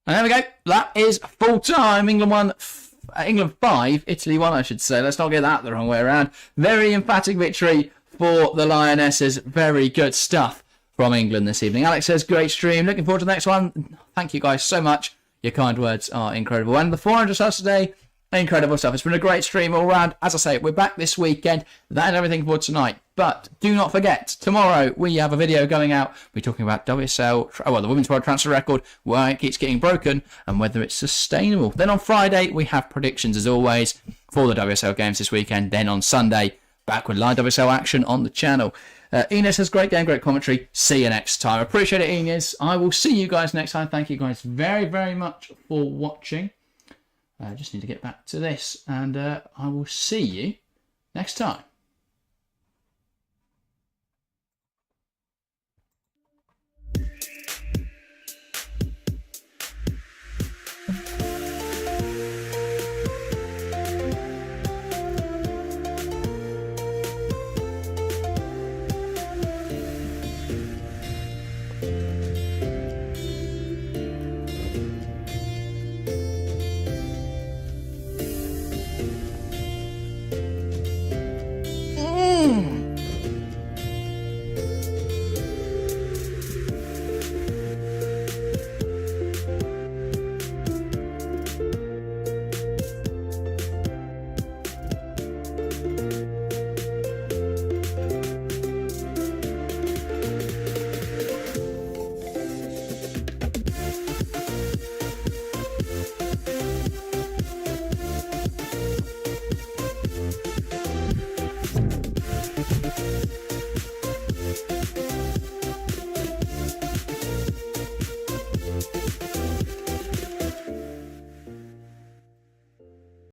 And there we go. That is full time. England 1. England 5. Italy 1, I should say. Let's not get that the wrong way around. Very emphatic victory for the Lionesses. Very good stuff from England this evening. Alex says, great stream. Looking forward to the next one. Thank you guys so much. Your kind words are incredible. And the 400 subs today, incredible stuff. It's been a great stream all round. As I say, we're back this weekend. That is everything for tonight. But do not forget, tomorrow we have a video going out. We're talking about WSL, the Women's World Transfer Record, why it keeps getting broken and whether it's sustainable. Then on Friday, we have predictions as always for the WSL games this weekend. Then on Sunday, back with live WSL action on the channel. Ines says, great game, great commentary. See you next time. Appreciate it, Ines. I will see you guys next time. Thank you guys very, very much for watching. I just need to get back to this, and I will see you next time.